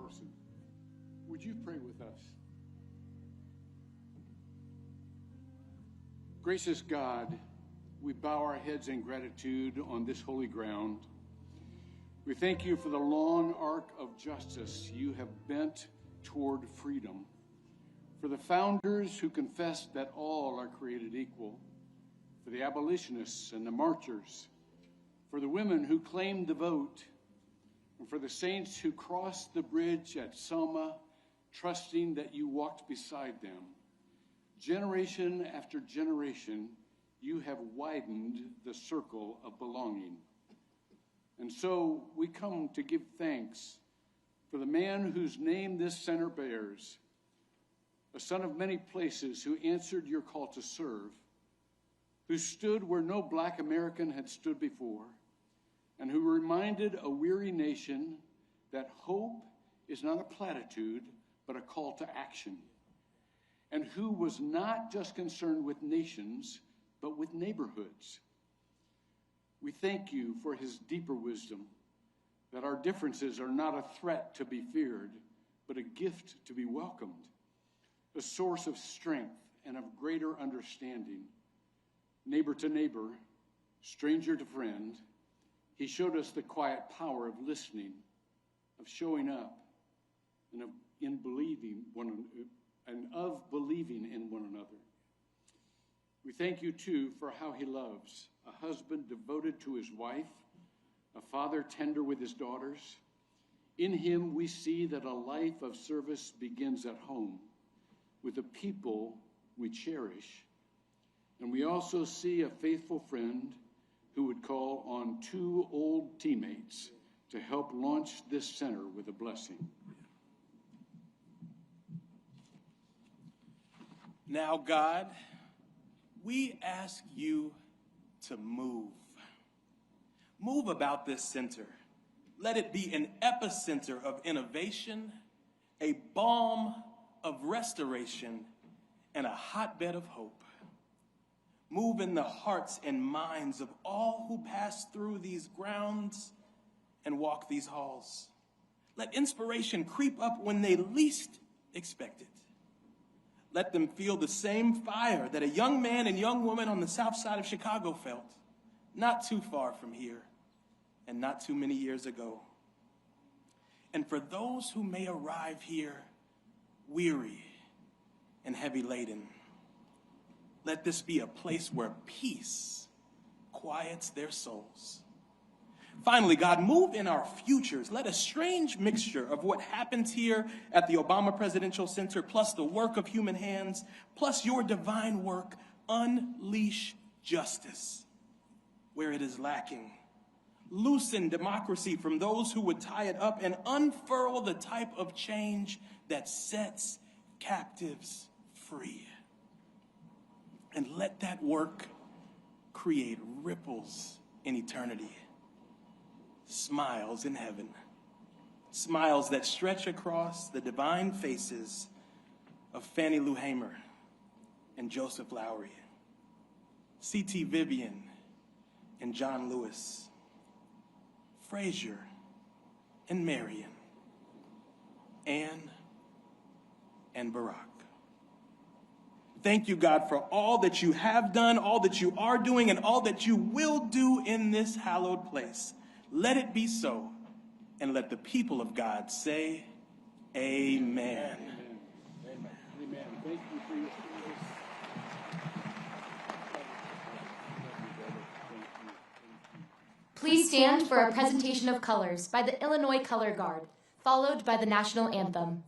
person. Would you pray with us? Gracious God, we bow our heads in gratitude on this holy ground. We thank you for the long arc of justice you have bent toward freedom, for the founders who confessed that all are created equal, for the abolitionists and the marchers, for the women who claimed the vote, and for the saints who crossed the bridge at Selma, trusting that you walked beside them. Generation after generation, you have widened the circle of belonging. And so we come to give thanks for the man whose name this center bears, a son of many places who answered your call to serve, who stood where no Black American had stood before, and who reminded a weary nation that hope is not a platitude, but a call to action, and who was not just concerned with nations, but with neighborhoods. We thank you for his deeper wisdom, that our differences are not a threat to be feared, but a gift to be welcomed, a source of strength and of greater understanding. Neighbor to neighbor, stranger to friend, he showed us the quiet power of listening, of showing up, and of believing in one another. We thank you, too, for how he loves, a husband devoted to his wife, a father tender with his daughters. In him, we see that a life of service begins at home, with the people we cherish. And we also see a faithful friend who would call on two old teammates to help launch this center with a blessing. Now, God, we ask you to move. Move about this center. Let it be an epicenter of innovation, a balm of restoration, and a hotbed of hope. Move in the hearts and minds of all who pass through these grounds and walk these halls. Let inspiration creep up when they least expect it. Let them feel the same fire that a young man and young woman on the south side of Chicago felt, not too far from here and not too many years ago. And for those who may arrive here weary and heavy laden, let this be a place where peace quiets their souls. Finally, God, move in our futures. Let a strange mixture of what happens here at the Obama Presidential Center, plus the work of human hands, plus your divine work, unleash justice where it is lacking. Loosen democracy from those who would tie it up, and unfurl the type of change that sets captives free. And let that work create ripples in eternity. Smiles in heaven. Smiles that stretch across the divine faces of Fannie Lou Hamer and Joseph Lowry, C.T. Vivian and John Lewis, Frazier and Marion, Anne and Barack. Thank you, God, for all that you have done, all that you are doing, and all that you will do in this hallowed place. Let it be so, and let the people of God say, amen. Amen. Amen. Thank you for your service. Please stand for a presentation of colors by the Illinois Color Guard, followed by the national anthem.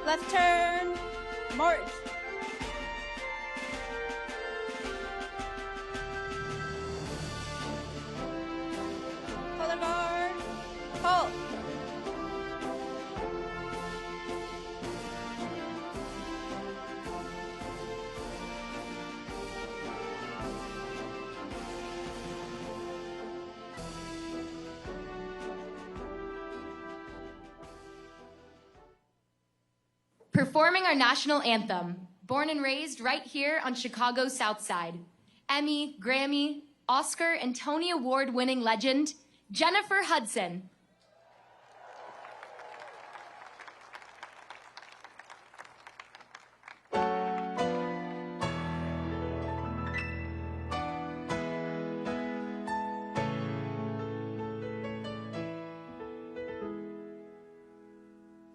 Left turn, march. Color guard, halt. Performing our national anthem, born and raised right here on Chicago's South Side. Emmy, Grammy, Oscar, and Tony Award-winning legend, Jennifer Hudson.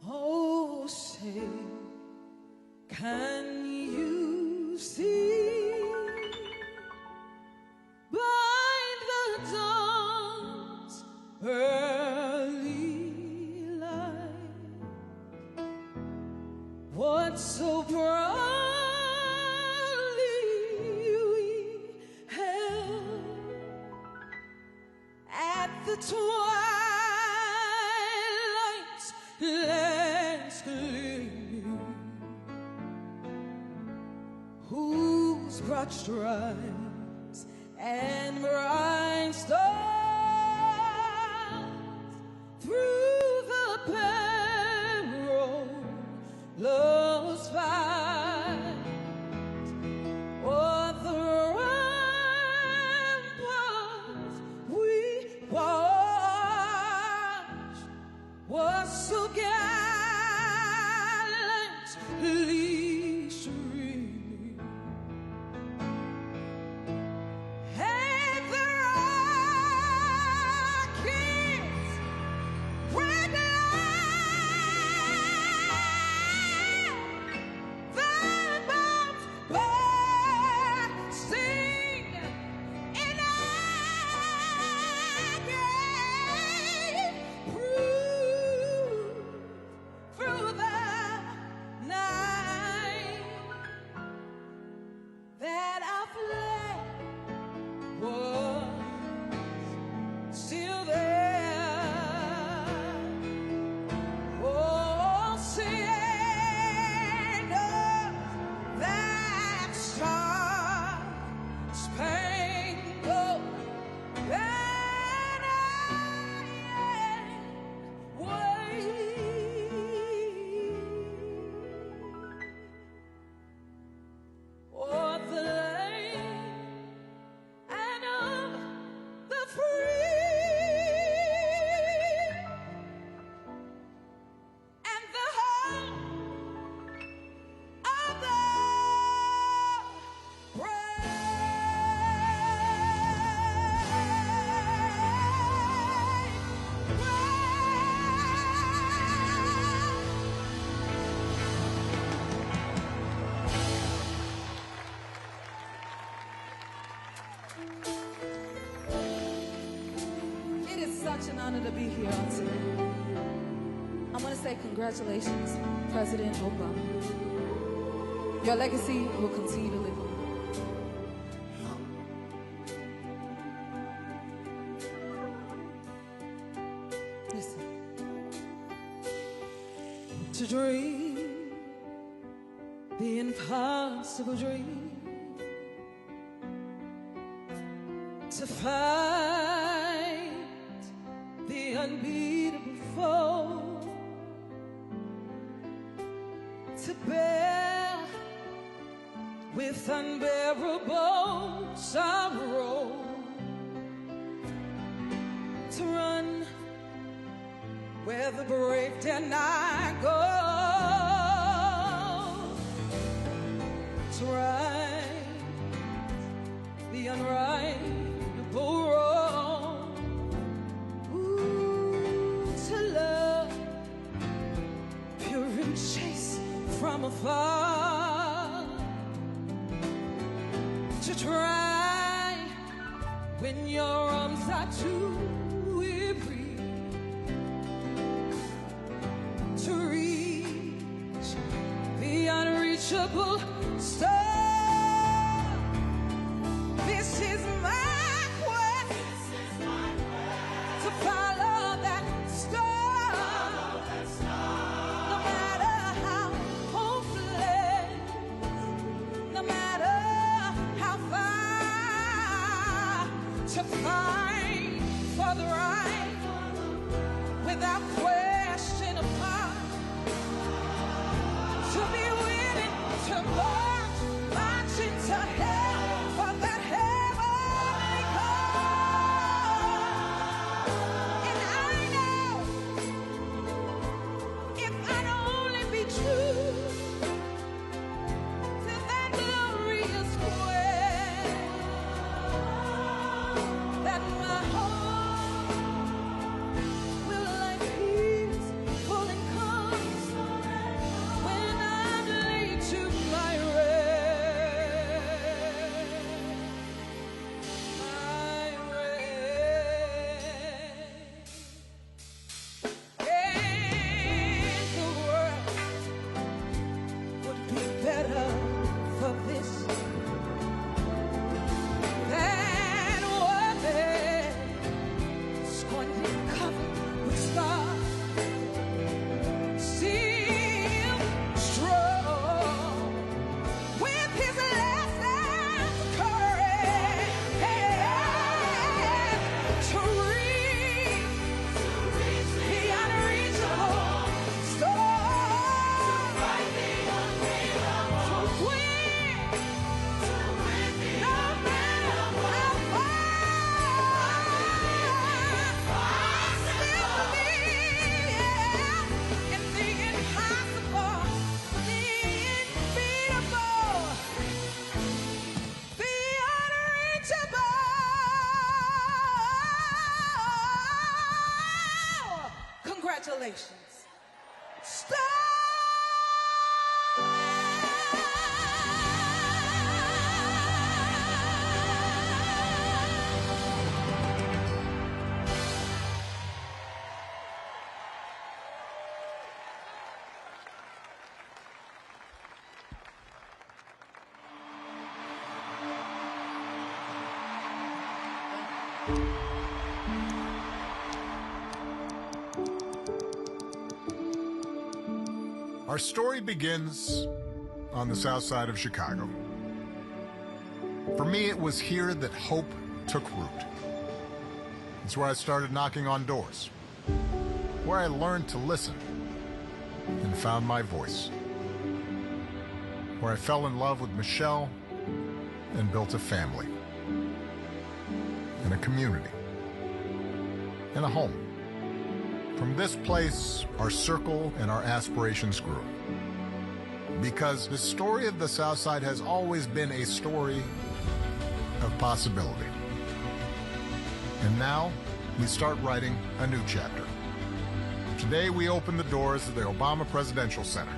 Oh, say, can you see by the dawn's early light what so proudly we held at the twilight's last gleaming, whose broad stripes and bright stars through the perilous fight, o'er the ramparts we watched, was so gallantly streaming. And the rockets red light, the bombs bursting in agony, proof through the night that our flag was still there. Oh, sing that star-spangled banner wave o'er the land and of the free and the home of the It is such an honor to be here on today. I want to say congratulations, President Obama. Your legacy will continue to live on. Listen. To dream the impossible dream, to fight the unbeatable foe, to bear with unbearable sorrow, to run where the brave dare not go, to right the unrightable wrong, to love pure and chaste from afar, to try when your arms are too weary, to reach unquenchable star. This is my quest to follow that star. No matter how hopeless, no matter how far, to find for the right without question apart. To be willing to march into hell for that heavenly call. And I know if I'd only be true to that glorious quest, that my heart will like peace full and calm when I'm laid to my rest. My rest. And the world would be better for this than what is going to be covered with scars. Still strong with his last stand courage to reach the unreachable star, to win no matter how far. I still believe in the impossible, the unbeatable, the unreachable star. Congratulations, star. Our story begins on the south side of Chicago. For me, it was here that hope took root. It's where I started knocking on doors, where I learned to listen and found my voice, where I fell in love with Michelle and built a family, and a community, and a home. From this place, our circle and our aspirations grew. Because the story of the South Side has always been a story of possibility. And now, we start writing a new chapter. Today, we open the doors of the Obama Presidential Center,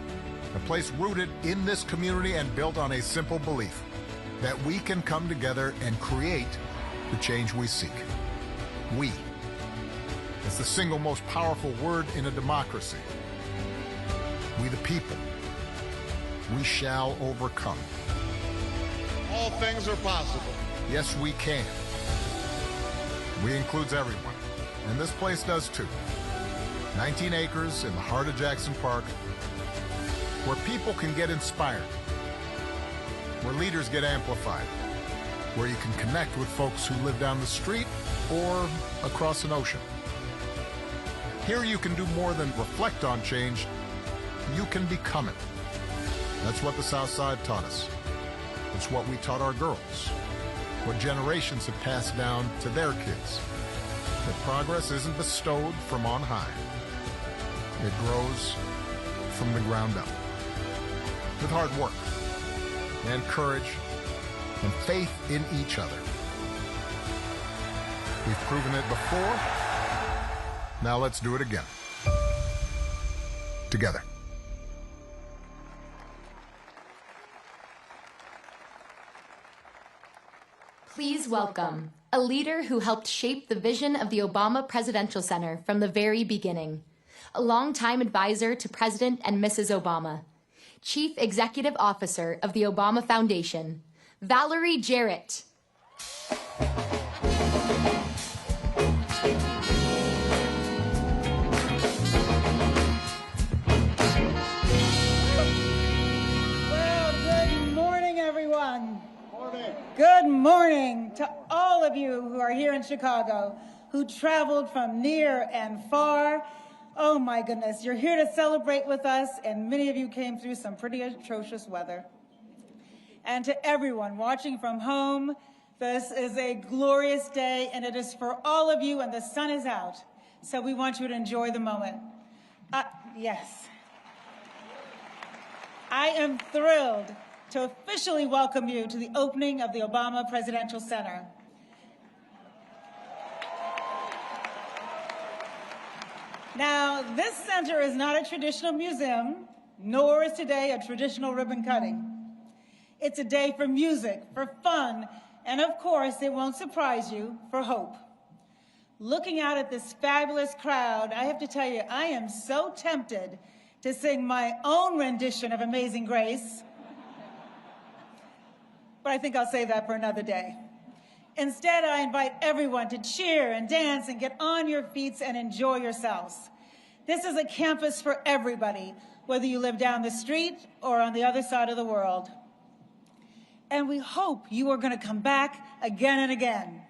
a place rooted in this community and built on a simple belief that we can come together and create the change we seek. We. It's the single most powerful word in a democracy. We the people. We shall overcome. All things are possible. Yes, we can. We includes everyone, and this place does too. 19 acres in the heart of Jackson Park, where people can get inspired, where leaders get amplified, where you can connect with folks who live down the street or across an ocean. Here you can do more than reflect on change, you can become it. That's what the South Side taught us. It's what we taught our girls, what generations have passed down to their kids. That progress isn't bestowed from on high. It grows from the ground up. With hard work and courage and faith in each other. We've proven it before. Now let's do it again. Together. Please welcome a leader who helped shape the vision of the Obama Presidential Center from the very beginning, a longtime advisor to President and Mrs. Obama, Chief Executive Officer of the Obama Foundation, Valerie Jarrett. Well, good morning, everyone. Good morning to all of you who are here in Chicago, who traveled from near and far. Oh my goodness, you're here to celebrate with us, and many of you came through some pretty atrocious weather. And to everyone watching from home, this is a glorious day, and it is for all of you, and the sun is out. So we want you to enjoy the moment. Yes. I am thrilled to officially welcome you to the opening of the Obama Presidential Center. Now, this center is not a traditional museum, nor is today a traditional ribbon cutting. It's a day for music, for fun, and of course, it won't surprise you, for hope. Looking out at this fabulous crowd, I have to tell you, I am so tempted to sing my own rendition of Amazing Grace, but I think I'll save that for another day. Instead, I invite everyone to cheer and dance and get on your feet and enjoy yourselves. This is a campus for everybody, whether you live down the street or on the other side of the world. And we hope you are going to come back again and again.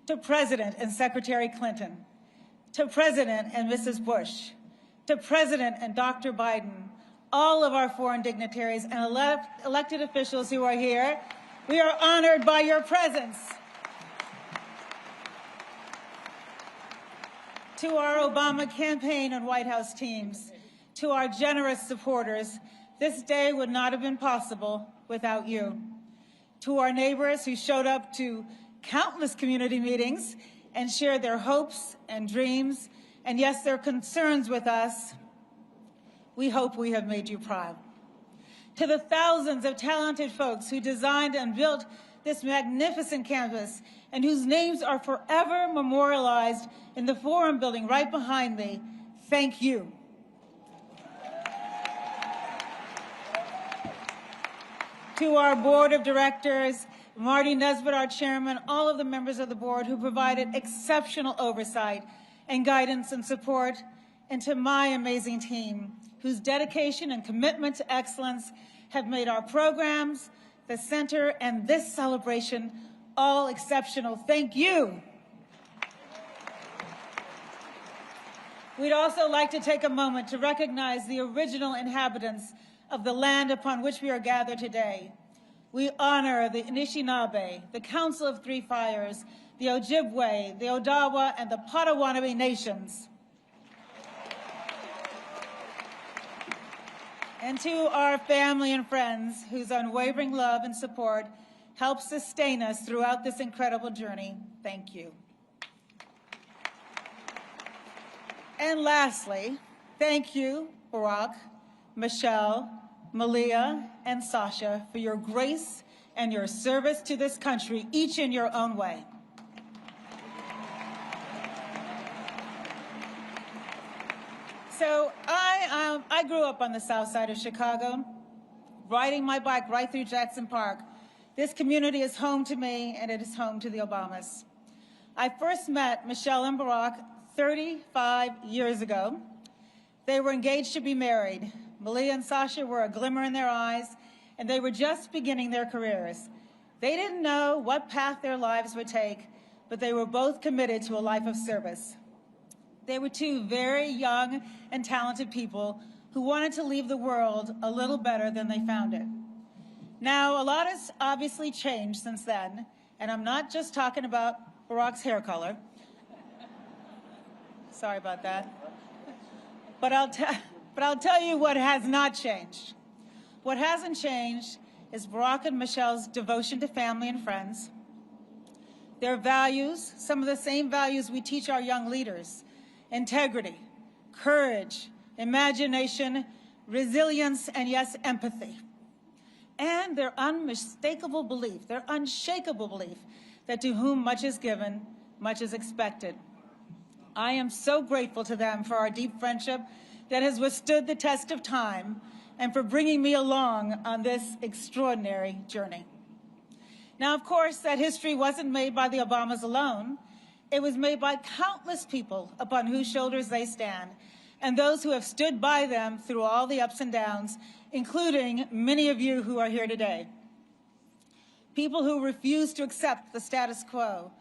To President and Secretary Clinton, to President and Mrs. Bush, to President and Dr. Biden, all of our foreign dignitaries and elected officials who are here, we are honored by your presence. To our Obama campaign and White House teams, to our generous supporters, this day would not have been possible without you. To our neighbors who showed up to countless community meetings and shared their hopes and dreams, and yes, their concerns with us, we hope we have made you proud. To the thousands of talented folks who designed and built this magnificent campus and whose names are forever memorialized in the Forum building right behind me, thank you. To our board of directors, Marty Nesbitt, our chairman, all of the members of the board who provided exceptional oversight and guidance and support, and to my amazing team, whose dedication and commitment to excellence have made our programs, the center, and this celebration all exceptional. Thank you. We'd also like to take a moment to recognize the original inhabitants of the land upon which we are gathered today. We honor the Anishinaabe, the Council of Three Fires, the Ojibwe, the Odawa, and the Potawatomi nations. And to our family and friends whose unwavering love and support help sustain us throughout this incredible journey, thank you. And lastly, thank you, Barack, Michelle, Malia, and Sasha, for your grace and your service to this country, each in your own way. So I grew up on the south side of Chicago, riding my bike right through Jackson Park. This community is home to me, and it is home to the Obamas. I first met Michelle and Barack 35 years ago. They were engaged to be married. Malia and Sasha were a glimmer in their eyes, and they were just beginning their careers. They didn't know what path their lives would take, but they were both committed to a life of service. They were two very young and talented people who wanted to leave the world a little better than they found it. Now, a lot has obviously changed since then, and I'm not just talking about Barack's hair color. Sorry about that. But I'll tell you what has not changed. What hasn't changed is Barack and Michelle's devotion to family and friends, their values, some of the same values we teach our young leaders: integrity, courage, imagination, resilience, and yes, empathy. And their unmistakable belief, their unshakable belief that to whom much is given, much is expected. I am so grateful to them for our deep friendship that has withstood the test of time and for bringing me along on this extraordinary journey. Now, of course, that history wasn't made by the Obamas alone. It was made by countless people upon whose shoulders they stand, and those who have stood by them through all the ups and downs, including many of you who are here today. People who refused to accept the status quo,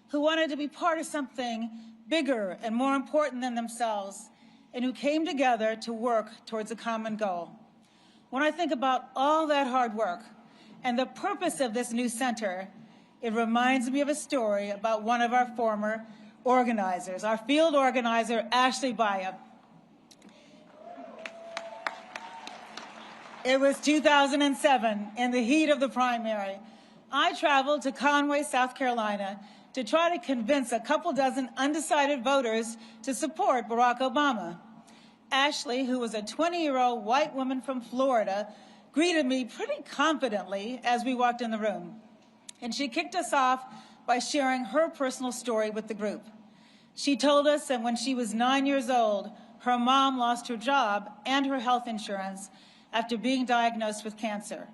who wanted to be part of something bigger and more important than themselves, and who came together to work towards a common goal. When I think about all that hard work and the purpose of this new center, it reminds me of a story about one of our former organizers, our field organizer, Ashley Baya. It was 2007, in the heat of the primary. I traveled to Conway, South Carolina, to try to convince a couple dozen undecided voters to support Barack Obama. Ashley, who was a 20-year-old white woman from Florida, greeted me pretty confidently as we walked in the room. And she kicked us off by sharing her personal story with the group. She told us that when she was 9 years old, her mom lost her job and her health insurance after being diagnosed with cancer.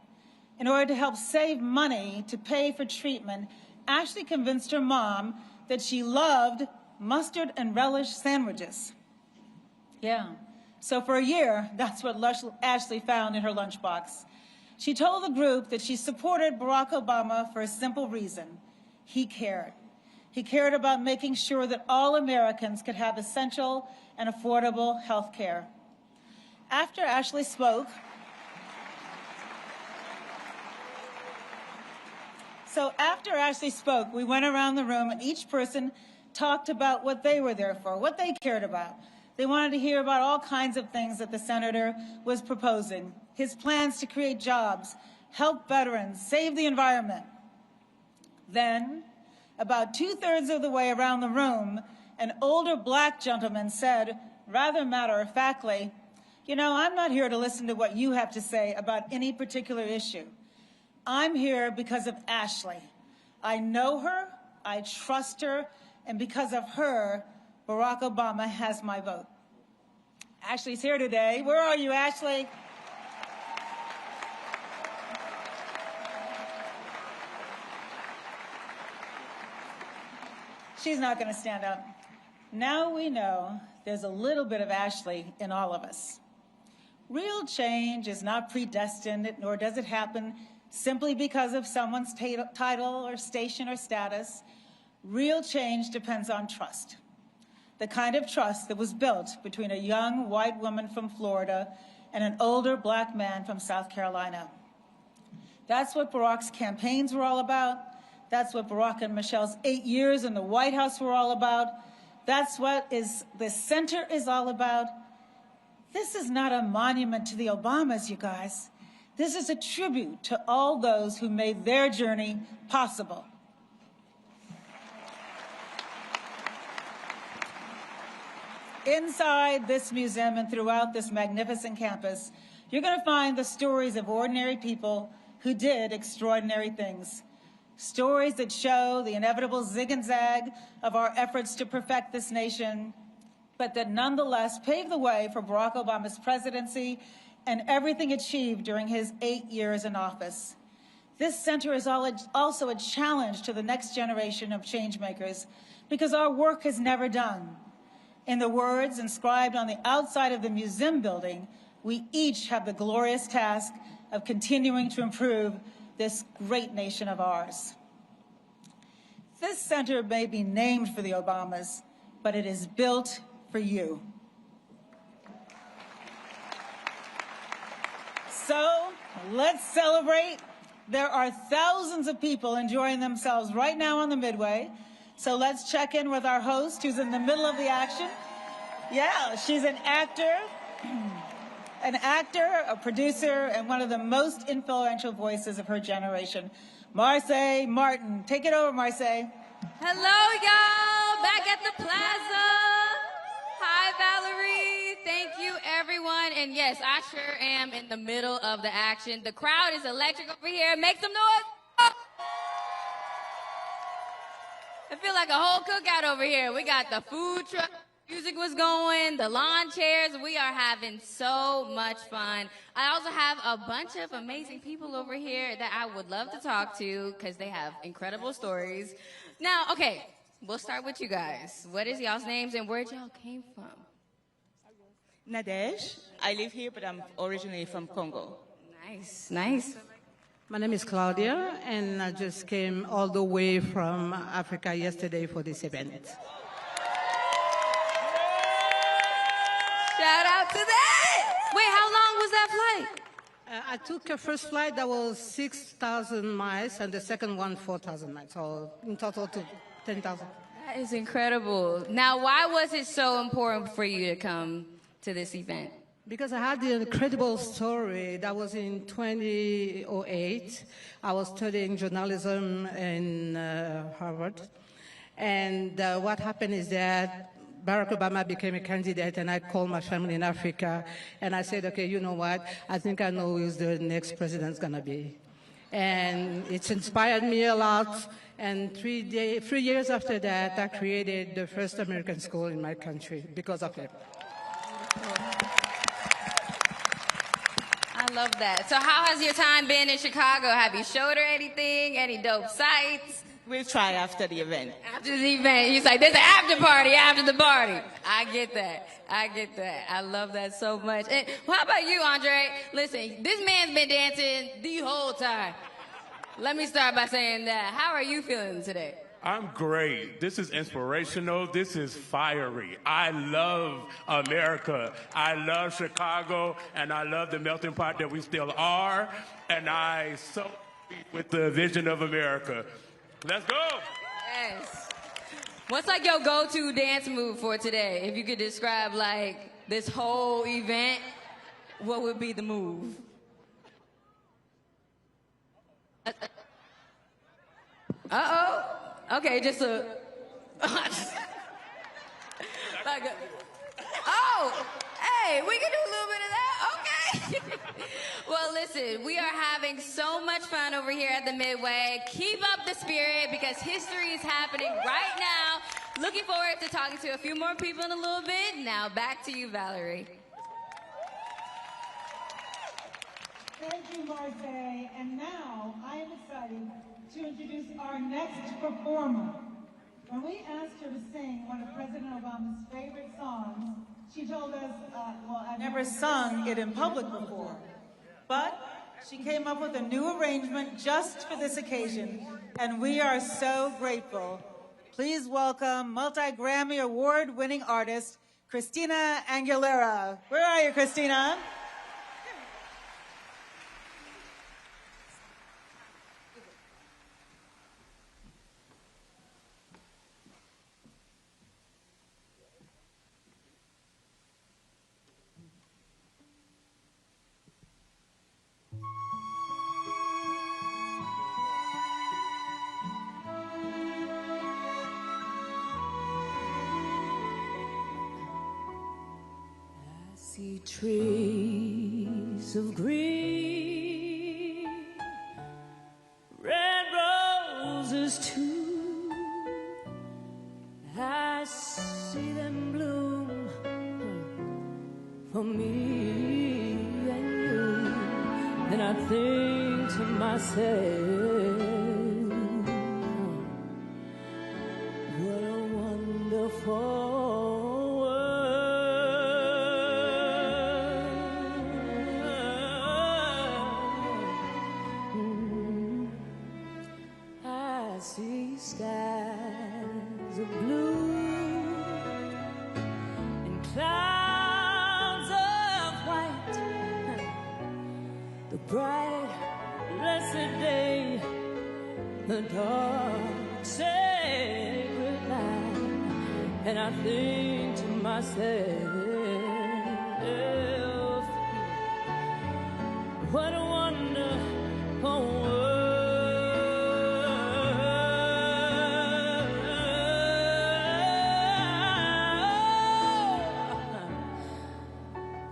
In order to help save money to pay for treatment, Ashley convinced her mom that she loved mustard and relish sandwiches. Yeah. So for a year, that's what Ashley found in her lunchbox. She told the group that she supported Barack Obama for a simple reason. He cared. He cared about making sure that all Americans could have essential and affordable health care. After Ashley spoke, we went around the room and each person talked about what they were there for, what they cared about. They wanted to hear about all kinds of things that the senator was proposing, his plans to create jobs, help veterans, save the environment. Then, about 2/3 of the way around the room, an older black gentleman said, rather matter-of-factly, "You know, I'm not here to listen to what you have to say about any particular issue. I'm here because of Ashley. I know her, I trust her, and because of her, Barack Obama has my vote." Ashley's here today. Where are you, Ashley? She's not going to stand up. Now we know there's a little bit of Ashley in all of us. Real change is not predestined, nor does it happen simply because of someone's title or station or status. Real change depends on trust. The kind of trust that was built between a young white woman from Florida and an older black man from South Carolina. That's what Barack's campaigns were all about. That's what Barack and Michelle's 8 years in the White House were all about. That's what the center is all about. This is not a monument to the Obamas, you guys. This is a tribute to all those who made their journey possible. Inside this museum and throughout this magnificent campus, you're going to find the stories of ordinary people who did extraordinary things. Stories that show the inevitable zig and zag of our efforts to perfect this nation, but that nonetheless paved the way for Barack Obama's presidency and everything achieved during his 8 years in office. This center is also a challenge to the next generation of changemakers because our work is never done. In the words inscribed on the outside of the museum building, we each have the glorious task of continuing to improve this great nation of ours. This center may be named for the Obamas, but it is built for you. So let's celebrate. There are thousands of people enjoying themselves right now on the Midway. So let's check in with our host, who's in the middle of the action. Yeah, she's an actor, a producer, and one of the most influential voices of her generation. Marsai Martin. Take it over, Marsai. Hello, y'all. Back at the plaza. Hi, Valerie. Thank you, everyone. And yes, I sure am in the middle of the action. The crowd is electric over here. Make some noise. I feel like a whole cookout over here. We got the food truck. Music was going, the lawn chairs. We are having so much fun. I also have a bunch of amazing people over here that I would love to talk to because they have incredible stories. Now, okay, we'll start with you guys. What is y'all's names and where y'all came from? Nadej. I live here, but I'm originally from Congo. Nice, nice. My name is Claudia, and I just came all the way from Africa yesterday for this event. Shout out to that! Wait, how long was that flight? I took a first flight that was 6,000 miles, and the second one 4,000 miles, so in total to 10,000. That is incredible. Now, why was it so important for you to come to this event? Because I had the incredible story. That was in 2008. I was studying journalism in Harvard. And what happened is that Barack Obama became a candidate, and I called my family in Africa, and I said, okay, you know what? I think I know who the next president's going to be. And it's inspired me a lot. And 3 years after that, I created the first American school in my country because of him. I love that. So how has your time been in Chicago? Have you showed her anything? Any dope sights? We'll try after the event. After the event, he's like, there's an after party after the party. I get that. I get that. I love that so much. And how about you, Andre? Listen, this man's been dancing the whole time. Let me start by saying that. How are you feeling today? I'm great. This is inspirational. This is fiery. I love America. I love Chicago, and I love the melting pot that we still are. And I so with the vision of America. Let's go. Yes. What's like your go-to dance move for today? If you could describe like this whole event, what would be the move? Uh-oh. Okay, just a... like a... Oh! Hey, we can do a little bit of that? Okay. Well, listen, we are having so much fun over here at the Midway. Keep up the spirit because history is happening right now. Looking forward to talking to a few more people in a little bit. Now, back to you, Valerie. Thank you, Marseille. And now, I am excited to introduce our next performer. When we asked her to sing one of President Obama's favorite songs, she told us, well, I've never sung it in public before, but she came up with a new arrangement just for this occasion, and we are so grateful. Please welcome multi-Grammy award-winning artist, Christina Aguilera. Where are you, Christina? See trees of green, red roses too. I see them bloom for me and you, and I think to myself, what a wonderful skies of blue and clouds of white, the bright, blessed day, the dark, sacred night, and I think to myself, what a wonderful world.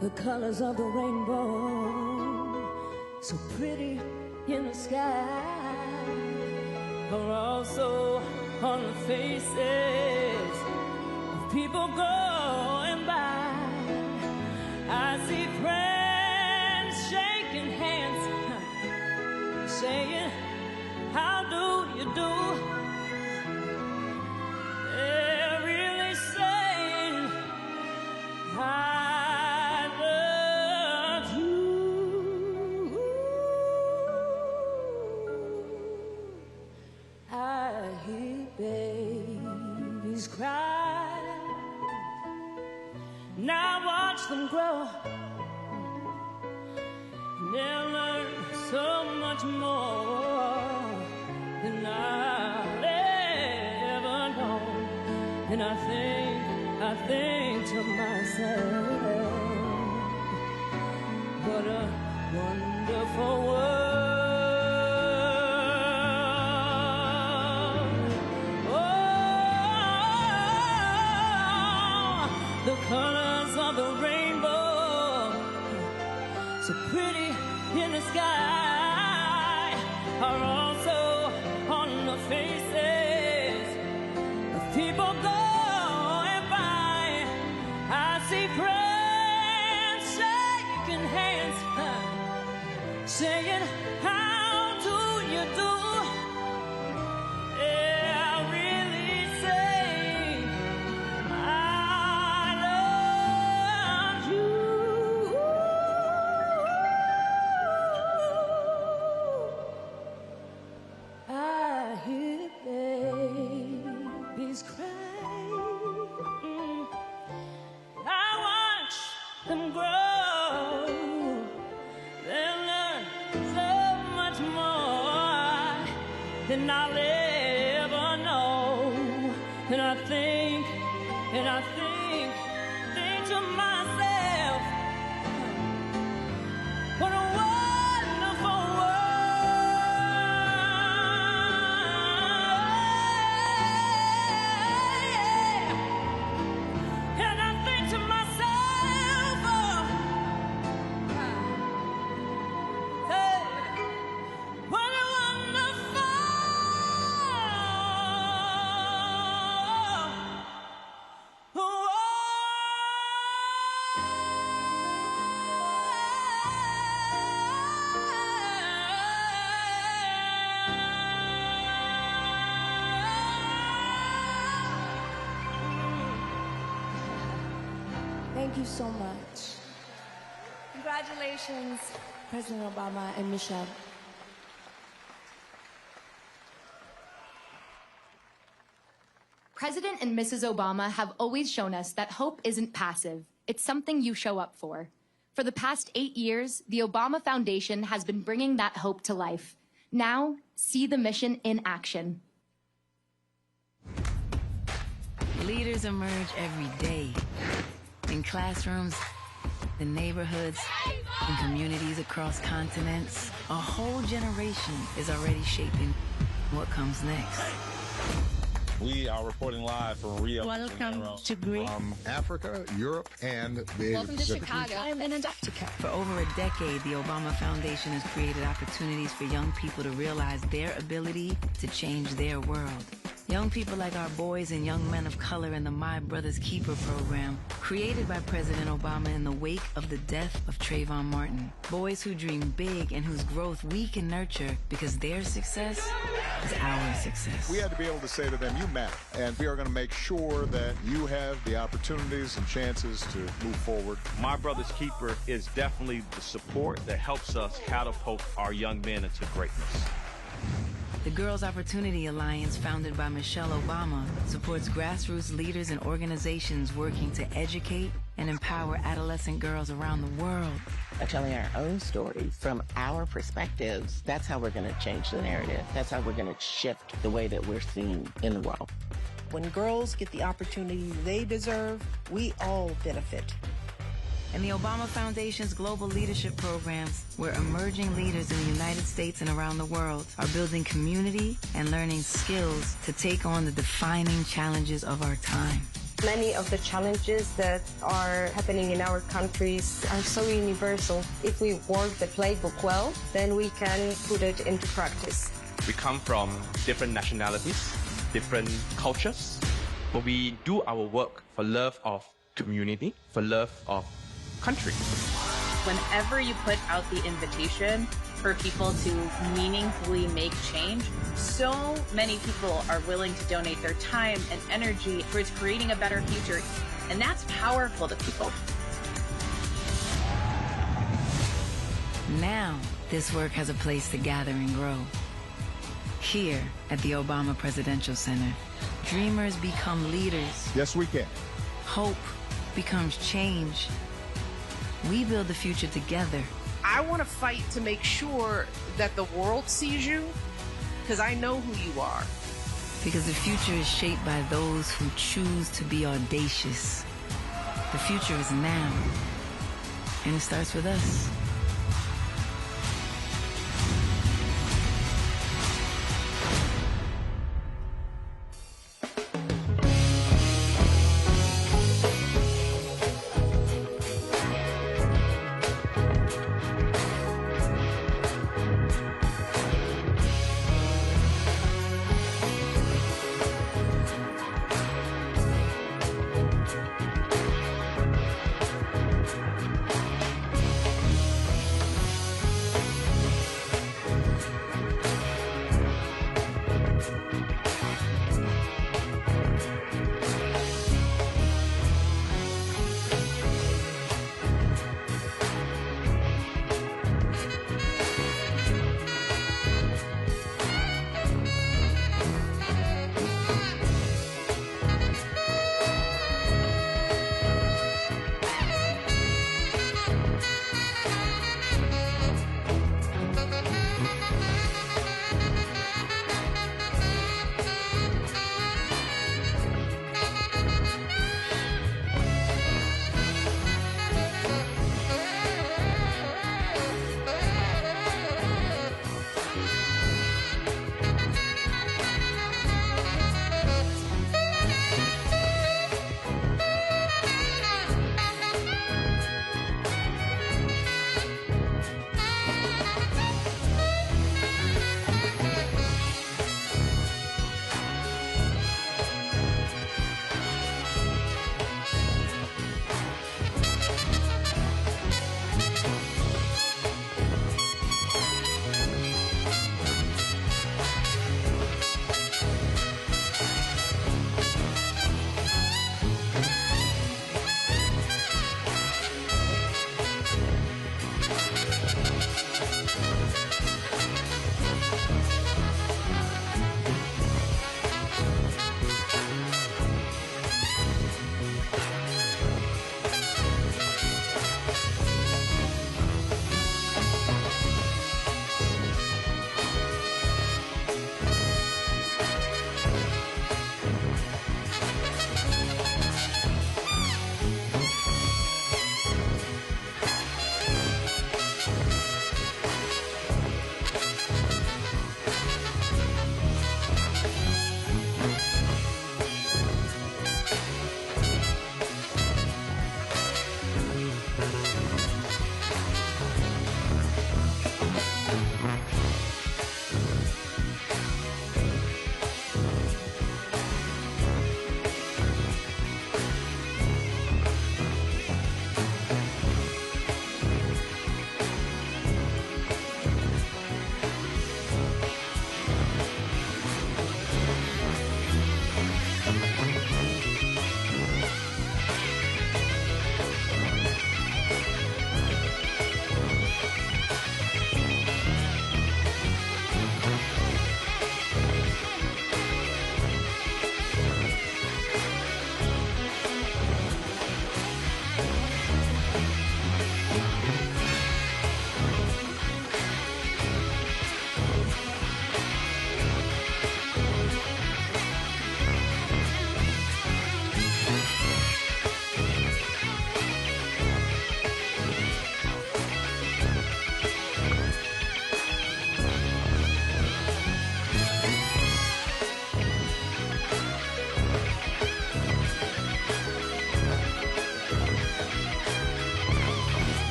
The colors of the rainbow, so pretty in the sky, are also on the faces of people going I see friends shaking hands, saying, how do you do? They're really saying, I love you. I hear babies cry. Now watch them grow. They'll learn so much more than I'll ever know. And I think to myself, what a wonderful world. Oh, the colors of the rainbow, so pretty in the sky, are also on the faces of people going by. I see friends shaking hands, saying, how do you do? Yeah, really saying, I love you. I hear babies cry. I watch them grow. They'll learn so much more than I'll ever know. And I think to myself, what a wonderful world. And I think to myself, hey, what a wonderful Thank you so much. Congratulations, President Obama and Michelle. President and Mrs. Obama have always shown us that hope isn't passive. It's something you show up for. For the past 8 years, the Obama Foundation has been bringing that hope to life. Now, see the mission in action. Leaders emerge every day. In classrooms, in neighborhoods, in communities across continents, a whole generation is already shaping what comes next. We are reporting live from Rio. Welcome to Greece. From Africa, Europe, and the Welcome to Pacific Chicago. region. I'm in Antarctica. For over a decade, the Obama Foundation has created opportunities for young people to realize their ability to change their world. Young people like our boys and young men of color in the My Brother's Keeper program, created by President Obama in the wake of the death of Trayvon Martin. Boys who dream big and whose growth we can nurture because their success is our success. We had to be able to say to them, you matter, and we are going to make sure that you have the opportunities and chances to move forward. My Brother's Keeper is definitely the support that helps us catapult our young men into greatness. The Girls Opportunity Alliance, founded by Michelle Obama, supports grassroots leaders and organizations working to educate and empower adolescent girls around the world. By telling our own stories from our perspectives, that's how we're going to change the narrative. That's how we're going to shift the way that we're seen in the world. When girls get the opportunity they deserve, we all benefit. And the Obama Foundation's Global Leadership Programs, where emerging leaders in the United States and around the world are building community and learning skills to take on the defining challenges of our time. Many of the challenges that are happening in our countries are so universal. If we work the playbook well, then we can put it into practice. We come from different nationalities, different cultures, but we do our work for love of community, for love of country. Whenever you put out the invitation for people to meaningfully make change, so many people are willing to donate their time and energy towards creating a better future. And that's powerful to people. Now, this work has a place to gather and grow. Here at the Obama Presidential Center, dreamers become leaders. Yes, we can. Hope becomes change. We build the future together. I want to fight to make sure that the world sees you, because I know who you are. Because the future is shaped by those who choose to be audacious. The future is now, and it starts with us.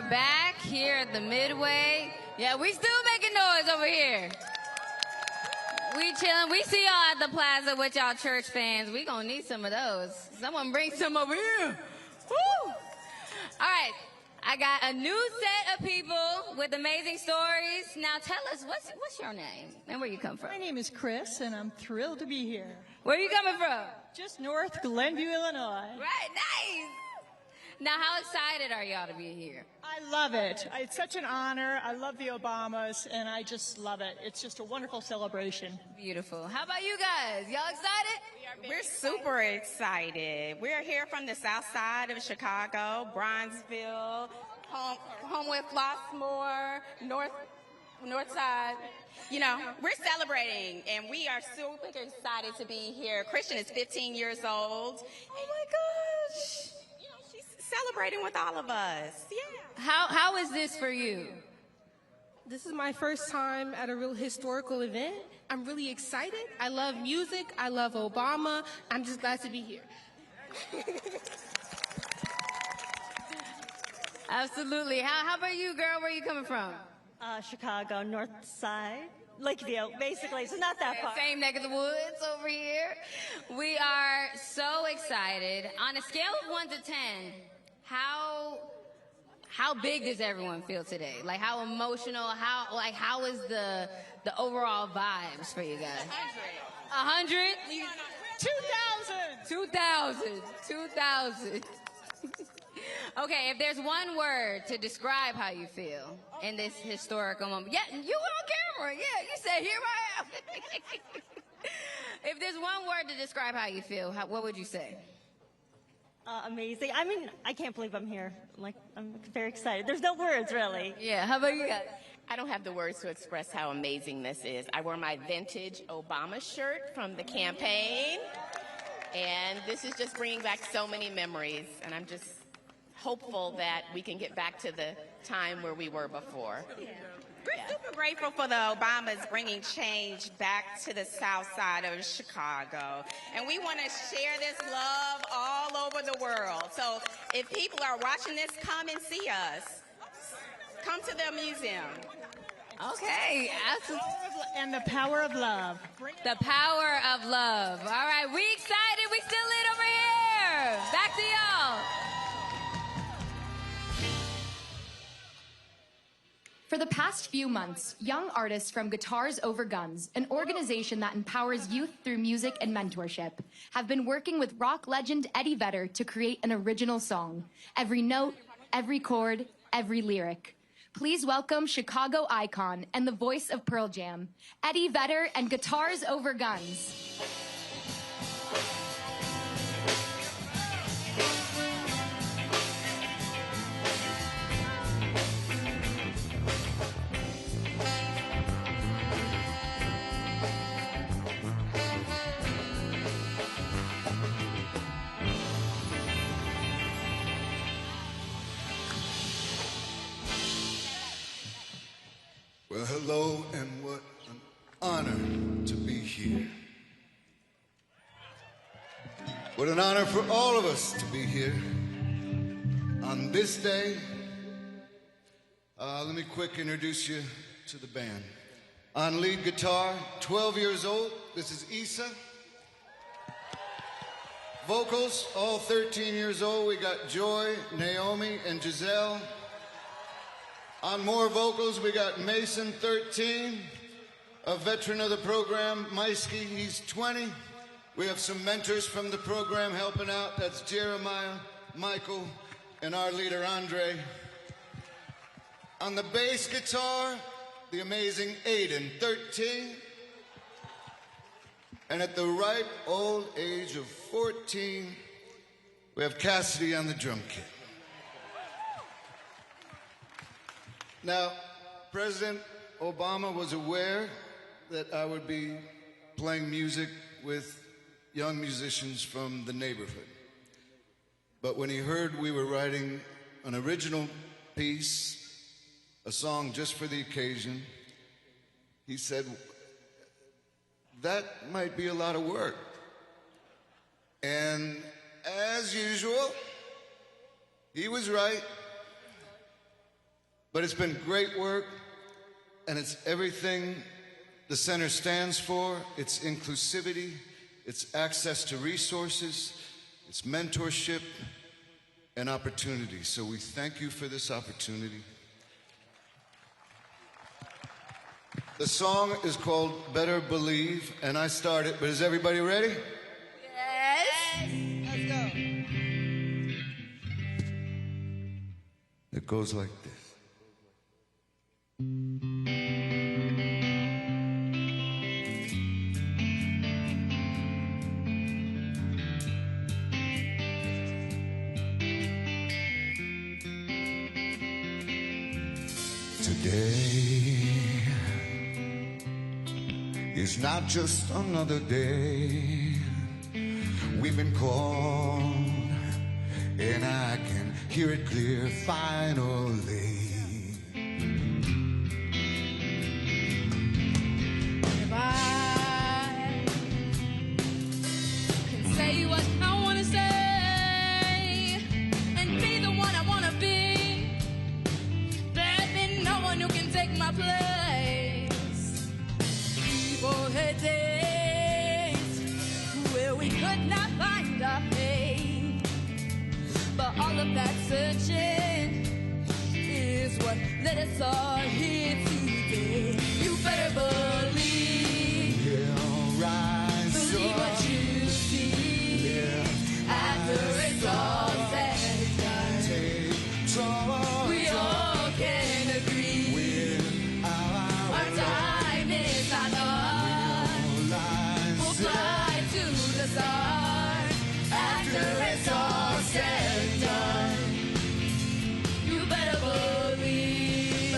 Back here at the Midway. Yeah, we still making noise over here. We chilling. We see y'all at the plaza with y'all church fans. We gonna need some of those. Someone bring some over here. Woo! All right, I got a new set of people with amazing stories. Now tell us, what's your name and where you come from? My name is Chris, and I'm thrilled to be here. Where are you coming from? Just north Glenview, Illinois. Right, nice. Now, how excited are y'all to be here? I love it. It's such an honor. I love the Obamas, and I just love it. It's just a wonderful celebration. Beautiful. How about you guys? Y'all excited? We're super excited. We're here from the south side of Chicago, Bronzeville, home with Flossmoor, north side. You know, we're celebrating, and we are super excited to be here. Christian is 15 years old. Oh, my gosh. Celebrating with all of us. Yeah. How is this for you? This is my first time at a real historical event. I'm really excited. I love music. I love Obama. I'm just glad to be here. Absolutely. How about you, girl? Where are you coming from? Chicago, north side. Lakeview, basically, so not that far. Same neck of the woods over here. We are so excited. On a scale of 1 to 10, how big does everyone feel today? Like, how emotional? How is the overall vibes for you guys? 100. 2,000. 2,000. Okay, if there's one word to describe how you feel in this historical moment. Yeah, you on camera. Yeah, you said, here I am. If there's one word to describe how you feel, what would you say? Amazing. I mean, I can't believe I'm here. I'm very excited. There's no words, really. Yeah, how about you guys? I don't have the words to express how amazing this is. I wore my vintage Obama shirt from the campaign, and this is just bringing back so many memories, and I'm just hopeful that we can get back to the time where we were before. We're super grateful for the Obamas bringing change back to the south side of Chicago. And we want to share this love all over the world. So if people are watching this, come and see us. Come to the museum. Okay, absolutely. And the power of love. The power of love. All right, we excited. We still lit over here. Back to y'all. For the past few months, young artists from Guitars Over Guns, an organization that empowers youth through music and mentorship, have been working with rock legend Eddie Vedder to create an original song. Every note, every chord, every lyric. Please welcome Chicago icon and the voice of Pearl Jam, Eddie Vedder and Guitars Over Guns. Well, hello, and what an honor to be here. What an honor for all of us to be here on this day. Let me quick introduce you to the band. On lead guitar, 12 years old, this is Issa. Vocals, all 13 years old, we got Joy, Naomi, and Giselle. On more vocals, we got Mason, 13, a veteran of the program, Maisky, he's 20. We have some mentors from the program helping out. That's Jeremiah, Michael, and our leader, Andre. On the bass guitar, the amazing Aiden, 13. And at the ripe old age of 14, we have Cassidy on the drum kit. Now, President Obama was aware that I would be playing music with young musicians from the neighborhood. But when he heard we were writing an original piece, a song just for the occasion, he said, that might be a lot of work. And as usual, he was right. But it's been great work, and it's everything the center stands for. It's inclusivity, it's access to resources, it's mentorship and opportunity. So we thank you for this opportunity. The song is called Better Believe, and I start it, but is everybody ready? Yes. Let's go. It goes like this. Today is not just another day. We've been called, and I can hear it clear finally. If I can say what I want to say and be the one I want to be, there'll be no one who can take my place. People had days where we could not find our fate, but all of that searching is what led us all here today. You better believe, We'll rise believe up. what you see. After it's all said and done, Take charge. we all can agree With our time is not up. We'll fly to the stars after it's all said and done. You better believe.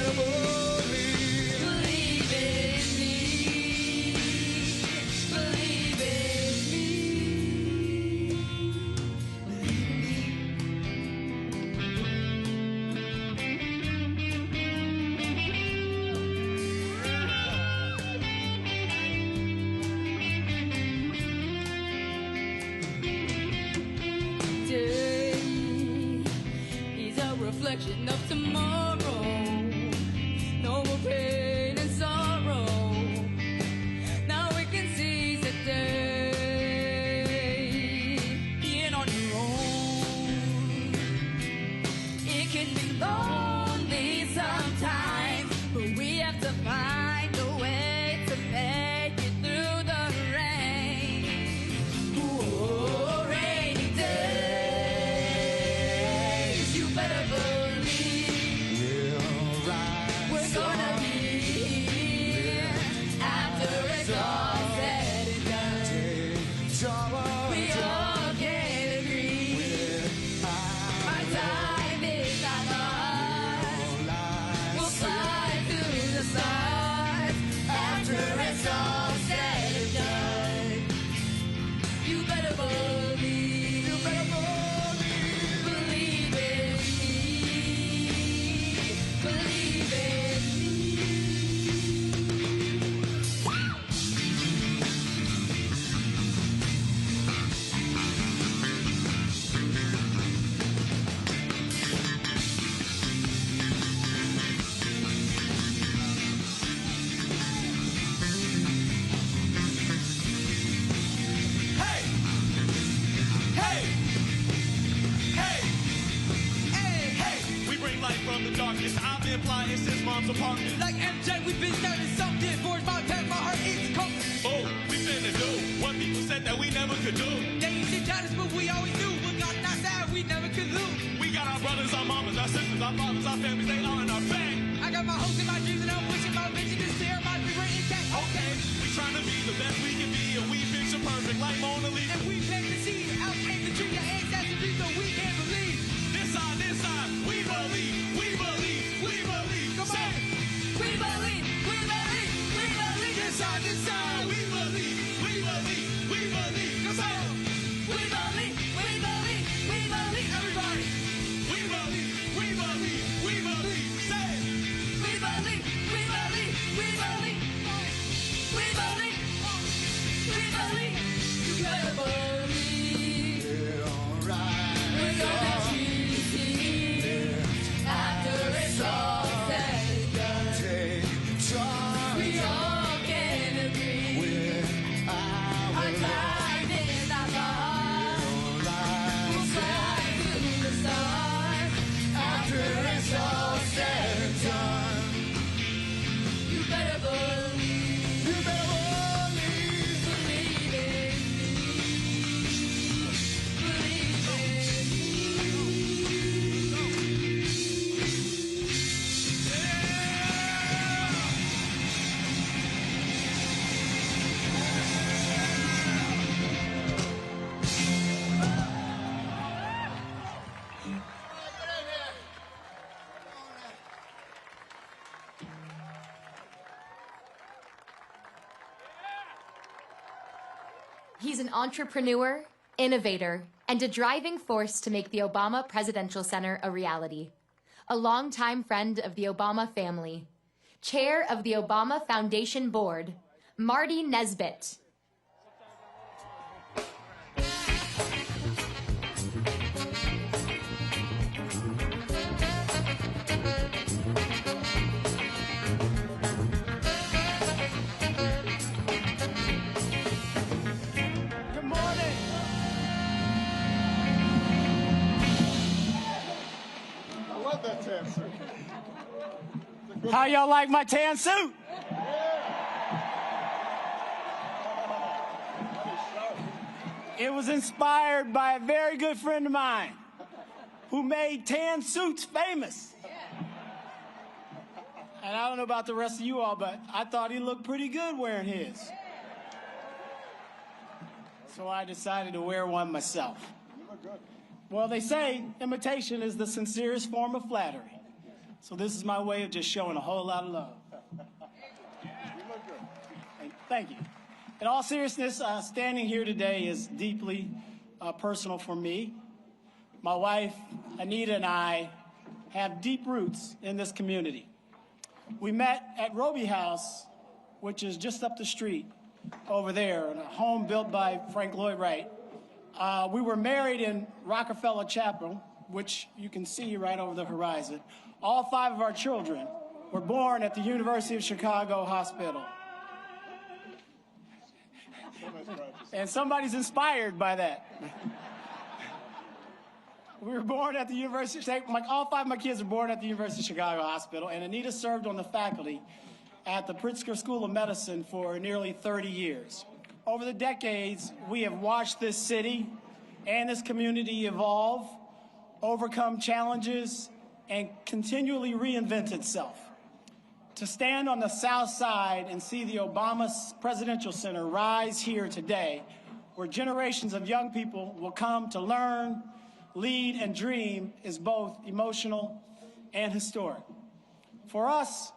miles apart. Like MJ, we've been starting something. Forged my path, my heart is cold. Oh, we finna do what people said that we never could do. They used to doubt us, but we always knew. We got that side, we never could lose. We got our brothers, our mamas, our sisters, our fathers, our families, they all in our back. I got my hopes and my dreams, and I'm pushing my vision to share my dream intact. Okay, we trying to be the best we can be, and we picture perfect like Mona Lisa. And we plant the seed, out came the tree, your ancestry, so we can't believe. This side, we believe, we believe, we believe. Come on. We believe, we believe, we believe. This side, we believe, we believe, we believe. Come on. We believe, we believe, we believe. Everybody. We believe, we believe, we believe. Say it. We believe, we believe, we believe. We believe, we believe. You better believe. Yeah, all right. We're gonna choose it after it's all said and done. Take charge. We all can agree. With our time in our heart. We'll fly to the stars after it's all said and done. You better believe. You better believe. Believe in me. Believe in He's an entrepreneur, innovator, and a driving force to make the Obama Presidential Center a reality. A longtime friend of the Obama family. Chair of the Obama Foundation Board, Marty Nesbitt. Good morning. I love that tan suit. How y'all like my tan suit? It was inspired by a very good friend of mine who made tan suits famous. And I don't know about the rest of you all, but I thought he looked pretty good wearing his. So I decided to wear one myself. Well, they say imitation is the sincerest form of flattery. So this is my way of just showing a whole lot of love. Thank you. In all seriousness, standing here today is deeply personal for me. My wife, Anita, and I have deep roots in this community. We met at Roby House, which is just up the street over there, in a home built by Frank Lloyd Wright. We were married in Rockefeller Chapel, which you can see right over the horizon. All 5 of our children were born at the University of Chicago Hospital. And somebody's inspired by that. We were born at the University, all 5 of my kids were born at the University of Chicago Hospital, and Anita served on the faculty at the Pritzker School of Medicine for nearly 30 years. Over the decades, we have watched this city and this community evolve, overcome challenges, and continually reinvent itself. To stand on the South Side and see the Obama Presidential Center rise here today, where generations of young people will come to learn, lead, and dream, is both emotional and historic. For us,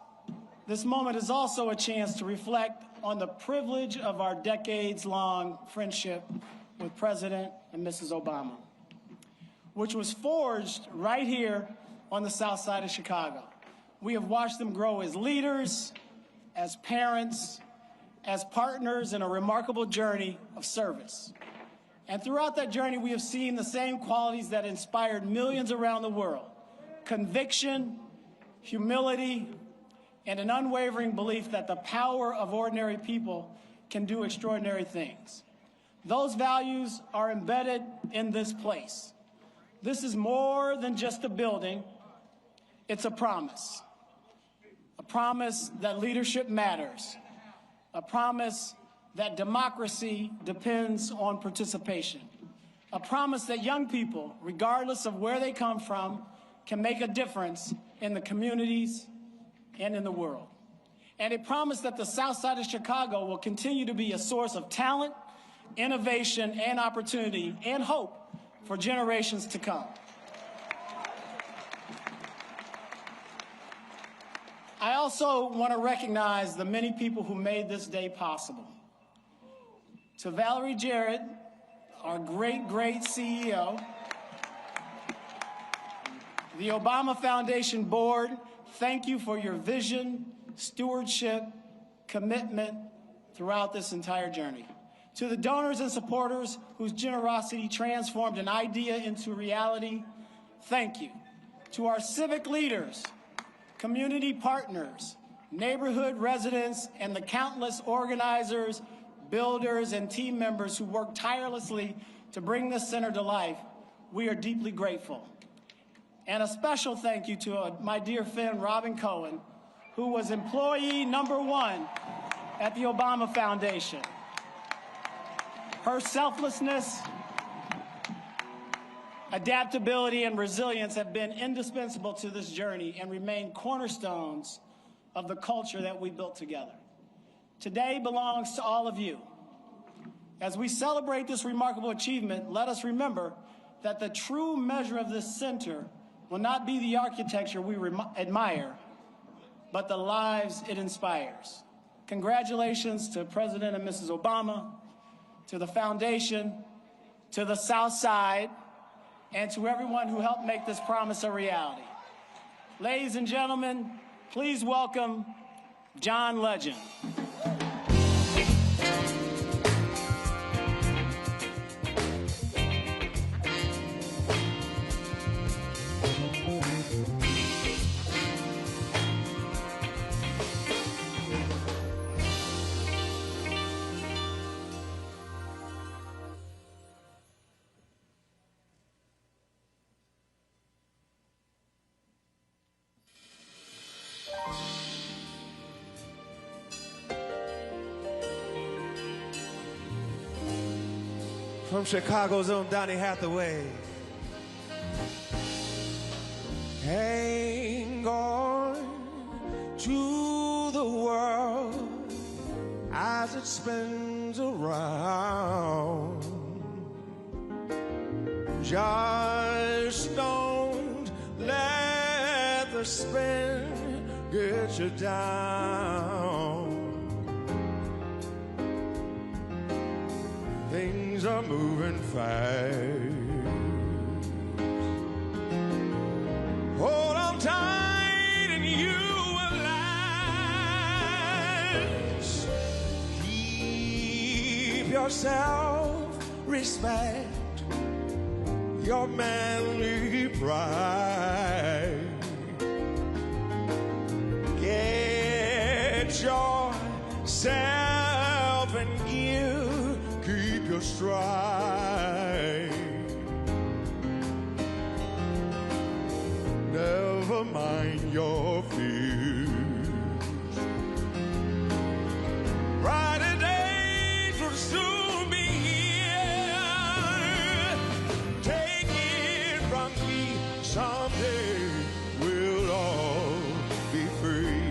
this moment is also a chance to reflect on the privilege of our decades-long friendship with President and Mrs. Obama, which was forged right here on the South Side of Chicago. We have watched them grow as leaders, as parents, as partners in a remarkable journey of service. And throughout that journey, we have seen the same qualities that inspired millions around the world: conviction, humility, and an unwavering belief that the power of ordinary people can do extraordinary things. Those values are embedded in this place. This is more than just a building. It's a promise promise that leadership matters, a promise that democracy depends on participation, a promise that young people, regardless of where they come from, can make a difference in the communities and in the world. And a promise that the South Side of Chicago will continue to be a source of talent, innovation, and opportunity and hope for generations to come. I also want to recognize the many people who made this day possible. To Valerie Jarrett, our great, great CEO, the Obama Foundation Board, thank you for your vision, stewardship, commitment throughout this entire journey. To the donors and supporters whose generosity transformed an idea into reality, thank you. To our civic leaders, community partners, neighborhood residents, and the countless organizers, builders, and team members who worked tirelessly to bring this center to life, we are deeply grateful. And a special thank you to my dear friend, Robin Cohen, who was employee #1 at the Obama Foundation. Her selflessness, adaptability, and resilience have been indispensable to this journey and remain cornerstones of the culture that we built together. Today belongs to all of you. As we celebrate this remarkable achievement, let us remember that the true measure of this center will not be the architecture we admire, but the lives it inspires. Congratulations to President and Mrs. Obama, to the foundation, to the South Side, and to everyone who helped make this promise a reality. Ladies and gentlemen, please welcome John Legend. From Chicago's own Donny Hathaway. Hang on to the world as it spins around. Just don't let the spin get you down. Things are moving fast. Hold on tight and you will last. Keep your self-respect, your manly pride. Get yourself in gear. Keep your stride. Never mind your fears. Brighter days will soon be here. Take it from me, someday we'll all be free.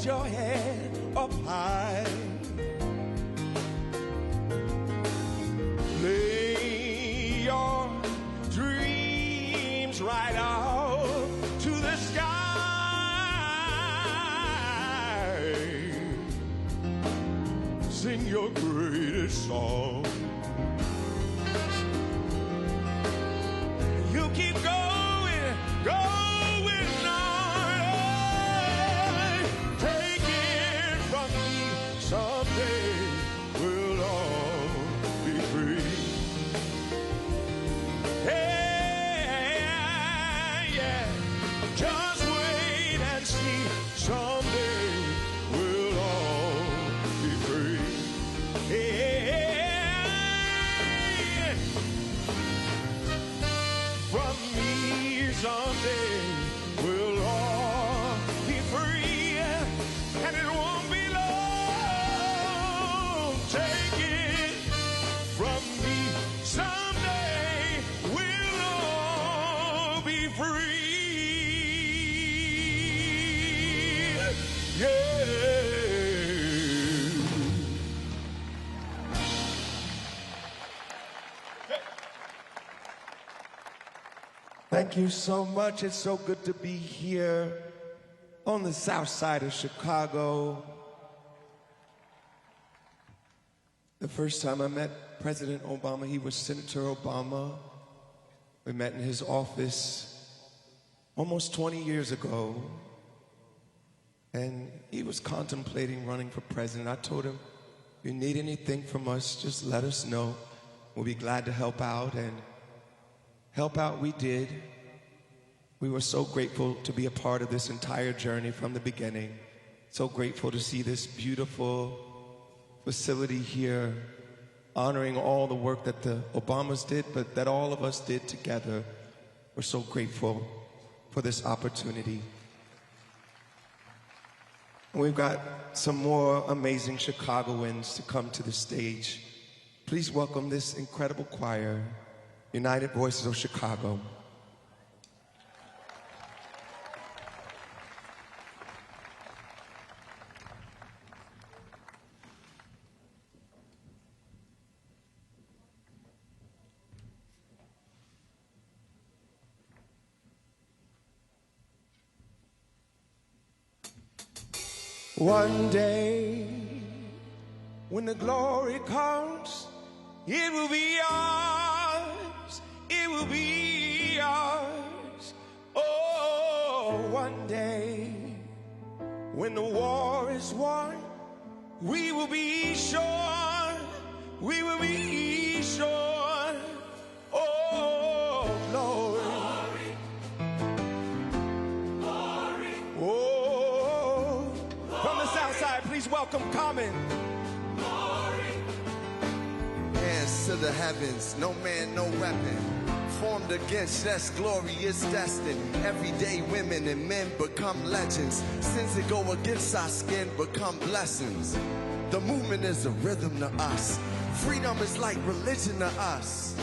Your head up high. Lay your dreams right out to the sky. Sing your greatest song. You keep going, going on. Someday we'll all be free. Hey, yeah, just wait. Thank you so much. It's so good to be here on the south side of Chicago. The first time I met President Obama, he was Senator Obama. We met in his office almost 20 years ago. And he was contemplating running for president. I told him, if you need anything from us, just let us know. We'll be glad to help out. And help out we did. We were so grateful to be a part of this entire journey from the beginning. So grateful to see this beautiful facility here, honoring all the work that the Obamas did, but that all of us did together. We're so grateful for this opportunity. We've got some more amazing Chicagoans to come to the stage. Please welcome this incredible choir, United Voices of Chicago. One day, when the glory comes, it will be ours, it will be ours. Oh, one day, when the war is won, we will be sure, we will be sure. Oh, glory. Please welcome Common. Hands to the heavens, no man, no weapon formed against us, glory is destined. Everyday women and men become legends. Sins that go against our skin become blessings. The movement is a rhythm to us. Freedom is like religion to us.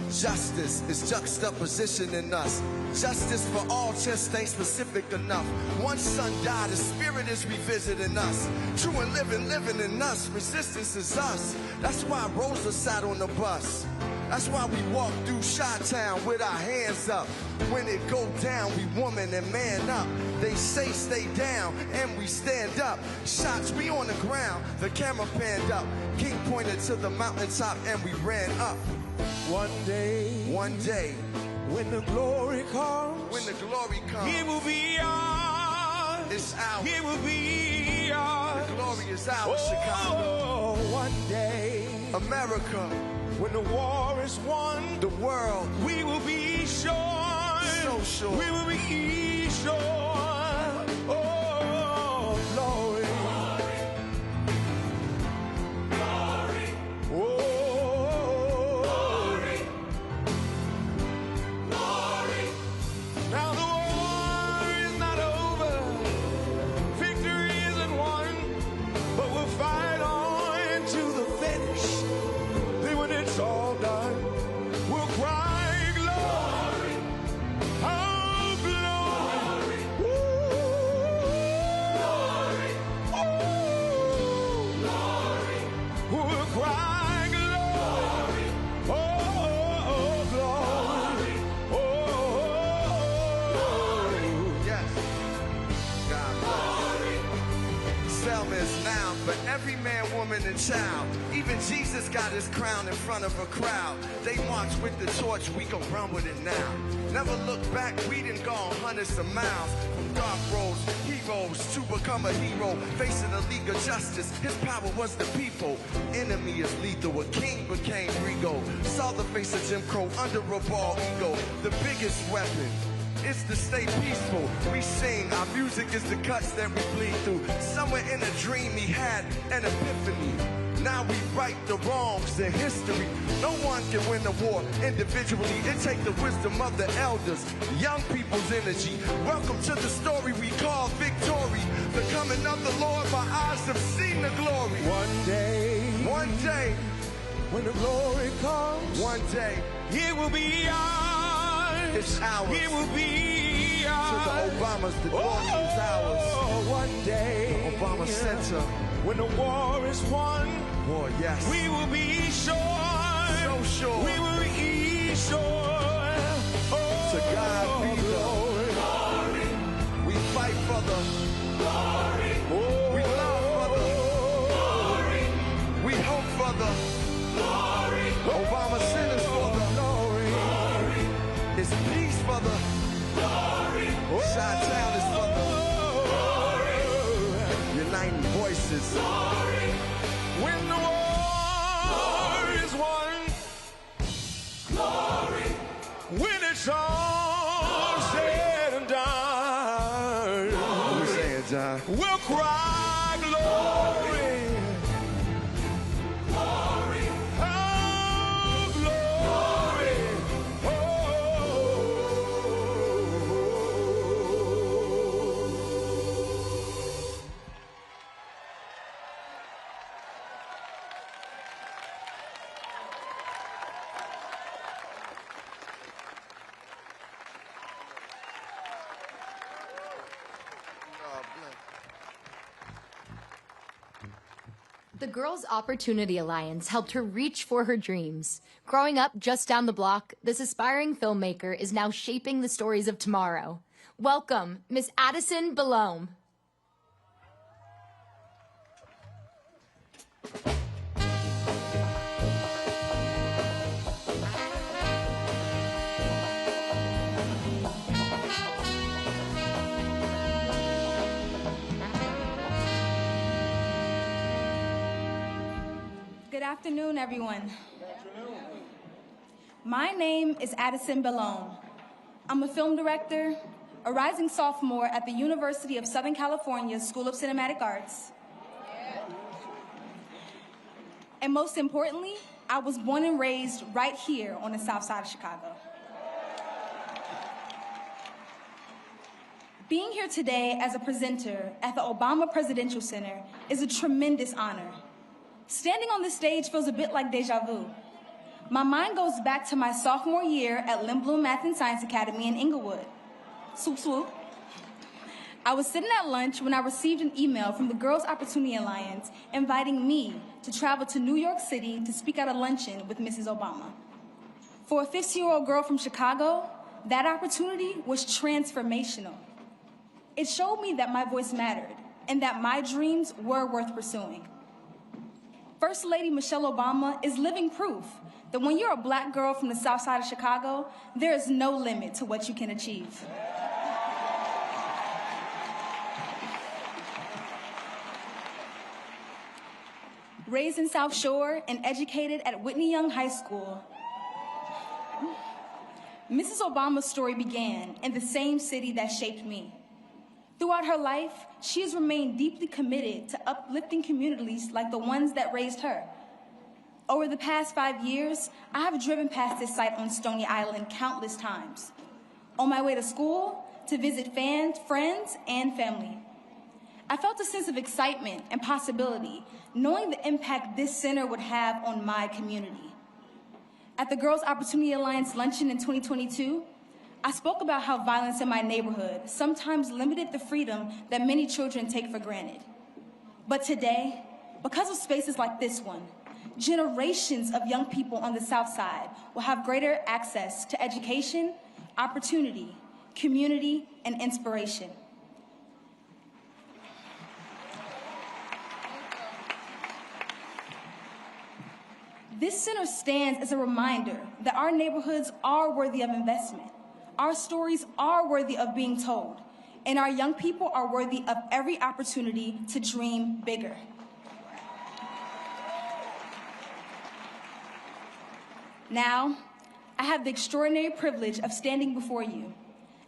Justice is juxtaposition in us. Justice for all just ain't specific enough. One son died, the spirit is revisiting us. True and living in us. Resistance is us. That's why Rosa sat on the bus. That's why we walk through Chi-Town with our hands up. When it go down, we woman and man up. They say stay down, and we stand up. Shots, we on the ground, the camera panned up. King pointed to the mountaintop, and we ran up. One day, when the glory comes, it will be ours. It's ours. It will be ours. The glory is ours, oh, Chicago. One day, America, when the war is won, the world, we will be sure. So sure. We will be sure. Oh, glory. Glory. Oh. Now the war is not over, victory isn't won, but we'll fight on to the finish. Then when it's all done, we'll cry glory, oh glory, glory, oh glory, we'll cry glory, oh glory, Selma is now for every man, woman, and child. Even Jesus got his crown in front of a crowd. They march with the torch, we gon' run with it now. Never look back, we done gone hundreds of miles. From dark roads, heroes, to become a hero. Facing a league of justice, his power was the people. Enemy is lethal, a king became regal. Saw the face of Jim Crow under a bald ego. The biggest weapon is to stay peaceful. We sing, our music is the cuts that we bleed through. Somewhere in a dream he had an epiphany. Now we right the wrongs in history. No one can win a war individually. It takes the wisdom of the elders, young people's energy. Welcome to the story we call victory. The coming of the Lord, my eyes have seen the glory. One day, when the glory comes, one day, it will be ours. It's ours. It will be ours. To the Obamas, the glory is ours. One day, the Obama Center. When the war is won, war, yes, we will be sure. So sure. We will be sure. Oh, to To God be the glory. We fight for the glory. We love for the glory. We hope for the glory. Obama sinners for the glory. It's peace for the glory. Chi-Town is for the glory. Uniting voices. Glory. When the war is won. Glory. When it's all said and done. Let me say it, John. We'll cry glory. Glory. Oh, glory. The Girls' Opportunity Alliance helped her reach for her dreams. Growing up just down the block, this aspiring filmmaker is now shaping the stories of tomorrow. Welcome, Miss Addison Belome. Good afternoon, everyone. My name is Addison Belome. I'm a film director, a rising sophomore at the University of Southern California School of Cinematic Arts. And most importantly, I was born and raised right here on the south side of Chicago. Being here today as a presenter at the Obama Presidential Center is a tremendous honor. Standing on this stage feels a bit like deja vu. My mind goes back to my sophomore year at Lindblom Math and Science Academy in Inglewood. Swoop, swoop. I was sitting at lunch when I received an email from the Girls' Opportunity Alliance inviting me to travel to New York City to speak at a luncheon with Mrs. Obama. For a 15-year-old girl from Chicago, that opportunity was transformational. It showed me that my voice mattered and that my dreams were worth pursuing. First Lady Michelle Obama is living proof that when you're a black girl from the south side of Chicago, there is no limit to what you can achieve. Raised in South Shore and educated at Whitney Young High School, Mrs. Obama's story began in the same city that shaped me. Throughout her life, she has remained deeply committed to uplifting communities like the ones that raised her. Over the past 5 years, I have driven past this site on Stony Island countless times, on my way to school, to visit friends, and family. I felt a sense of excitement and possibility, knowing the impact this center would have on my community. At the Girls' Opportunity Alliance luncheon in 2022, I spoke about how violence in my neighborhood sometimes limited the freedom that many children take for granted. But today, because of spaces like this one, generations of young people on the South Side will have greater access to education, opportunity, community, and inspiration. This center stands as a reminder that our neighborhoods are worthy of investment. Our stories are worthy of being told, and our young people are worthy of every opportunity to dream bigger. Now, I have the extraordinary privilege of standing before you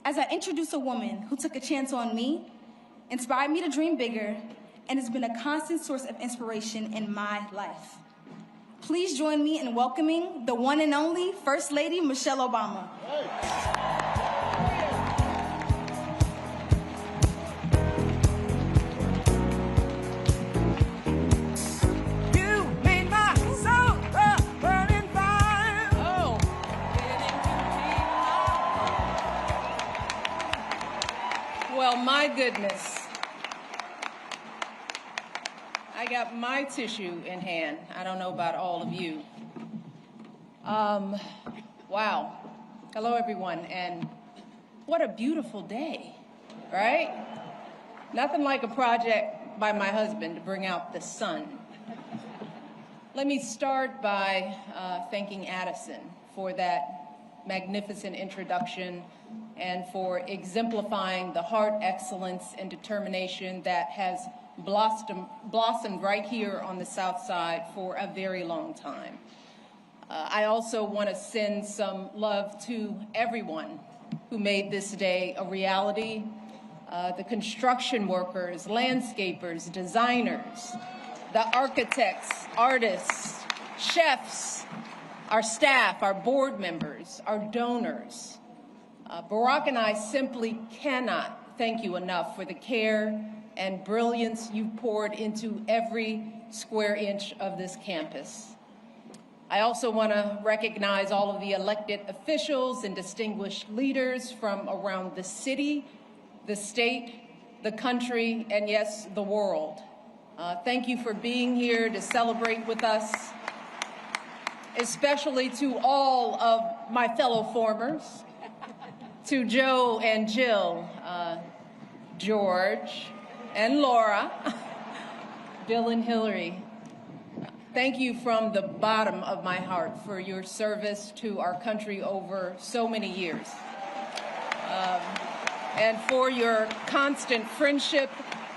as I introduce a woman who took a chance on me, inspired me to dream bigger, and has been a constant source of inspiration in my life. Please join me in welcoming the one and only First Lady Michelle Obama. You made my soul a burning fire. Oh, Well, my goodness. I got my tissue in hand. I don't know about all of you. Wow. Hello, everyone, and What a beautiful day, right? Nothing like a project by my husband to bring out the sun. Let me start by thanking Addison for that magnificent introduction and for exemplifying the heart, excellence, and determination that has blossomed right here on the South Side for a very long time. I also want to send some love to everyone who made this day a reality. The construction workers, landscapers, designers, the architects, artists, chefs, our staff, our board members, our donors. Barack and I simply cannot thank you enough for the care and brilliance you've poured into every square inch of this campus. I also want to recognize all of the elected officials and distinguished leaders from around the city, the state, the country, and yes, the world. Thank you for being here to celebrate with us, especially to all of my fellow formers, to Joe and Jill, George and Laura, Bill and Hillary. Thank you from the bottom of my heart for your service to our country over so many years, and for your constant friendship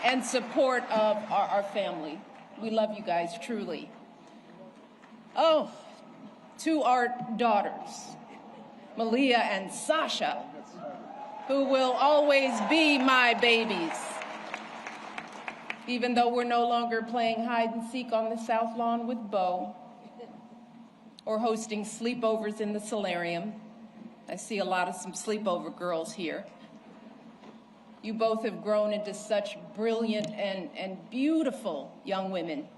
and support of our family. We love you guys, truly. Oh, to our daughters, Malia and Sasha, who will always be my babies, even though we're no longer playing hide and seek on the South Lawn with Bo or hosting sleepovers in the solarium. I see a lot of some sleepover girls here. You both have grown into such brilliant and beautiful young women,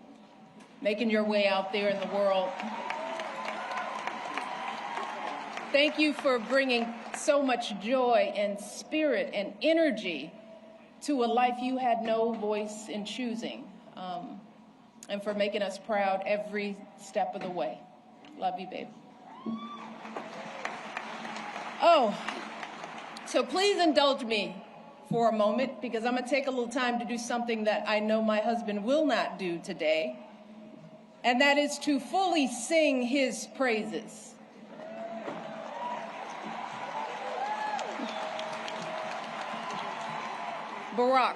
making your way out there in the world. Thank you for bringing so much joy and spirit and energy to a life you had no voice in choosing, and for making us proud every step of the way. Love you, babe. Oh, so please indulge me for a moment, because I'm going to take a little time to do something that I know my husband will not do today, and that is to fully sing his praises. Barack,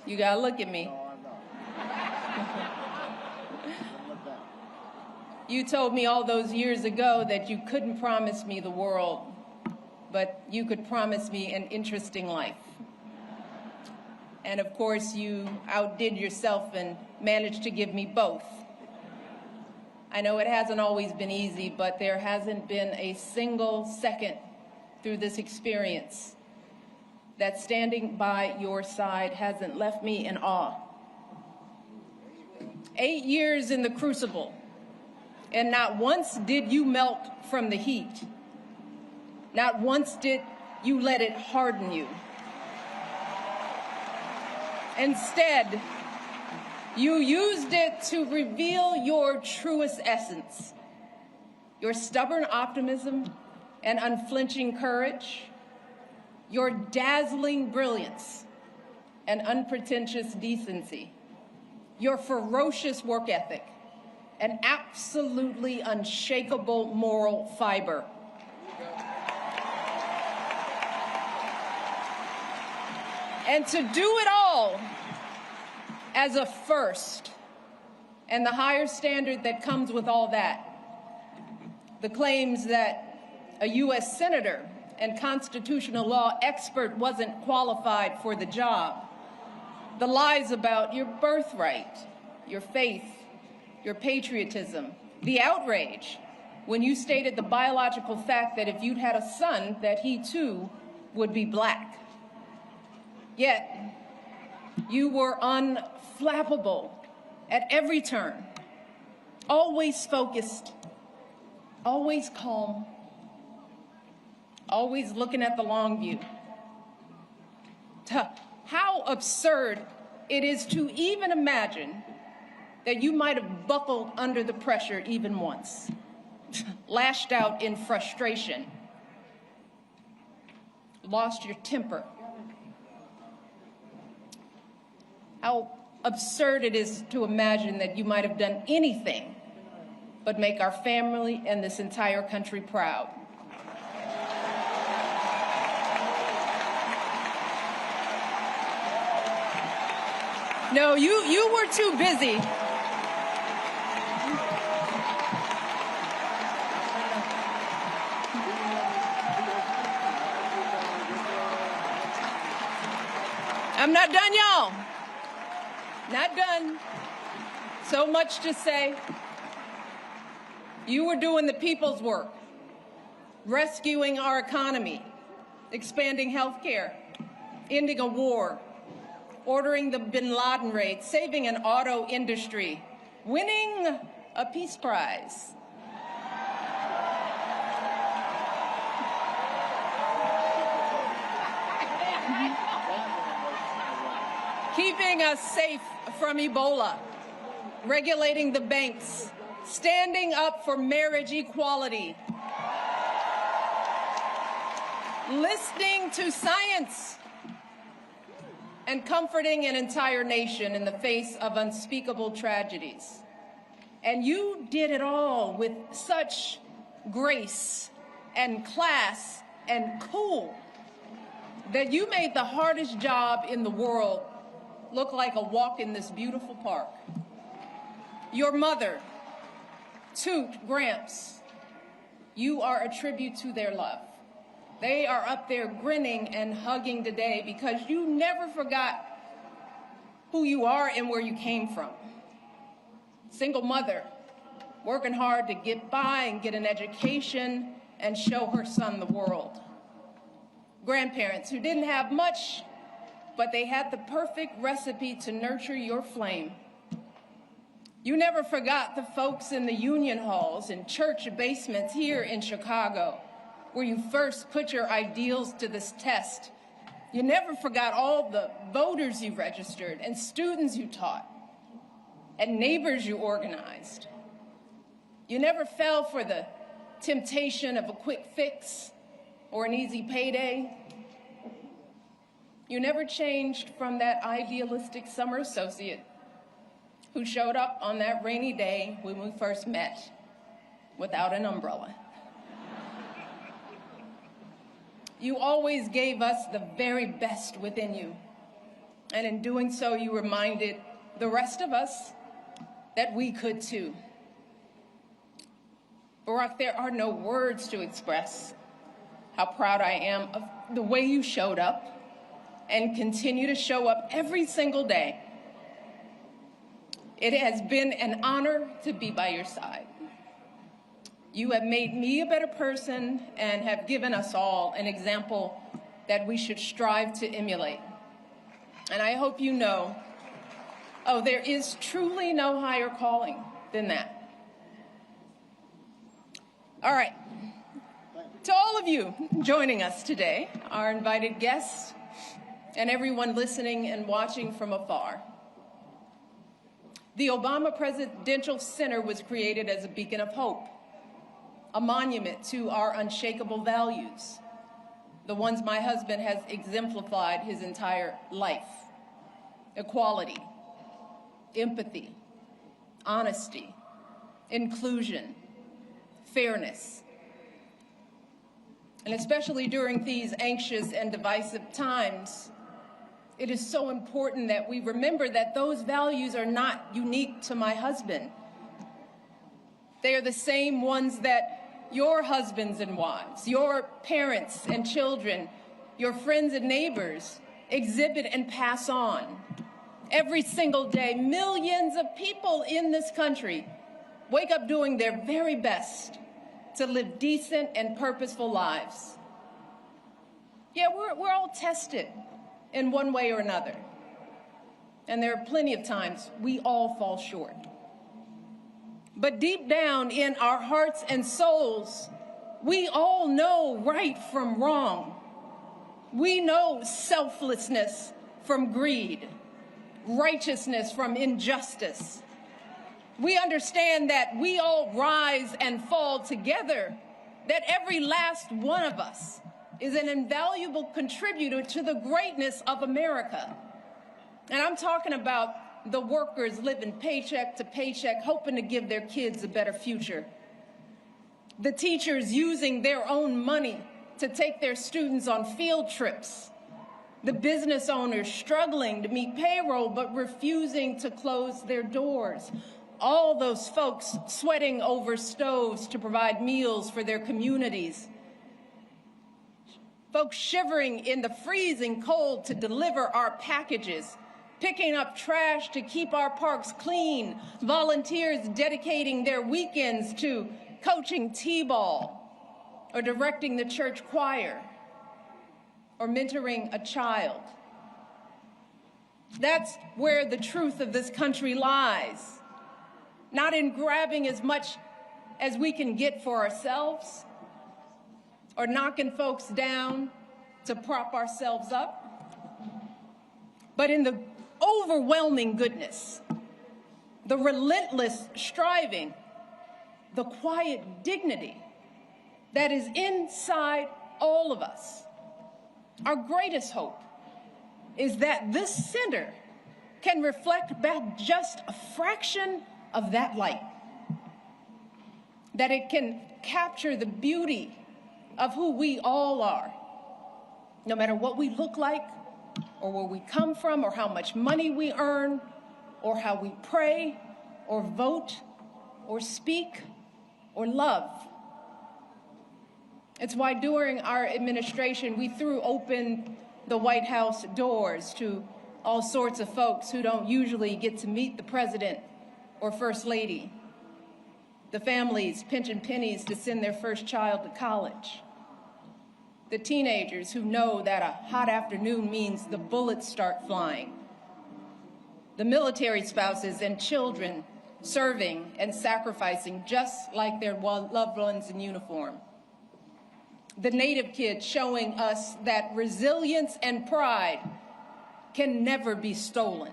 you got to look at me. You told me all those years ago that you couldn't promise me the world, but you could promise me an interesting life. And of course, you outdid yourself and managed to give me both. I know it hasn't always been easy, but there hasn't been a single second through this experience that standing by your side hasn't left me in awe. 8 years in the crucible, and not once did you melt from the heat. Not once did you let it harden you. Instead, you used it to reveal your truest essence, your stubborn optimism and unflinching courage, your dazzling brilliance and unpretentious decency, your ferocious work ethic, and absolutely unshakable moral fiber. And to do it all as a first, and the higher standard that comes with all that, the claims that a U.S. senator and constitutional law expert wasn't qualified for the job, the lies about your birthright, your faith, your patriotism, the outrage when you stated the biological fact that if you'd had a son, that he too would be black. Yet, you were unflappable at every turn, always focused, always calm, always looking at the long view. How absurd it is to even imagine that you might have buckled under the pressure even once, lashed out in frustration. lost your temper. How absurd it is to imagine that you might have done anything but make our family and this entire country proud. No, you were too busy. I'm not done, y'all. Not done. So much to say. You were doing the people's work, rescuing our economy, expanding health care, ending a war, ordering the bin Laden raid, saving an auto industry, winning a peace prize. Keeping us safe from Ebola, regulating the banks, standing up for marriage equality, listening to science, and comforting an entire nation in the face of unspeakable tragedies. And you did it all with such grace and class and cool that you made the hardest job in the world look like a walk in this beautiful park. Your mother, Toot, Gramps, you are a tribute to their love. They are up there grinning and hugging today because you never forgot who you are and where you came from. Single mother, working hard to get by and get an education and show her son the world. Grandparents who didn't have much, but they had the perfect recipe to nurture your flame. You never forgot the folks in the union halls and church basements here in Chicago, where you first put your ideals to this test. You never forgot all the voters you registered and students you taught and neighbors you organized. You never fell for the temptation of a quick fix or an easy payday. You never changed from that idealistic summer associate who showed up on that rainy day when we first met without an umbrella. You always gave us the very best within you. And in doing so, you reminded the rest of us that we could too. Barack, there are no words to express how proud I am of the way you showed up and continue to show up every single day. It has been an honor to be by your side. You have made me a better person and have given us all an example that we should strive to emulate. And I hope you know, there is truly no higher calling than that. All right. To all of you joining us today, our invited guests, and everyone listening and watching from afar, the Obama Presidential Center was created as a beacon of hope, a monument to our unshakable values, the ones my husband has exemplified his entire life: equality, empathy, honesty, inclusion, fairness. And especially during these anxious and divisive times, it is so important that we remember that those values are not unique to my husband. They are the same ones that your husbands and wives, your parents and children, your friends and neighbors exhibit and pass on. Every single day, millions of people in this country wake up doing their very best to live decent and purposeful lives. Yeah, we're all tested in one way or another. And there are plenty of times we all fall short. But deep down in our hearts and souls, we all know right from wrong. We know selflessness from greed, righteousness from injustice. We understand that we all rise and fall together, that every last one of us is an invaluable contributor to the greatness of America. And I'm talking about the workers living paycheck to paycheck, hoping to give their kids a better future. The teachers using their own money to take their students on field trips. The business owners struggling to meet payroll but refusing to close their doors. All those folks sweating over stoves to provide meals for their communities. Folks shivering in the freezing cold to deliver our packages. Picking up trash to keep our parks clean. Volunteers dedicating their weekends to coaching t-ball or directing the church choir or mentoring a child. That's where the truth of this country lies. Not in grabbing as much as we can get for ourselves or knocking folks down to prop ourselves up, but in the overwhelming goodness, the relentless striving, the quiet dignity that is inside all of us. Our greatest hope is that this center can reflect back just a fraction of that light, that it can capture the beauty of who we all are, no matter what we look like, or where we come from, or how much money we earn, or how we pray, or vote, or speak, or love. It's why during our administration, we threw open the White House doors to all sorts of folks who don't usually get to meet the president or first lady, the families pinching pennies to send their first child to college, the teenagers who know that a hot afternoon means the bullets start flying, the military spouses and children serving and sacrificing just like their loved ones in uniform, the Native kids showing us that resilience and pride can never be stolen,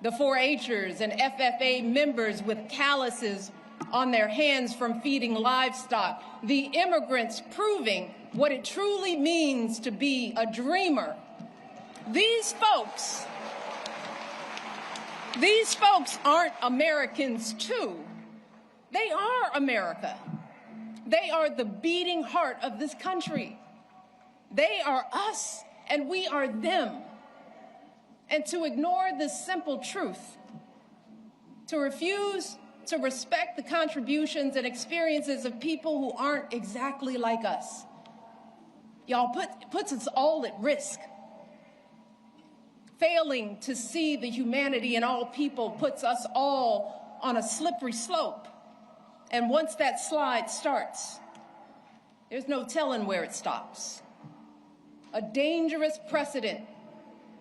the 4-H'ers and FFA members with calluses on their hands from feeding livestock, the immigrants proving what it truly means to be a dreamer. These folks aren't Americans too. They are America. They are the beating heart of this country. They are us and we are them. And to ignore this simple truth, to refuse to respect the contributions and experiences of people who aren't exactly like us, y'all, puts us all at risk. Failing to see the humanity in all people puts us all on a slippery slope. And once that slide starts, there's no telling where it stops. A dangerous precedent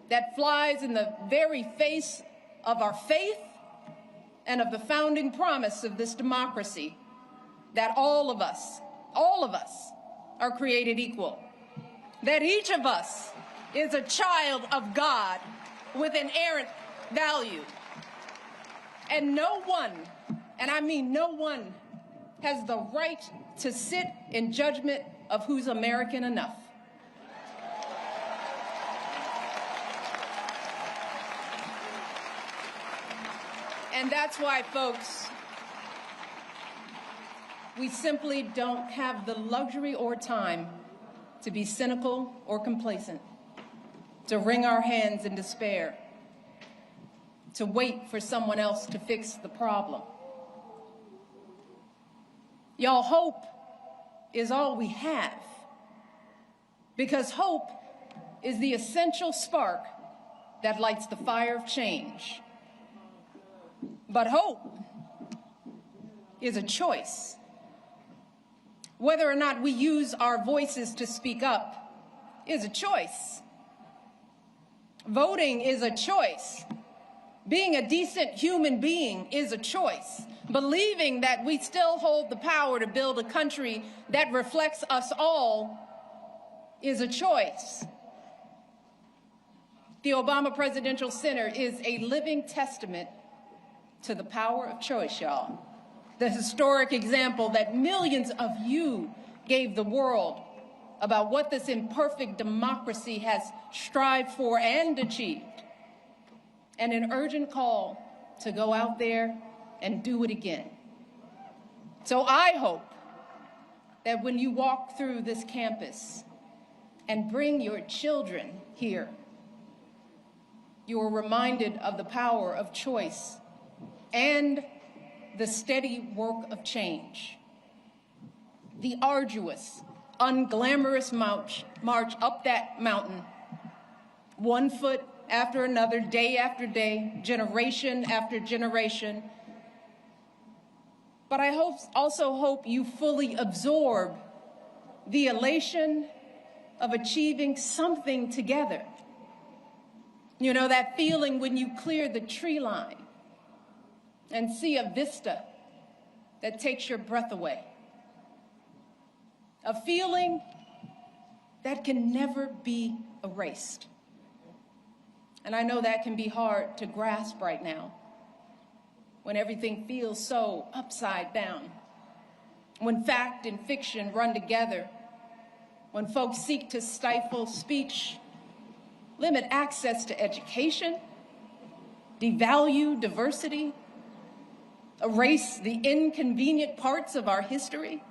that flies in the very face of our faith and of the founding promise of this democracy, that all of us are created equal, that each of us is a child of God with inerrant value. And no one, and I mean no one, has the right to sit in judgment of who's American enough. And that's why, folks, we simply don't have the luxury or time to be cynical or complacent, to wring our hands in despair, to wait for someone else to fix the problem. Y'all, hope is all we have, because hope is the essential spark that lights the fire of change. But hope is a choice. Whether or not we use our voices to speak up is a choice. Voting is a choice. Being a decent human being is a choice. Believing that we still hold the power to build a country that reflects us all is a choice. The Obama Presidential Center is a living testament to the power of choice, y'all. The historic example that millions of you gave the world about what this imperfect democracy has strived for and achieved, and an urgent call to go out there and do it again. So I hope that when you walk through this campus and bring your children here, you are reminded of the power of choice and the steady work of change. The arduous, unglamorous march up that mountain, one foot after another, day after day, generation after generation. But I also hope you fully absorb the elation of achieving something together. You know, that feeling when you clear the tree line and see a vista that takes your breath away. A feeling that can never be erased. And I know that can be hard to grasp right now, when everything feels so upside down, when fact and fiction run together, when folks seek to stifle speech, limit access to education, devalue diversity, erase the inconvenient parts of our history,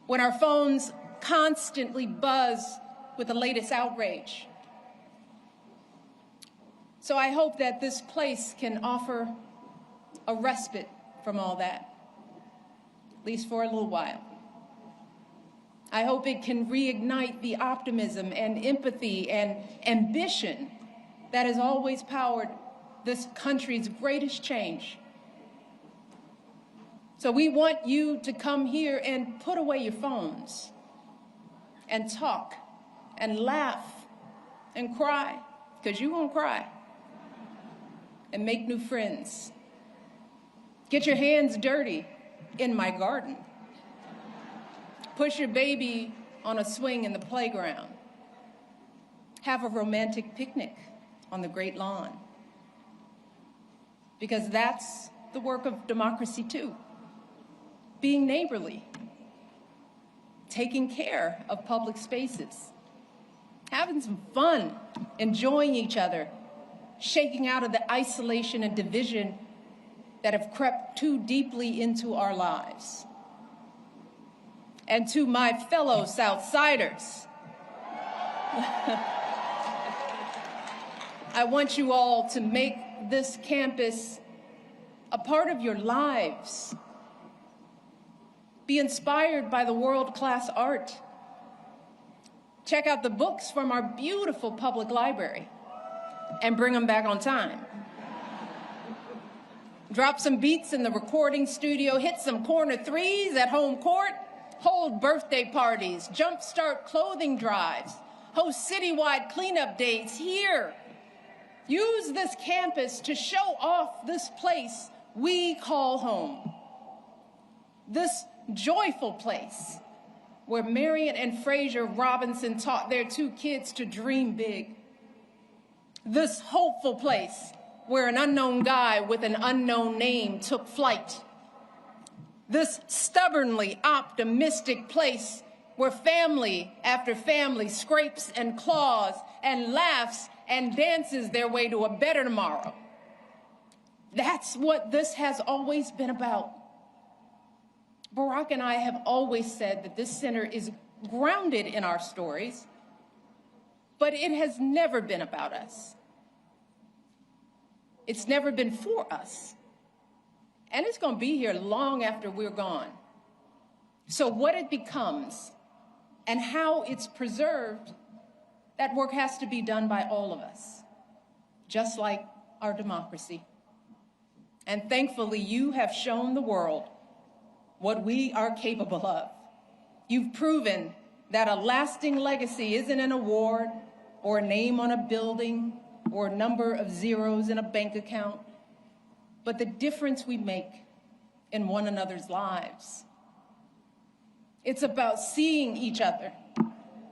when our phones constantly buzz with the latest outrage. So I hope that this place can offer a respite from all that, at least for a little while. I hope it can reignite the optimism and empathy and ambition that has always powered this country's greatest change. So we want you to come here and put away your phones and talk and laugh and cry, because you won't cry, and make new friends. Get your hands dirty in my garden. Push your baby on a swing in the playground. Have a romantic picnic on the great lawn. Because that's the work of democracy too. Being neighborly, taking care of public spaces, having some fun, enjoying each other, shaking out of the isolation and division that have crept too deeply into our lives. And to my fellow Southsiders, I want you all to make this campus a part of your lives. Be inspired by the world-class art. Check out the books from our beautiful public library and bring them back on time. Drop some beats in the recording studio, hit some corner threes at home court, hold birthday parties, jumpstart clothing drives, host citywide cleanup days here. Use this campus to show off this place we call home. This joyful place where Marion and Fraser Robinson taught their two kids to dream big. This hopeful place where an unknown guy with an unknown name took flight. This stubbornly optimistic place where family after family scrapes and claws and laughs and dances their way to a better tomorrow. That's what this has always been about. Barack and I have always said that this center is grounded in our stories, but it has never been about us. It's never been for us. And it's going to be here long after we're gone. So what it becomes and how it's preserved, that work has to be done by all of us, just like our democracy. And thankfully, you have shown the world what we are capable of. You've proven that a lasting legacy isn't an award or a name on a building or a number of zeros in a bank account, but the difference we make in one another's lives. It's about seeing each other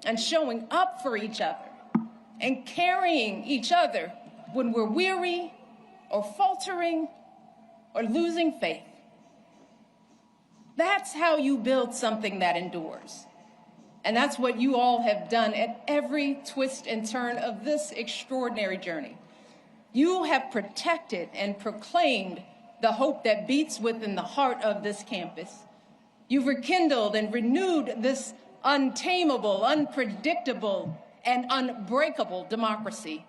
and showing up for each other and carrying each other when we're weary or faltering or losing faith. That's how you build something that endures. And that's what you all have done at every twist and turn of this extraordinary journey. You have protected and proclaimed the hope that beats within the heart of this campus. You've rekindled and renewed this untamable, unpredictable, and unbreakable democracy.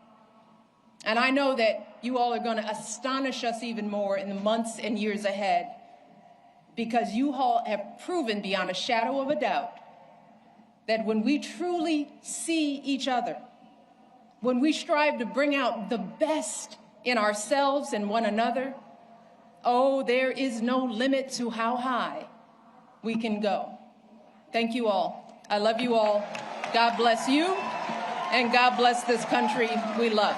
And I know that you all are going to astonish us even more in the months and years ahead, because you all have proven beyond a shadow of a doubt that when we truly see each other, when we strive to bring out the best in ourselves and one another, oh, there is no limit to how high we can go. Thank you all. I love you all. God bless you, and God bless this country we love.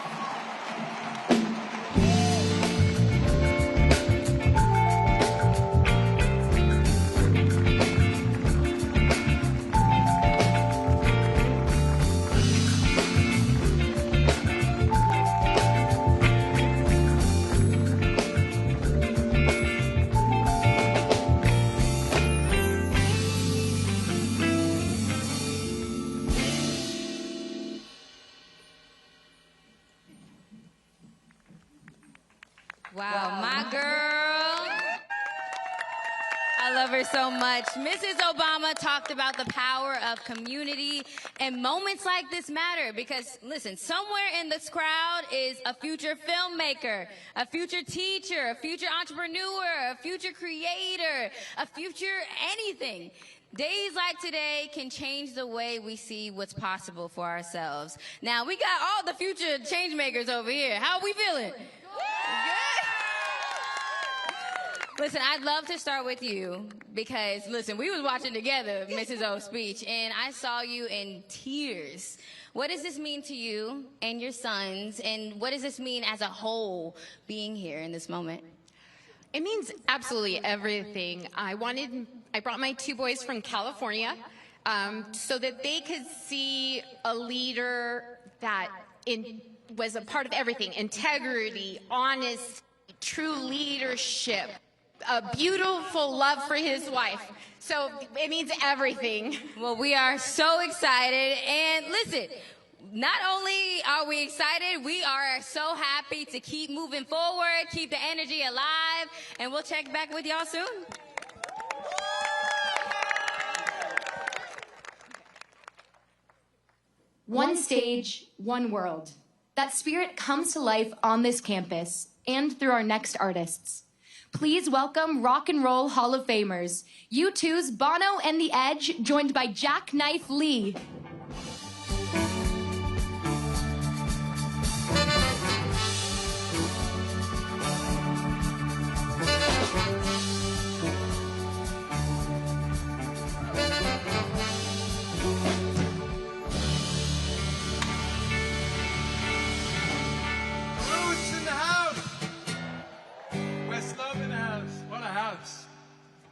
Wow, my girl. I love her so much. Mrs. Obama talked about the power of community, and moments like this matter because, listen, somewhere in this crowd is a future filmmaker, a future teacher, a future entrepreneur, a future creator, a future anything. Days like today can change the way we see what's possible for ourselves. Now, we got all the future change makers over here. How are we feeling? Good? Listen, I'd love to start with you because, listen, we was watching together Mrs. O's speech, and I saw you in tears. What does this mean to you and your sons, and what does this mean as a whole being here in this moment? It means absolutely everything. I brought my two boys from California so that they could see a leader that was a part of everything: integrity, honesty, true leadership, a beautiful love for his wife. So it means everything. Well, we are so excited. And listen, not only are we excited, we are so happy to keep moving forward, keep the energy alive, and we'll check back with y'all soon. One stage, one world. That spirit comes to life on this campus and through our next artists. Please welcome Rock and Roll Hall of Famers, U2's Bono and the Edge, joined by Jackknife Lee.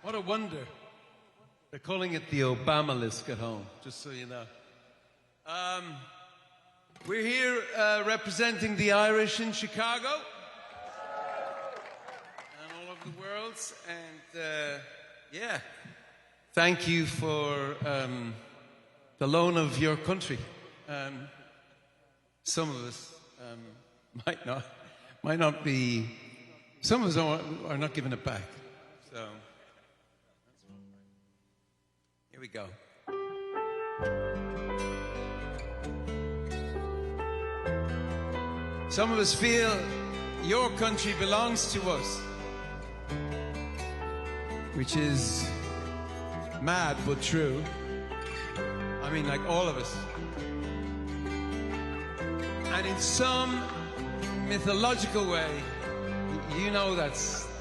What a wonder. They're calling it the Obama list at home, just so you know. We're here representing the Irish in Chicago and all over the world. And yeah, thank you for the loan of your country. Some of us might not be, some of us are not giving it back. So here we go. Some of us feel your country belongs to us, which is mad but true. I mean, like all of us. And in some mythological way, you know that's true.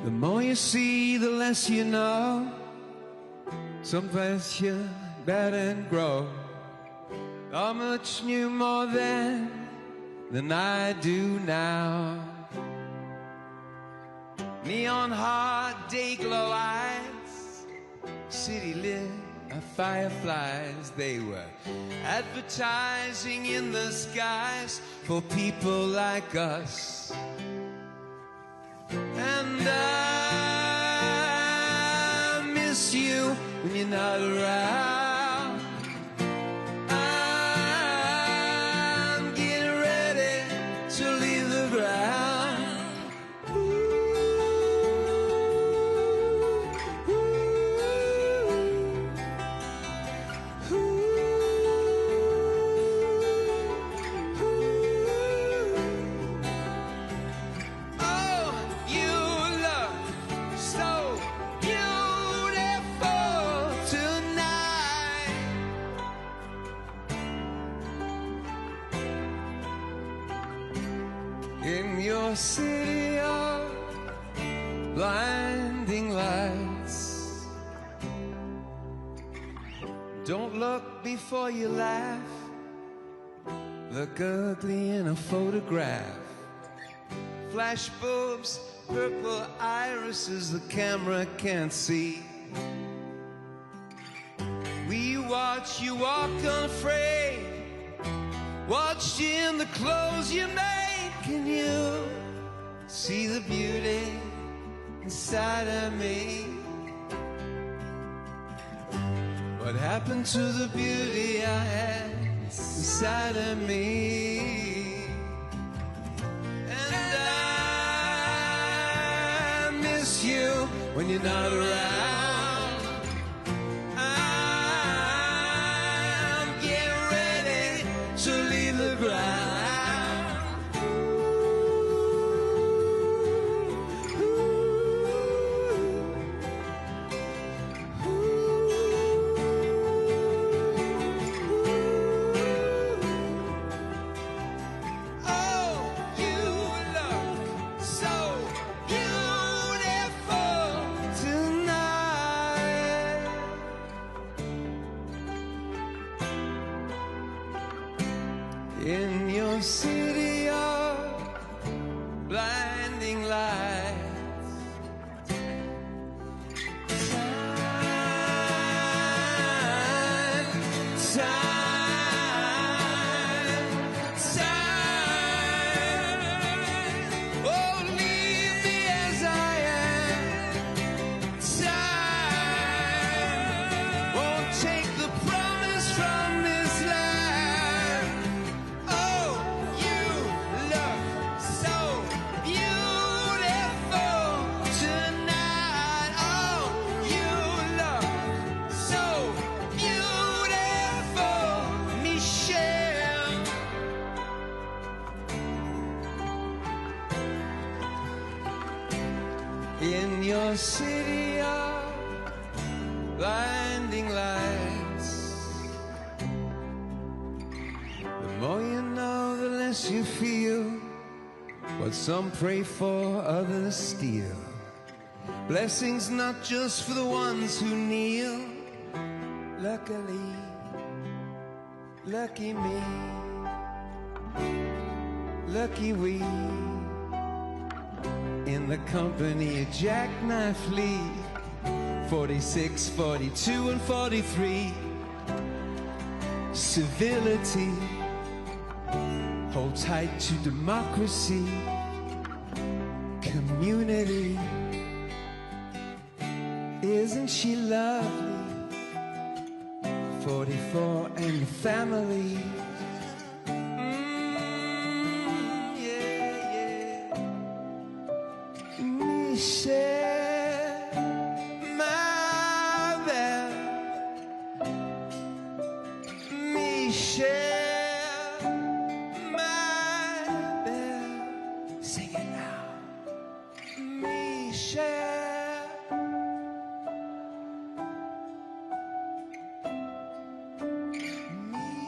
The more you see, the less you know. Someplace you better and grow. How much knew more then than I do now. Neon hot day glow eyes, city lit by fireflies. They were advertising in the skies for people like us. And when you're not around. I'm getting ready to leave the ground. Oh, you look so beautiful tonight. In your city of blinding lights, don't look before you laugh. Look ugly in a photograph. Flash bulbs, purple irises the camera can't see. We watch you walk unafraid, watched you in the clothes you made. Can you see the beauty inside of me? What happened to the beauty I had inside of me? And I miss you when you're not around. I'm getting ready to leave the ground. Oh, you look so beautiful tonight. In your city of blinding lights, time. Oh, leave me as I am. Time won't take the promise from this land. Oh, you look so beautiful tonight. Oh, you look so beautiful, Michelle. In your city of blinding lights, the more you know, the less you feel. What some pray for, others steal. Blessings not just for the ones who kneel. Luckily, lucky me, lucky we, in the company of Jackknife Lee, 46, 42, and 43. Civility, hold tight to democracy. Community, isn't she lovely? 44 and the family. Michelle, my belle. Michelle, my belle. Sing it now. Michelle.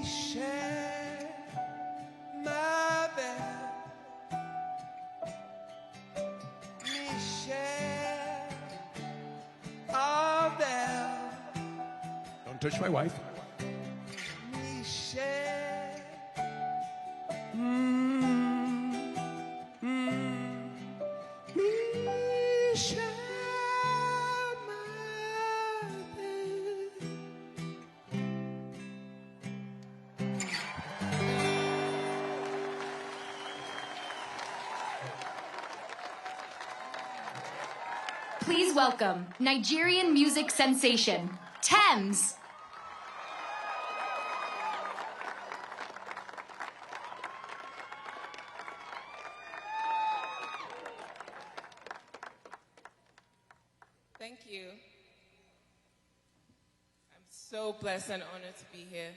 Michelle, my belle. Michelle, oh, belle. Don't touch my wife. Michelle. Michelle, my belle. Please welcome Nigerian music sensation, Thames. Thank you. I'm so blessed and honored to be here.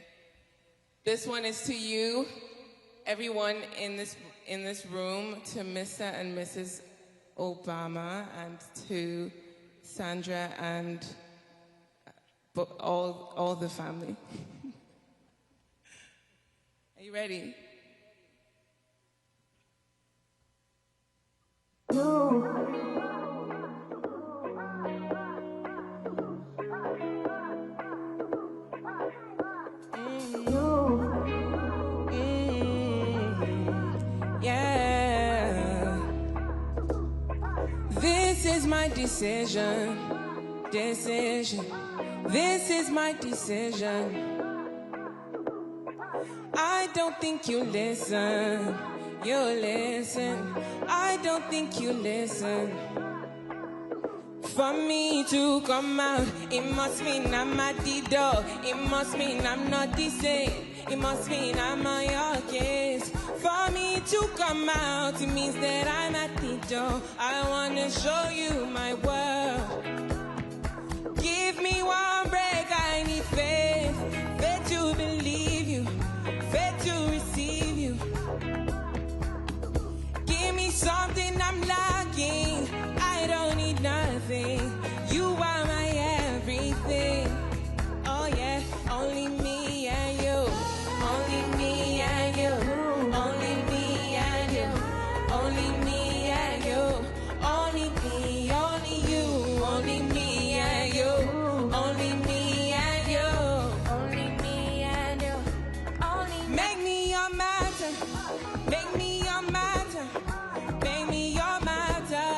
This one is to you, everyone in this room, to Mr. and Mrs. Obama, and to Sandra and all the family. Are you ready? Yeah. This is my decision. This is my decision. I don't think you listen. You listen. I don't think you listen. For me to come out, it must mean I'm at the door. It must mean I'm not the same. It must mean I'm on your case. For me to come out, it means that I'm at the door. I wanna show you my world. Give me one break, I need faith. Faith to believe you, faith to receive you. Give me something I'm lacking. I don't need nothing. You are my everything. Oh yeah, only me and you. Only me and you. Only me and you. Only me and you. Only me, only you. Only me and you. Only me and you. Only me and you. Only make me your matter. Make me your matter. Make me your matter.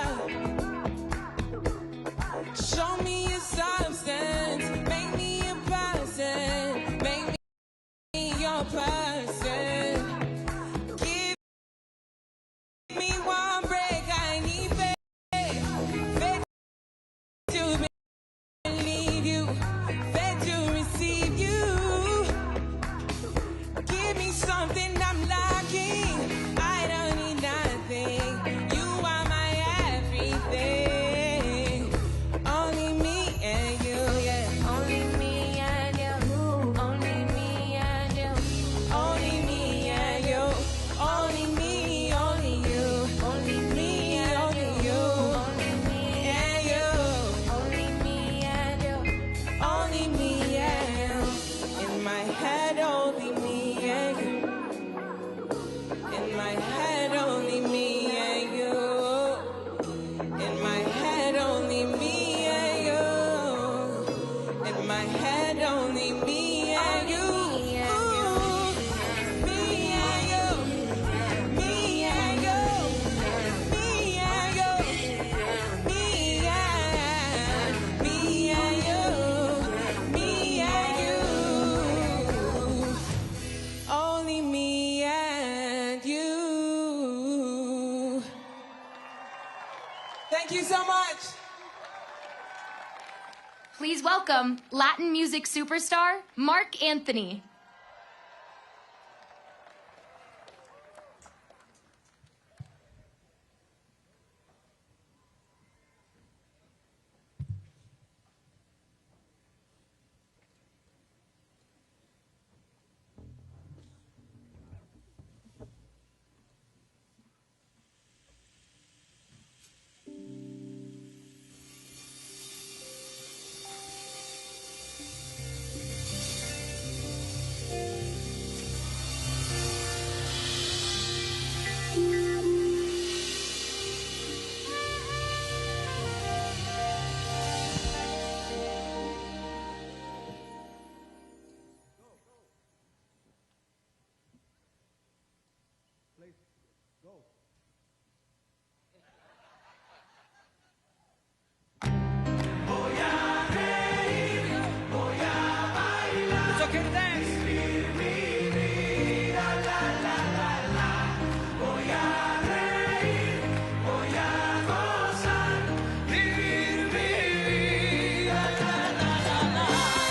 Show me your substance. Make me a person. Make me your person. Give me one break. I need faith. Faith to believe you. Faith to receive you. Give me something I'm lacking. I don't need nothing. You are my everything. Only me and you, yeah. Only me and you. Only me and you. Only me and you. Only me, only you. Only me, only you. Only me and you. Only me and you. Only me and you. In my head, only me and you. In my head, only me and you. In my head, only me and you. In my head, only me and you. Ooh, me and you. Me and you. Me and you. Me and you. Me and you. Only me and you. Thank you so much. Please welcome Latin music superstar Marc Anthony. It's okay to dance. Voy a reír, voy a gozar, vivir mi vida. La, la, la, la.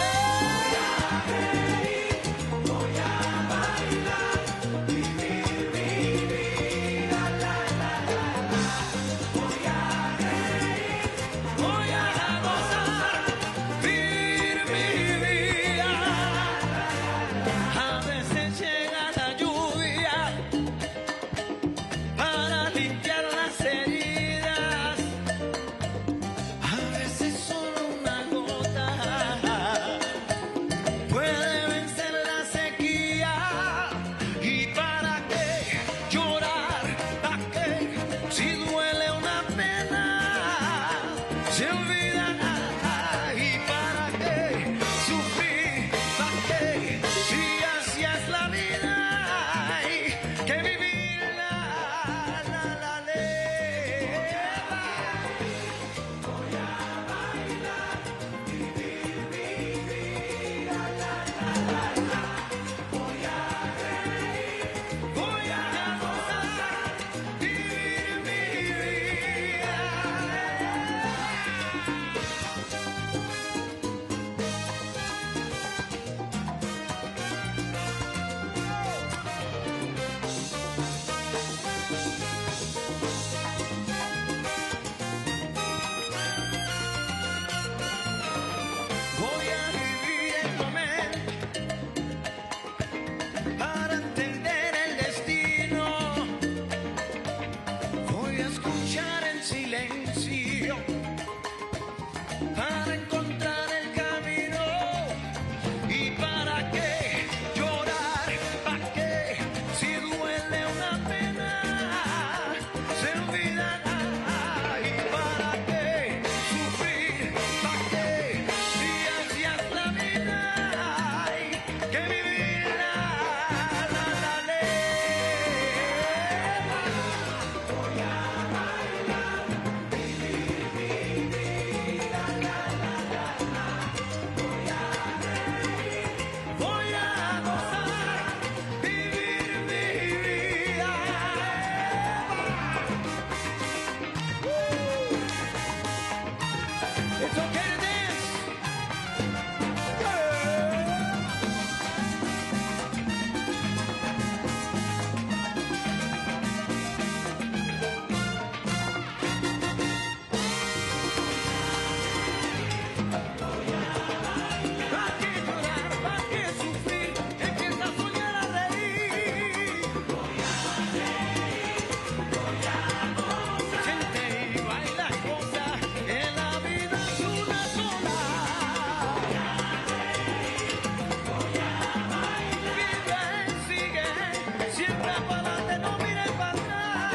siempre para adelante, no miren para atrás.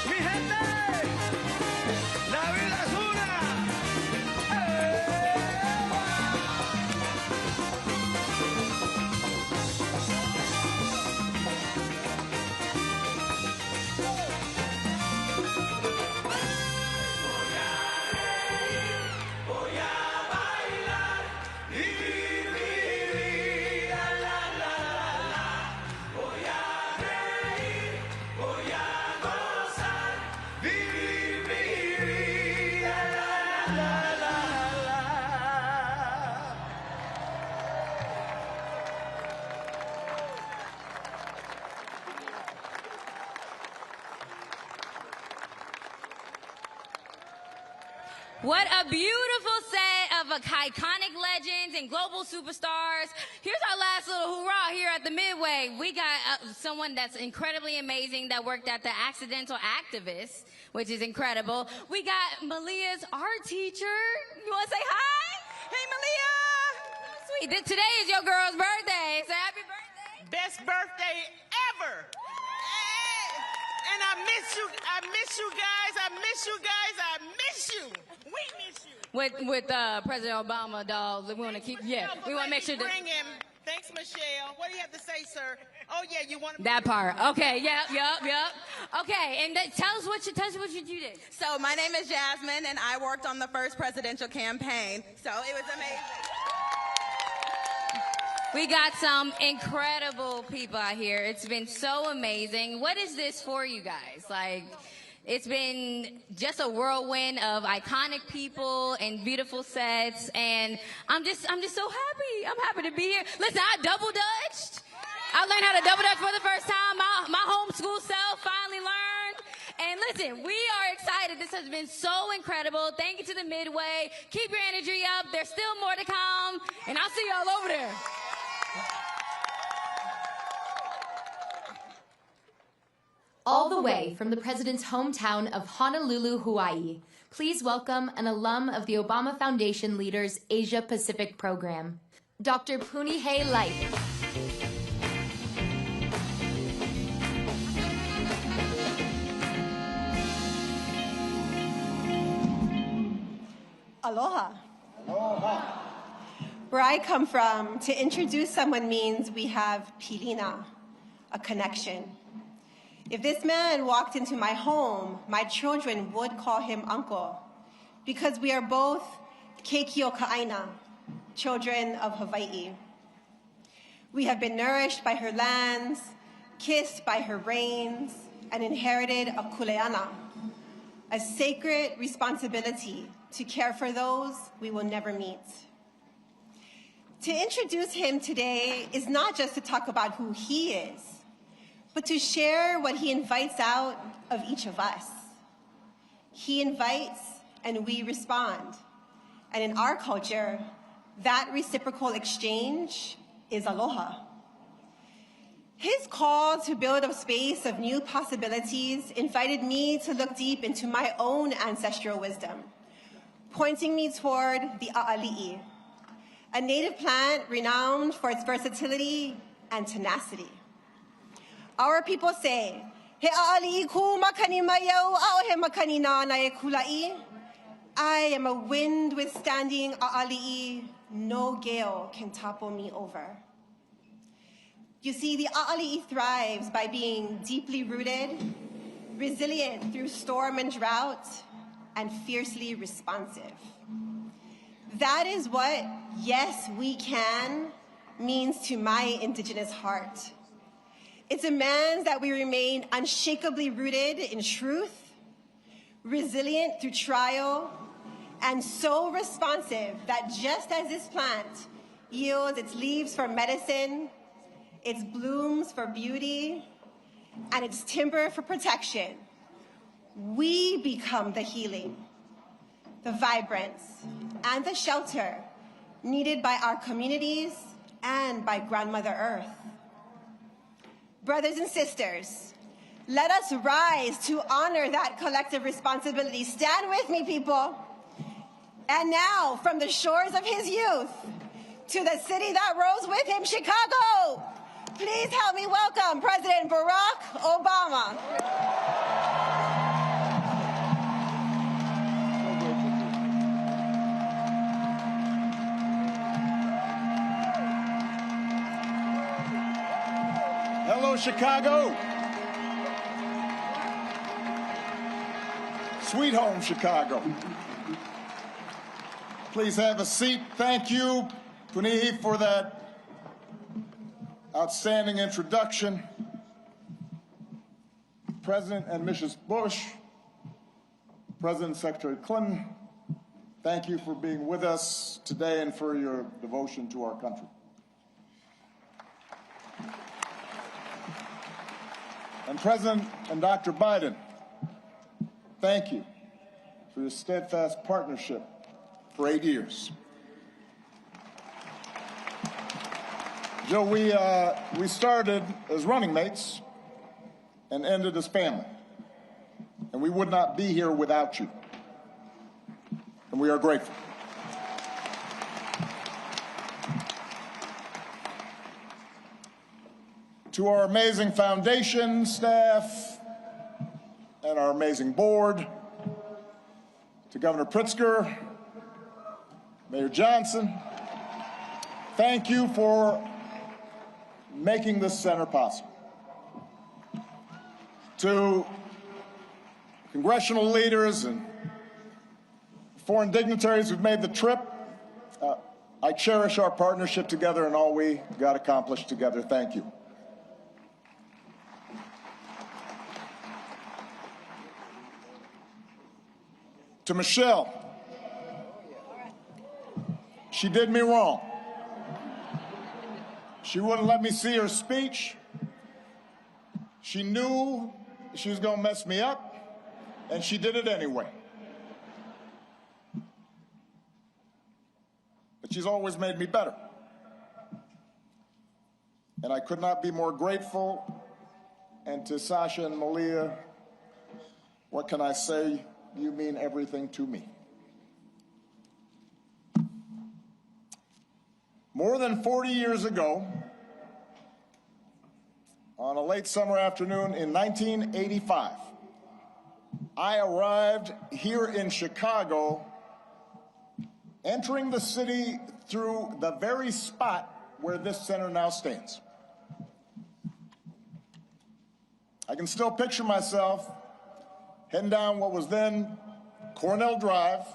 Mi gente, la vida es una. Voy a bailar y vivir, la la la la. Voy a reír, voy a gozar, vivir mi vida, la la la la. What a beautiful set of iconic legends and global superstars. Here's our last little hurrah here at the Midway. We got someone that's incredibly amazing that worked at the Accidental Activist, which is incredible. We got Malia's art teacher. You want to say hi? Hey, Malia. Sweet. Today is your girl's birthday. Say happy birthday. Best birthday ever. And I miss you. I miss you guys. I miss you guys. I miss you. We miss you. With President Obama, dog. We want to keep, yeah. We want to make sure that. Bring him. Thanks, Michelle. What do you have to say, sir? Oh yeah, you want to. That part. Okay. Yep. Okay. And tell us what you did. So my name is Jasmine, and I worked on the first presidential campaign. So it was amazing. We got some incredible people out here. It's been so amazing. What is this for you guys? Like, it's been just a whirlwind of iconic people and beautiful sets, and I'm just so happy. I'm happy to be here. Listen, I double dutched. I learned how to double dutch for the first time. My homeschool self finally learned. And listen, we are excited. This has been so incredible. Thank you to the Midway. Keep your energy up. There's still more to come, and I'll see y'all over there. All the way from the president's hometown of Honolulu, Hawaii, please welcome an alum of the Obama Foundation Leaders Asia Pacific Program, Dr. Punihei Light. Aloha. Aloha. Where I come from, to introduce someone means we have pilina, a connection. If this man walked into my home, my children would call him uncle, because we are both Keikio-Ka'aina, children of Hawaii. We have been nourished by her lands, kissed by her rains, and inherited a kuleana, a sacred responsibility to care for those we will never meet. To introduce him today is not just to talk about who he is, but to share what he invites out of each of us. He invites and we respond. And in our culture, that reciprocal exchange is aloha. His call to build a space of new possibilities invited me to look deep into my own ancestral wisdom, pointing me toward the a'ali'i, a native plant renowned for its versatility and tenacity. Our people say, "He a'ali'i ku makani mayau ao he makani na na e kula'i." I am a wind withstanding a'ali'i. No gale can topple me over. You see, the a'ali'i thrives by being deeply rooted, resilient through storm and drought, and fiercely responsive. That is what "yes, we can" means to my indigenous heart. It demands that we remain unshakably rooted in truth, resilient through trial, and so responsive that just as this plant yields its leaves for medicine, its blooms for beauty, and its timber for protection, we become the healing, the vibrance, and the shelter needed by our communities and by Grandmother Earth. Brothers and sisters, let us rise to honor that collective responsibility. Stand with me, people. And now, from the shores of his youth to the city that rose with him, Chicago, Please help me welcome President Barack Obama. Hello, Chicago. Sweet home, Chicago. Please have a seat. Thank you, Punihi, for that outstanding introduction. President and Mrs. Bush, President and Secretary Clinton, thank you for being with us today and for your devotion to our country. And President and Dr. Biden, thank you for your steadfast partnership for 8 years. Joe, we started as running mates and ended as family. And we would not be here without you. And we are grateful. To our amazing foundation staff and our amazing board, to Governor Pritzker, Mayor Johnson, thank you for making this center possible. To congressional leaders and foreign dignitaries who've made the trip, I cherish our partnership together and all we got accomplished together. Thank you. To Michelle, she did me wrong. She wouldn't let me see her speech. She knew she was going to mess me up, and she did it anyway. But she's always made me better. And I could not be more grateful. And to Sasha and Malia, what can I say? You mean everything to me. More than 40 years ago, on a late summer afternoon in 1985, I arrived here in Chicago, entering the city through the very spot where this center now stands. I can still picture myself heading down what was then Cornell Drive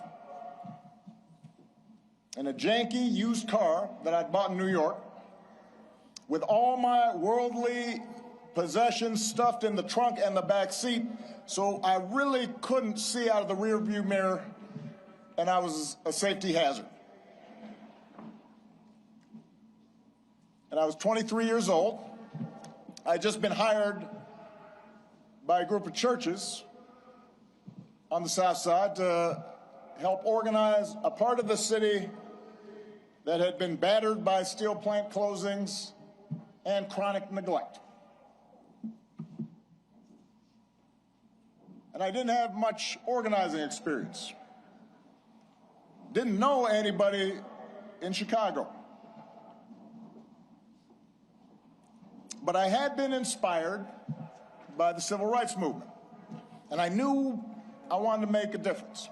in a janky used car that I'd bought in New York, with all my worldly possessions stuffed in the trunk and the back seat, so I really couldn't see out of the rearview mirror, and I was a safety hazard. And I was 23 years old. I'd just been hired by a group of churches on the South Side to help organize a part of the city that had been battered by steel plant closings and chronic neglect. And I didn't have much organizing experience. Didn't know anybody in Chicago. But I had been inspired by the civil rights movement, and I knew I wanted to make a difference.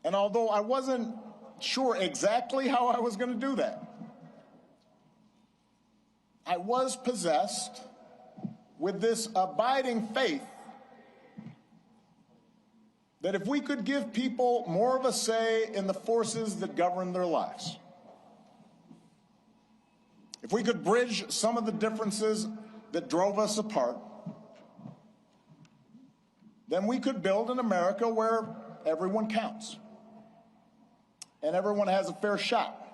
And although I wasn't sure exactly how I was going to do that, I was possessed with this abiding faith that if we could give people more of a say in the forces that govern their lives, if we could bridge some of the differences that drove us apart, then we could build an America where everyone counts and everyone has a fair shot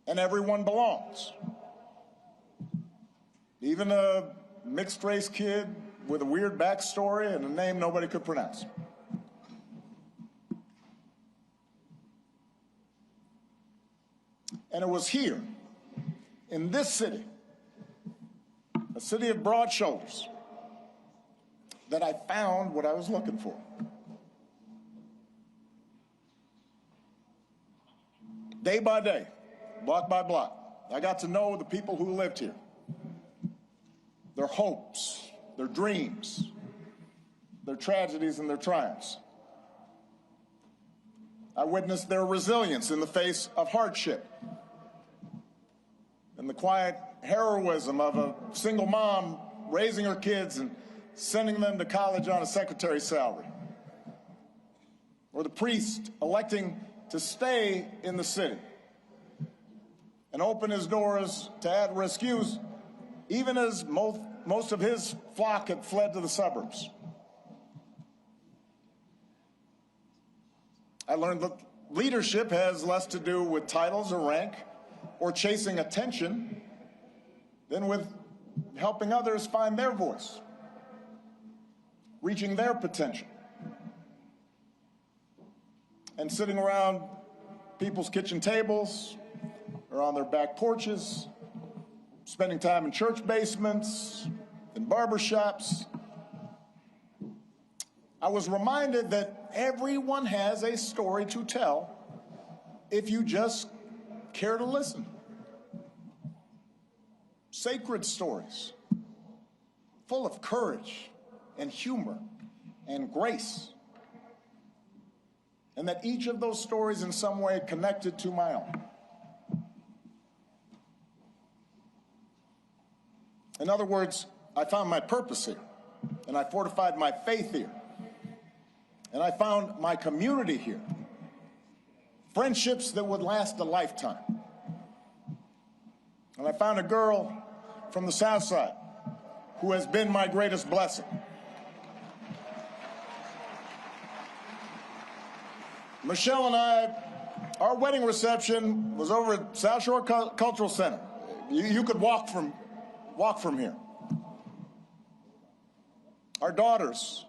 and everyone belongs. Even a mixed-race kid with a weird backstory and a name nobody could pronounce. And it was here, in this city, a city of broad shoulders, that I found what I was looking for. day by day, block by block, I got to know the people who lived here, their hopes, their dreams, their tragedies and their triumphs. I witnessed their resilience in the face of hardship and the quiet heroism of a single mom raising her kids and sending them to college on a secretary's salary, or the priest electing to stay in the city and open his doors to at-risk youth, even as most of his flock had fled to the suburbs. I learned that leadership has less to do with titles or rank or chasing attention than with helping others find their voice, reaching their potential, and sitting around people's kitchen tables or on their back porches, spending time in church basements, in barbershops. I was reminded that everyone has a story to tell if you just care to listen. Sacred stories, full of courage and humor and grace, and that each of those stories in some way connected to my own. In other words, I found my purpose here, and I fortified my faith here, and I found my community here, friendships that would last a lifetime. And I found a girl from the South Side who has been my greatest blessing. Michelle and I, our wedding reception was over at South Shore Cultural Center. You could walk from here. Our daughters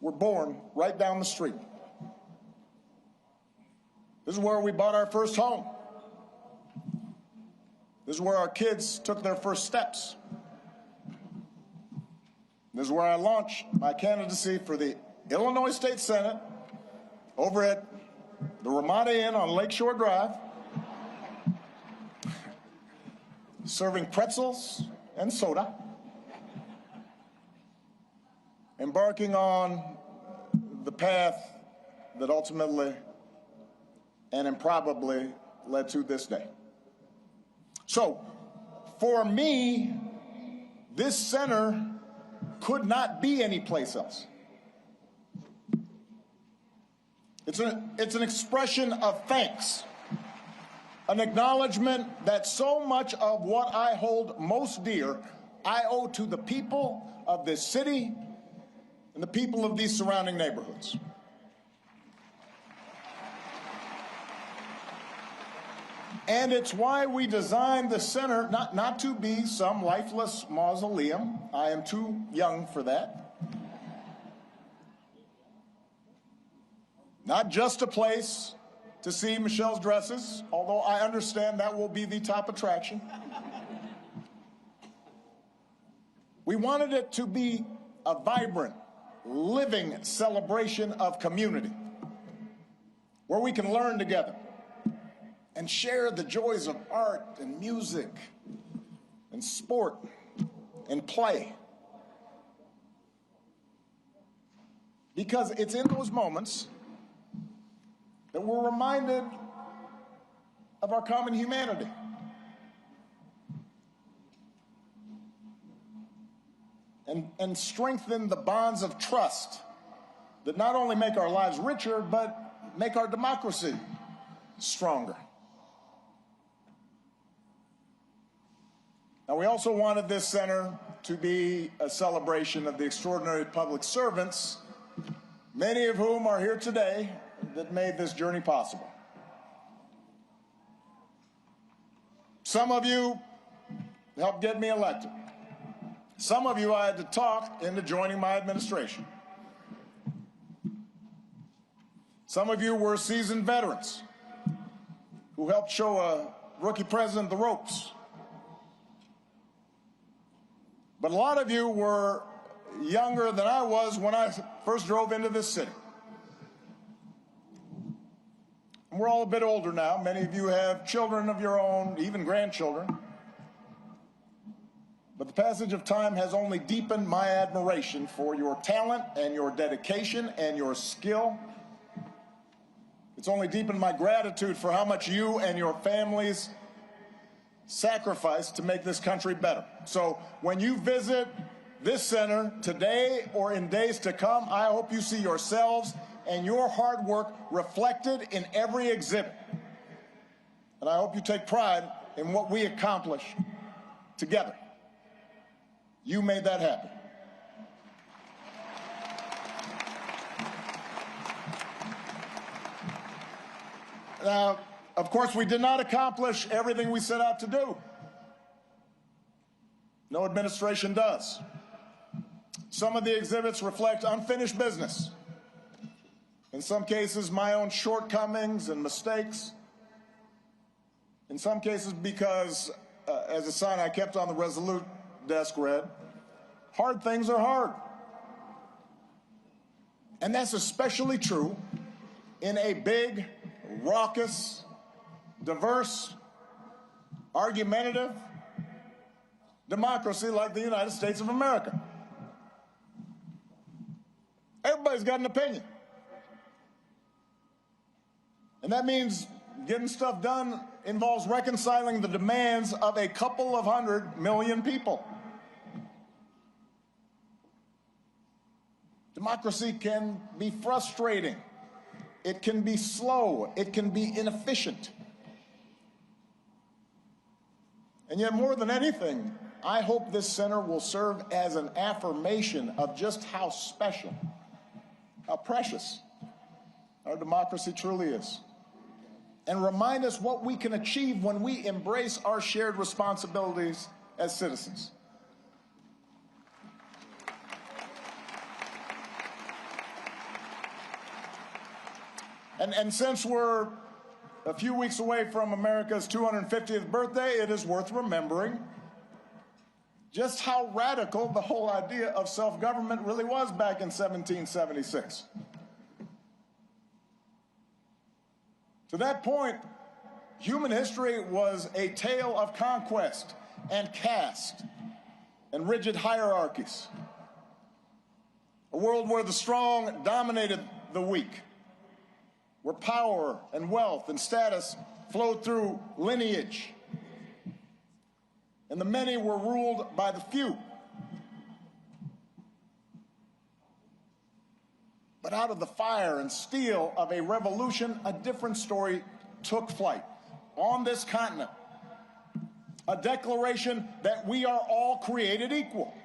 were born right down the street. This is where we bought our first home. This is where our kids took their first steps. This is where I launched my candidacy for the Illinois State Senate over at the Ramada Inn on Lakeshore Drive, serving pretzels and soda, embarking on the path that ultimately and improbably led to this day. So, for me, this center could not be anyplace else. It's an expression of thanks, an acknowledgement that so much of what I hold most dear I owe to the people of this city and the people of these surrounding neighborhoods. And it's why we designed the center not to be some lifeless mausoleum. I am too young for that. Not just a place to see Michelle's dresses, although I understand that will be the top attraction. We wanted it to be a vibrant, living celebration of community, where we can learn together and share the joys of art and music and sport and play. Because it's in those moments that we're reminded of our common humanity. And strengthen the bonds of trust that not only make our lives richer, but make our democracy stronger. Now, we also wanted this center to be a celebration of the extraordinary public servants, many of whom are here today, that made this journey possible. Some of you helped get me elected. Some of you I had to talk into joining my administration. Some of you were seasoned veterans who helped show a rookie president the ropes. But a lot of you were younger than I was when I first drove into this city. We're all a bit older now. Many of you have children of your own, even grandchildren. But the passage of time has only deepened my admiration for your talent and your dedication and your skill. It's only deepened my gratitude for how much you and your families sacrificed to make this country better. So when you visit this center today or in days to come, I hope you see yourselves and your hard work reflected in every exhibit. And I hope you take pride in what we accomplished together. You made that happen. Now, of course, we did not accomplish everything we set out to do. No administration does. Some of the exhibits reflect unfinished business. In some cases, my own shortcomings and mistakes. In some cases, because, as a sign I kept on the Resolute desk read, hard things are hard. And that's especially true in a big, raucous, diverse, argumentative democracy like the United States of America. Everybody's got an opinion. And that means getting stuff done involves reconciling the demands of a couple of 100 million people. Democracy can be frustrating. It can be slow. It can be inefficient. And yet, more than anything, I hope this center will serve as an affirmation of just how special, how precious our democracy truly is, and remind us what we can achieve when we embrace our shared responsibilities as citizens. And since we're a few weeks away from America's 250th birthday, it is worth remembering just how radical the whole idea of self-government really was back in 1776. To that point, human history was a tale of conquest and caste and rigid hierarchies. A world where the strong dominated the weak, where power and wealth and status flowed through lineage, and the many were ruled by the few. But out of the fire and steel of a revolution, a different story took flight on this continent. A declaration that we are all created equal,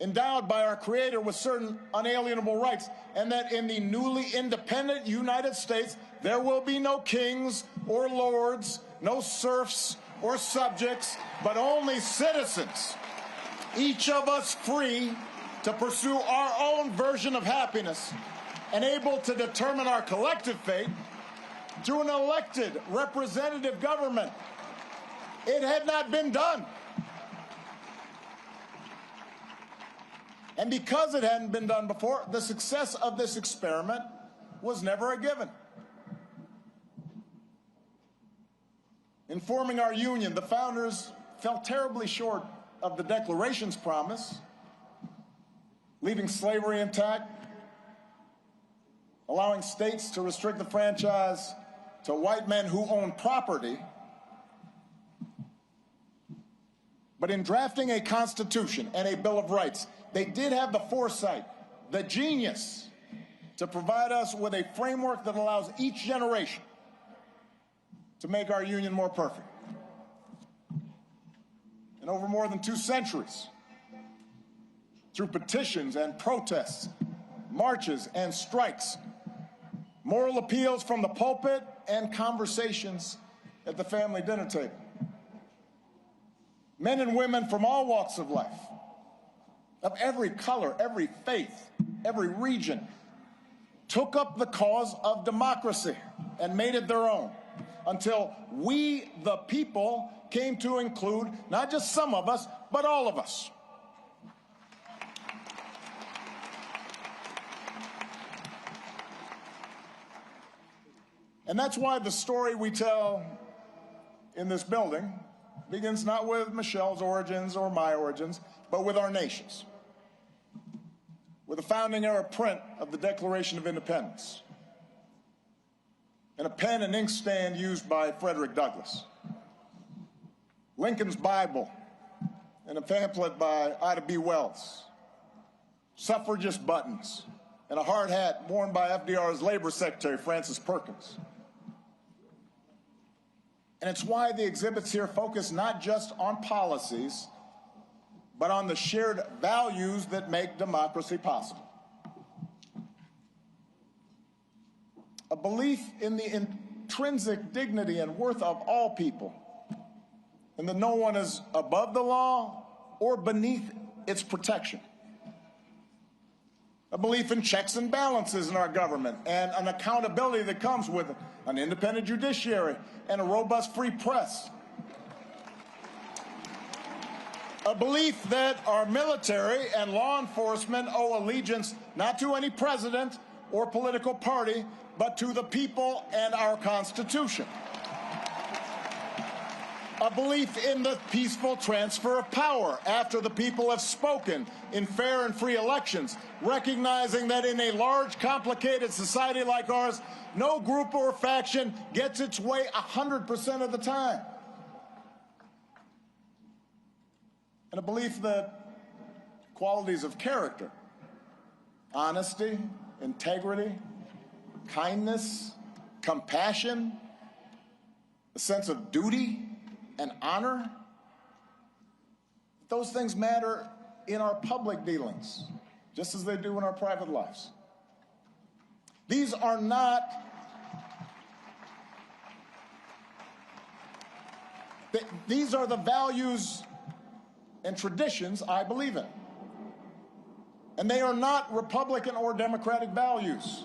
endowed by our Creator with certain unalienable rights, and that in the newly independent United States, there will be no kings or lords, no serfs or subjects, but only citizens, each of us free to pursue our own version of happiness and able to determine our collective fate through an elected representative government. It had not been done. And because it hadn't been done before, the success of this experiment was never a given. In forming our union, the founders fell terribly short of the Declaration's promise, leaving slavery intact, allowing states to restrict the franchise to white men who own property. But in drafting a Constitution and a Bill of Rights, they did have the foresight, the genius, to provide us with a framework that allows each generation to make our union more perfect. And over more than 2 centuries, through petitions and protests, marches and strikes, moral appeals from the pulpit, and conversations at the family dinner table, men and women from all walks of life, of every color, every faith, every region, took up the cause of democracy and made it their own, until we, the people, came to include not just some of us, but all of us. And that's why the story we tell in this building begins not with Michelle's origins or my origins, but with our nation's. With a founding era print of the Declaration of Independence, and a pen and ink stand used by Frederick Douglass, Lincoln's Bible, and a pamphlet by Ida B. Wells, suffragist buttons, and a hard hat worn by FDR's Labor Secretary, Francis Perkins. And it's why the exhibits here focus not just on policies, but on the shared values that make democracy possible. A belief in the intrinsic dignity and worth of all people, and that no one is above the law or beneath its protection. A belief in checks and balances in our government and an accountability that comes with an independent judiciary and a robust free press. A belief that our military and law enforcement owe allegiance not to any president or political party, but to the people and our Constitution. A belief in the peaceful transfer of power after the people have spoken in fair and free elections, recognizing that in a large, complicated society like ours, no group or faction gets its way 100% of the time. And a belief that qualities of character, honesty, integrity, kindness, compassion, a sense of duty and honor, those things matter in our public dealings, just as they do in our private lives. These are not these are the values and traditions I believe in. And they are not Republican or Democratic values.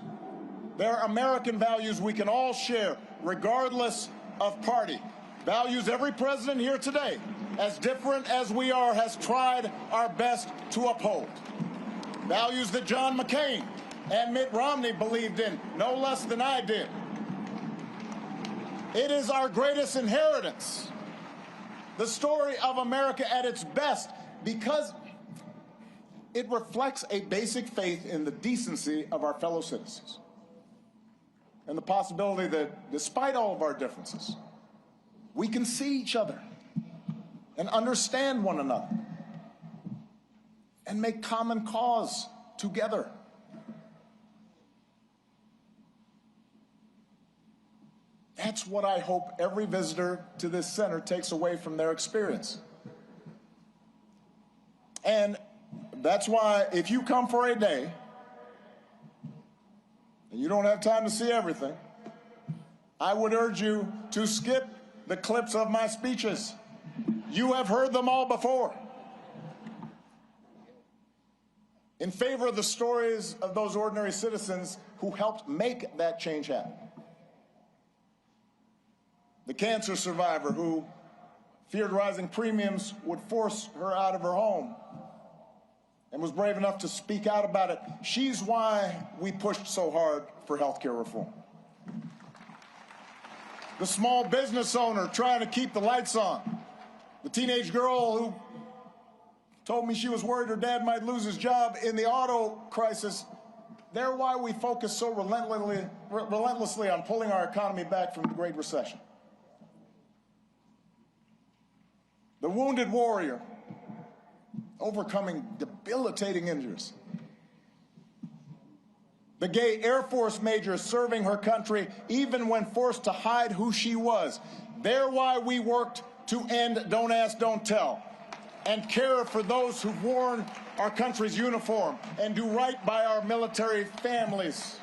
They're American values we can all share, regardless of party. Values every president here today, as different as we are, has tried our best to uphold. Values that John McCain and Mitt Romney believed in, no less than I did. It is our greatest inheritance, the story of America at its best, because it reflects a basic faith in the decency of our fellow citizens and the possibility that, despite all of our differences, we can see each other and understand one another and make common cause together. That's what I hope every visitor to this center takes away from their experience. And that's why if you come for a day and you don't have time to see everything, I would urge you to skip the clips of my speeches. You have heard them all before. In favor of the stories of those ordinary citizens who helped make that change happen. The cancer survivor who feared rising premiums would force her out of her home and was brave enough to speak out about it. She's why we pushed so hard for health care reform. The small business owner trying to keep the lights on. The teenage girl who told me she was worried her dad might lose his job in the auto crisis. They're why we focus so relentlessly on pulling our economy back from the Great Recession. The wounded warrior overcoming debilitating injuries. The gay Air Force major serving her country even when forced to hide who she was. They're why we worked to end Don't Ask, Don't Tell and care for those who've worn our country's uniform and do right by our military families.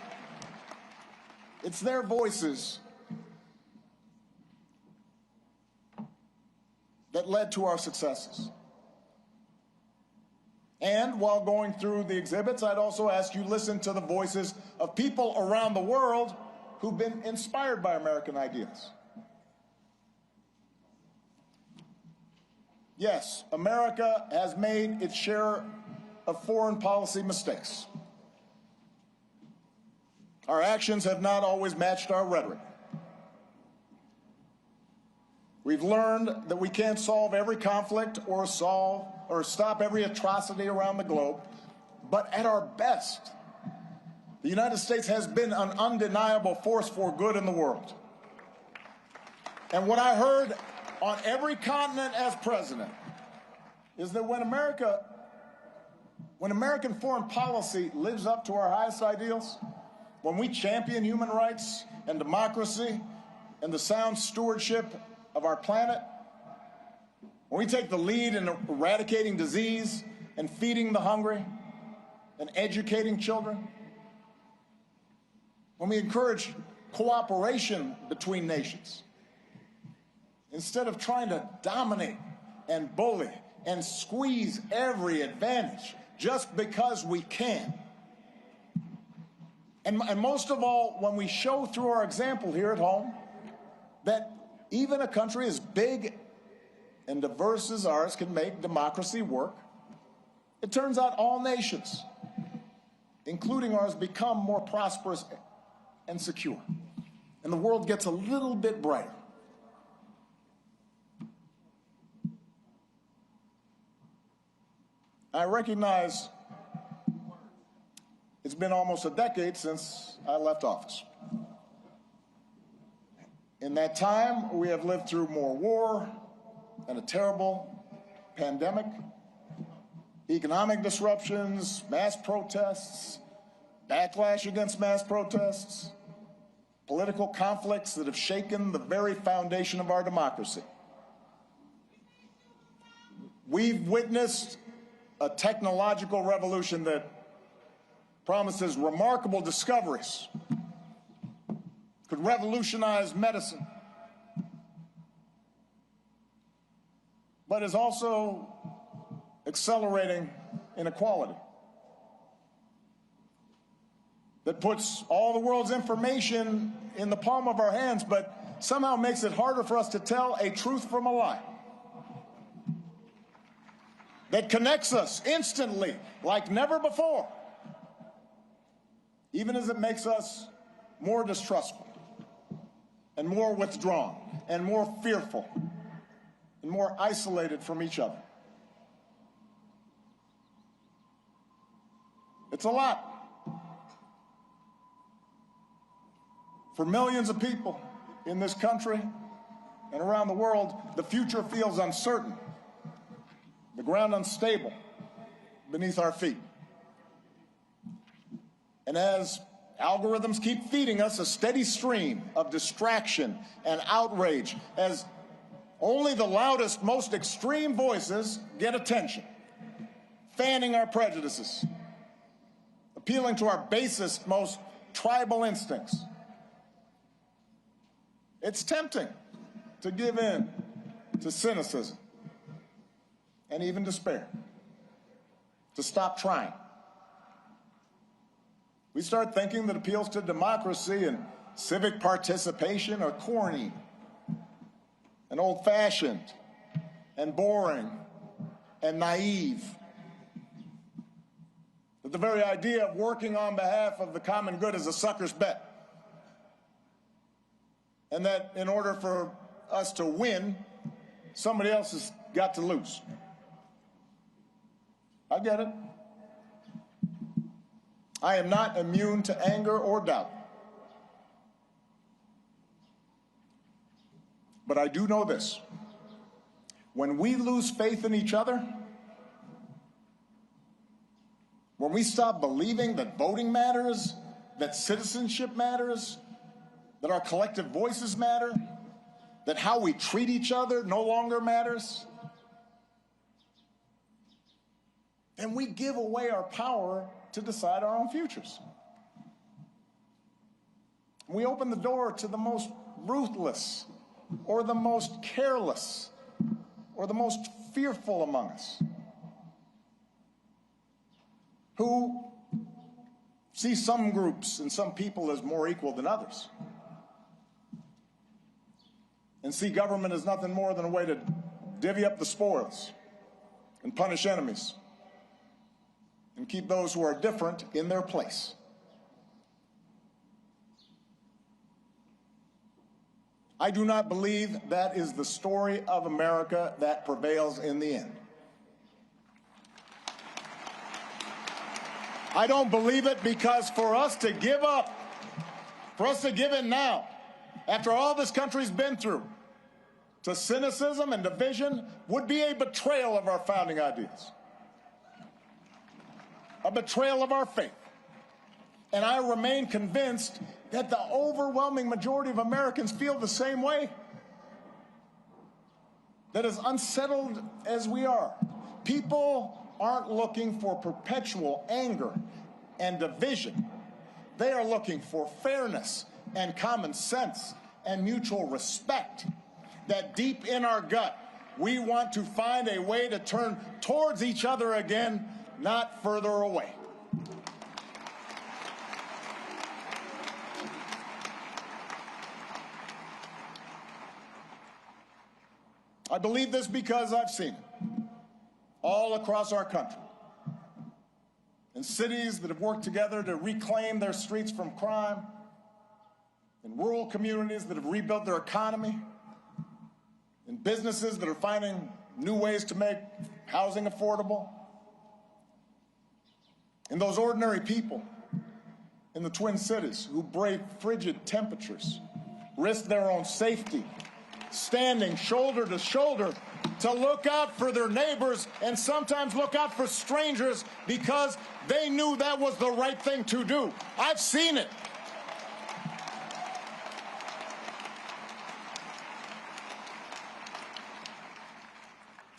It's their voices that led to our successes. And while going through the exhibits, I'd also ask you to listen to the voices of people around the world who've been inspired by American ideas. Yes, America has made its share of foreign policy mistakes. Our actions have not always matched our rhetoric. We've learned that we can't solve every conflict or stop every atrocity around the globe, but at our best, the United States has been an undeniable force for good in the world. And what I heard on every continent as president is that when American foreign policy lives up to our highest ideals, when we champion human rights and democracy and the sound stewardship of our planet, when we take the lead in eradicating disease and feeding the hungry and educating children, when we encourage cooperation between nations, instead of trying to dominate and bully and squeeze every advantage just because we can. And most of all, when we show through our example here at home that even a country as big and diverse as ours can make democracy work, it turns out all nations, including ours, become more prosperous and secure. And the world gets a little bit brighter. I recognize it's been almost a decade since I left office. In that time, we have lived through more war and a terrible pandemic, economic disruptions, mass protests, backlash against mass protests, political conflicts that have shaken the very foundation of our democracy. We've witnessed a technological revolution that promises remarkable discoveries, could revolutionize medicine, but is also accelerating inequality, that puts all the world's information in the palm of our hands, but somehow makes it harder for us to tell a truth from a lie, that connects us instantly like never before, even as it makes us more distrustful and more withdrawn and more fearful and more isolated from each other. It's a lot. For millions of people in this country and around the world, the future feels uncertain, the ground unstable beneath our feet. And as algorithms keep feeding us a steady stream of distraction and outrage, as only the loudest, most extreme voices get attention, fanning our prejudices, appealing to our basest, most tribal instincts, it's tempting to give in to cynicism and even despair, to stop trying. We start thinking that appeals to democracy and civic participation are corny and old-fashioned and boring and naive. That the very idea of working on behalf of the common good is a sucker's bet. And that in order for us to win, somebody else has got to lose. I get it. I am not immune to anger or doubt. But I do know this. When we lose faith in each other, when we stop believing that voting matters, that citizenship matters, that our collective voices matter, that how we treat each other no longer matters, then we give away our power to decide our own futures. We open the door to the most ruthless, or the most careless, or the most fearful among us, who see some groups and some people as more equal than others, and see government as nothing more than a way to divvy up the spoils and punish enemies and keep those who are different in their place. I do not believe that is the story of America that prevails in the end. I don't believe it because for us to give up, for us to give in now, after all this country's been through, to cynicism and division would be a betrayal of our founding ideas, a betrayal of our faith. And I remain convinced that the overwhelming majority of Americans feel the same way. That as unsettled as we are, people aren't looking for perpetual anger and division. They are looking for fairness and common sense and mutual respect. That deep in our gut, we want to find a way to turn towards each other again, not further away. I believe this because I've seen it all across our country. In cities that have worked together to reclaim their streets from crime, in rural communities that have rebuilt their economy, in businesses that are finding new ways to make housing affordable, in those ordinary people in the Twin Cities who brave frigid temperatures, risk their own safety, standing shoulder to shoulder to look out for their neighbors and sometimes look out for strangers because they knew that was the right thing to do. I've seen it.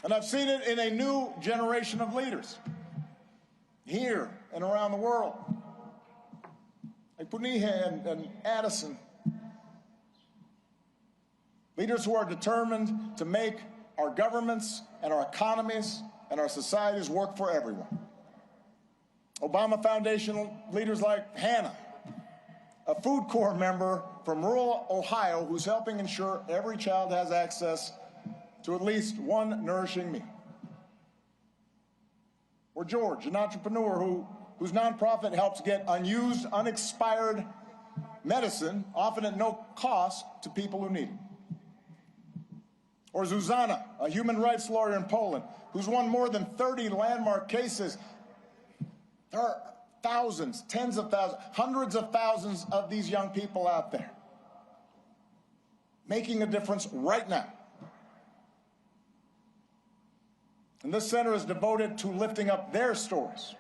And I've seen it in a new generation of leaders here and around the world, like Puniha and Addison. Leaders who are determined to make our governments and our economies and our societies work for everyone. Obama Foundation leaders like Hannah, a Food Corps member from rural Ohio who's helping ensure every child has access to at least one nourishing meal. Or George, an entrepreneur whose nonprofit helps get unused, unexpired medicine, often at no cost, to people who need it. Or Zuzana, a human rights lawyer in Poland, who's won more than 30 landmark cases. There are thousands, tens of thousands, hundreds of thousands of these young people out there making a difference right now. And this center is devoted to lifting up their stories,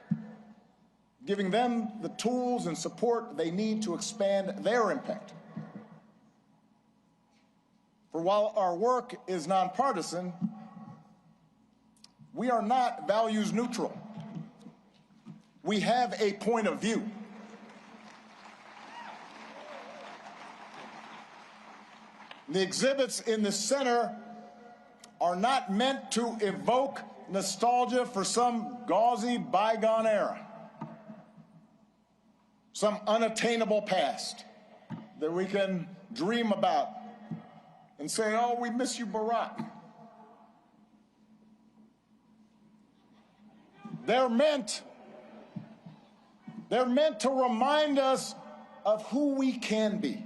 giving them the tools and support they need to expand their impact. For while our work is nonpartisan, we are not values neutral. We have a point of view. The exhibits in the center are not meant to evoke nostalgia for some gauzy bygone era, some unattainable past that we can dream about and say, oh, we miss you, Barack. They're meant to remind us of who we can be,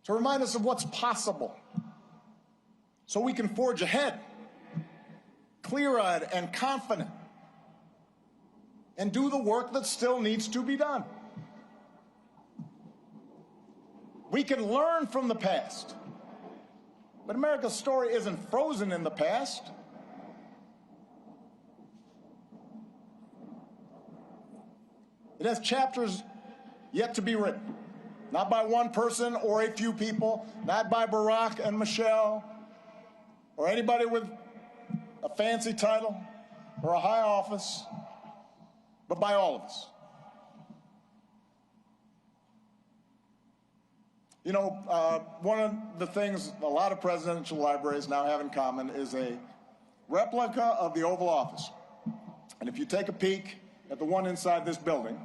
to remind us of what's possible, so we can forge ahead, clear-eyed and confident, and do the work that still needs to be done. We can learn from the past, but America's story isn't frozen in the past. It has chapters yet to be written, not by one person or a few people, not by Barack and Michelle, or anybody with a fancy title or a high office, but by all of us. You know, one of the things a lot of presidential libraries now have in common is a replica of the Oval Office. And if you take a peek at the one inside this building,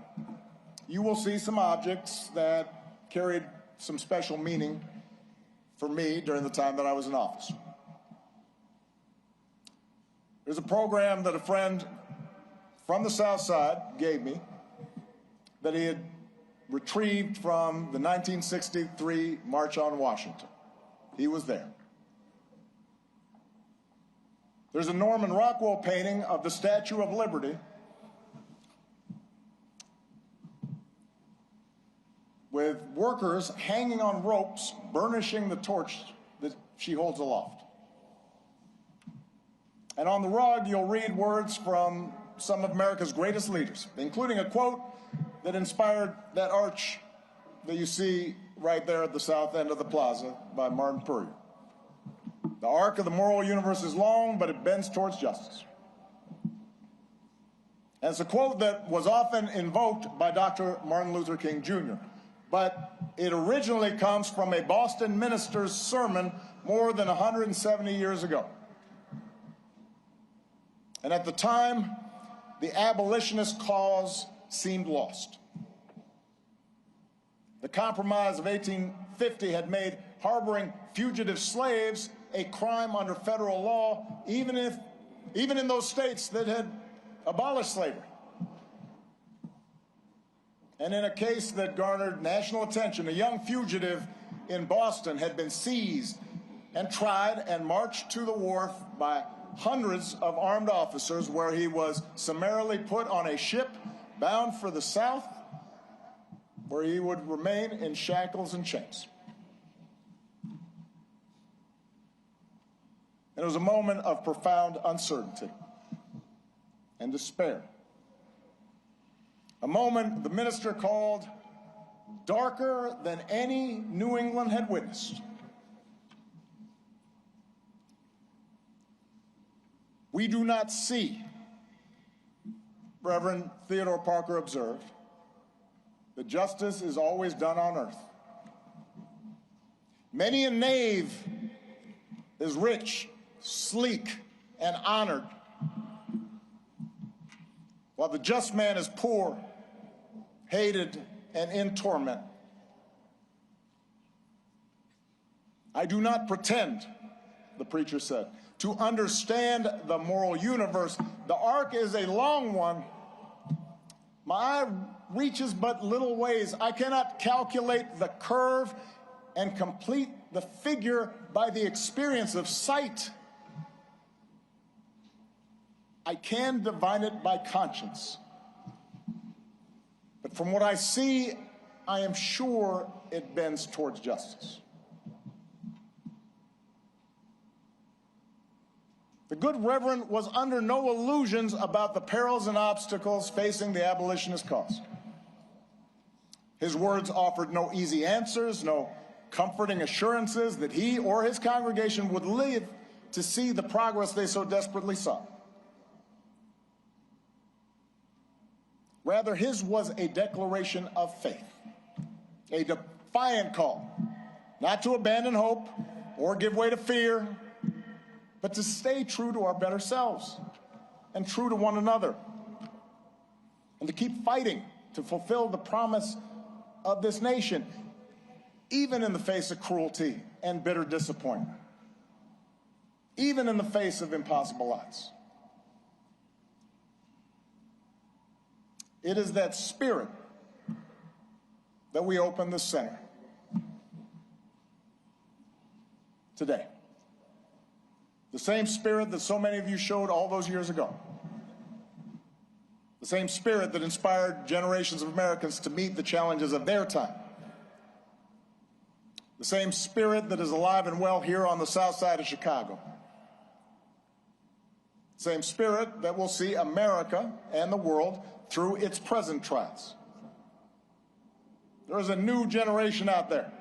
you will see some objects that carried some special meaning for me during the time that I was in office. There's a program that a friend from the South Side gave me that he had retrieved from the 1963 March on Washington. He was there. There's a Norman Rockwell painting of the Statue of Liberty with workers hanging on ropes, burnishing the torch that she holds aloft. And on the rug, you'll read words from some of America's greatest leaders, including a quote that inspired that arch that you see right there at the south end of the plaza by Martin Puryear. The arc of the moral universe is long, but it bends towards justice. And it's a quote that was often invoked by Dr. Martin Luther King Jr., but it originally comes from a Boston minister's sermon more than 170 years ago. And at the time, the abolitionist cause seemed lost. The Compromise of 1850 had made harboring fugitive slaves a crime under federal law, even in those states that had abolished slavery. And in a case that garnered national attention, a young fugitive in Boston had been seized and tried and marched to the wharf by hundreds of armed officers, where he was summarily put on a ship bound for the South, where he would remain in shackles and chains. It was a moment of profound uncertainty and despair. A moment the minister called darker than any New England had witnessed. We do not see, Reverend Theodore Parker observed, that justice is always done on earth. Many a knave is rich, sleek, and honored, while the just man is poor, hated, and in torment. I do not pretend, the preacher said, to understand the moral universe. The arc is a long one. My eye reaches but little ways. I cannot calculate the curve and complete the figure by the experience of sight. I can divine it by conscience. But from what I see, I am sure it bends towards justice. The good Reverend was under no illusions about the perils and obstacles facing the abolitionist cause. His words offered no easy answers, no comforting assurances that he or his congregation would live to see the progress they so desperately sought. Rather, his was a declaration of faith, a defiant call, not to abandon hope or give way to fear, but to stay true to our better selves and true to one another, and to keep fighting to fulfill the promise of this nation, even in the face of cruelty and bitter disappointment, even in the face of impossible odds. It is that spirit that we open the center today. The same spirit that so many of you showed all those years ago. The same spirit that inspired generations of Americans to meet the challenges of their time. The same spirit that is alive and well here on the south side of Chicago. The same spirit that will see America and the world through its present trials. There is a new generation out there,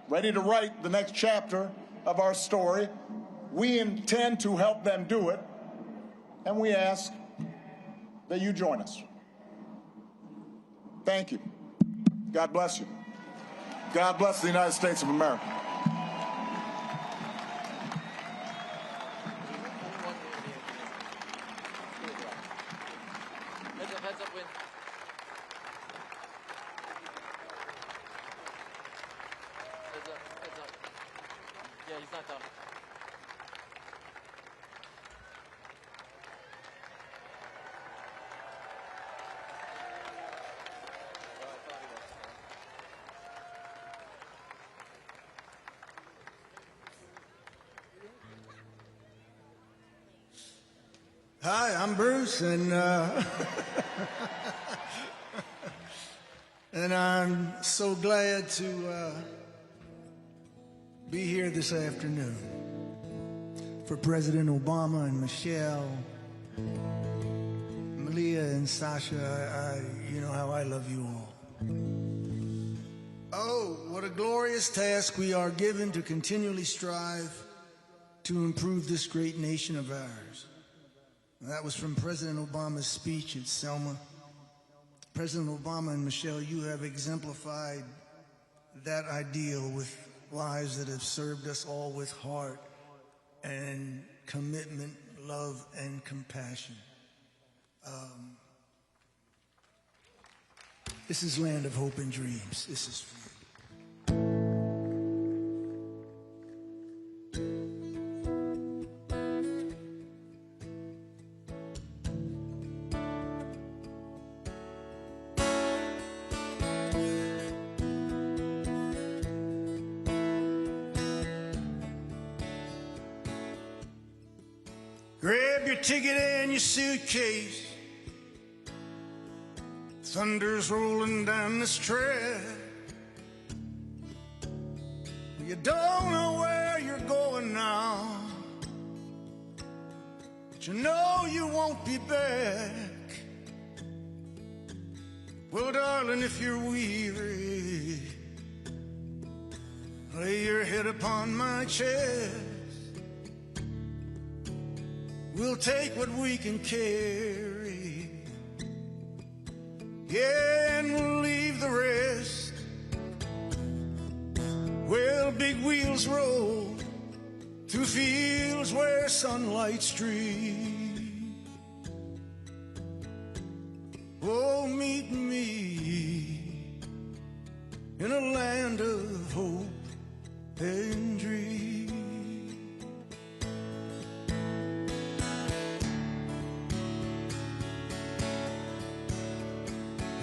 ready to write the next chapter of our story. We intend to help them do it, and we ask that you join us. Thank you. God bless you. God bless the United States of America. Yeah, he's not done. Hi, I'm Bruce, and and I'm so glad to be here this afternoon for President Obama and Michelle, Malia and Sasha. You know how I love you all. Oh, what a glorious task we are given to continually strive to improve this great nation of ours. That was from President Obama's speech at Selma. President Obama and Michelle, you have exemplified that ideal with lives that have served us all with heart and commitment, love, and compassion. This is Land of Hope and Dreams. This is for you. Grab your ticket and your suitcase. Thunder's rolling down this track. You don't know where you're going now, but you know you won't be back. Well, darling, if you're weary, lay your head upon my chest. We'll take what we can carry, yeah, and we'll leave the rest. Well, big wheels roll through fields where sunlight streams. Oh, meet me in a land of hope and dreams.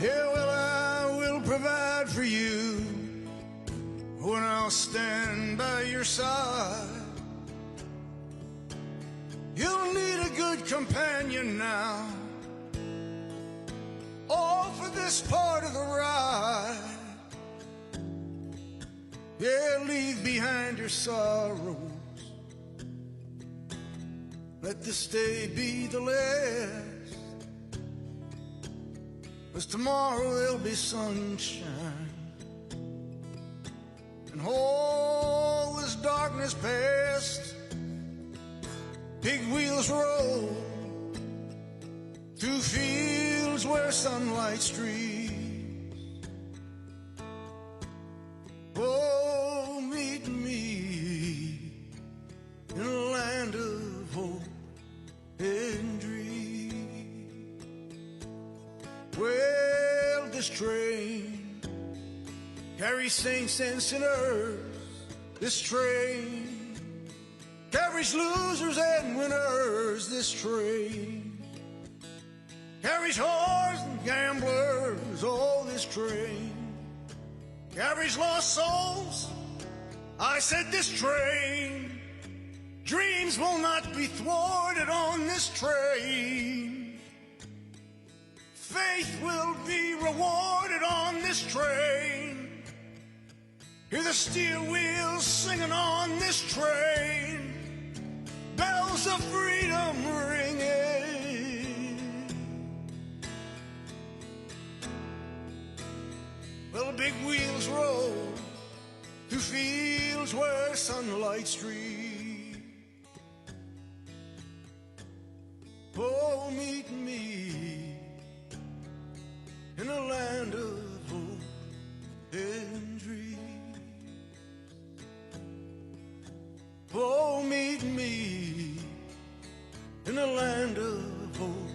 Yeah, well, I will provide for you when I'll stand by your side. You'll need a good companion now, all for this part of the ride. Yeah, leave behind your sorrows. Let this day be the last. 'Cause tomorrow there'll be sunshine, and all this darkness past. Big wheels roll through fields where sunlight streams. Oh, meet me in a land of hope and dreams. Well, this train carries saints and sinners. This train carries losers and winners. This train carries whores and gamblers. Oh, this train carries lost souls. I said this train, dreams will not be thwarted on this train. Faith will be rewarded on this train. Hear the steel wheels singing on this train. Bells of freedom ringing. Well, big wheels roll through fields where sunlight streams. Oh, meet me in a land of hope and dreams. Oh, meet me in a land of hope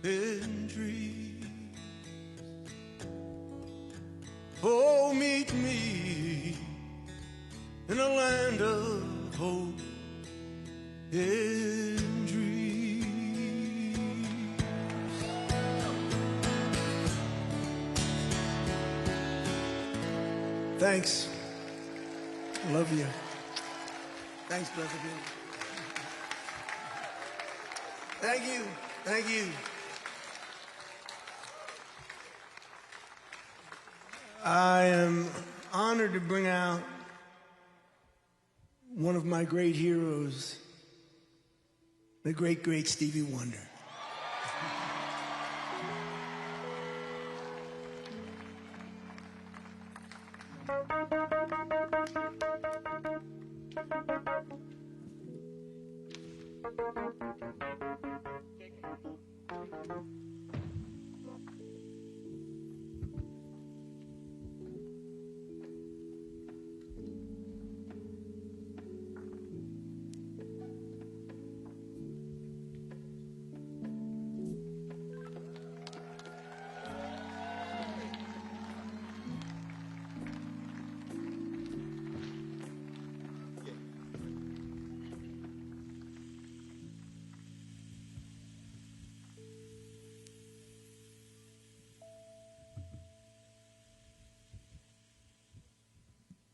and dreams. Oh, meet me in a land of hope and dreams. Thanks. I love you. Thanks, Brother Billy. Thank you. Thank you. I am honored to bring out one of my great heroes, the great, great Stevie Wonder.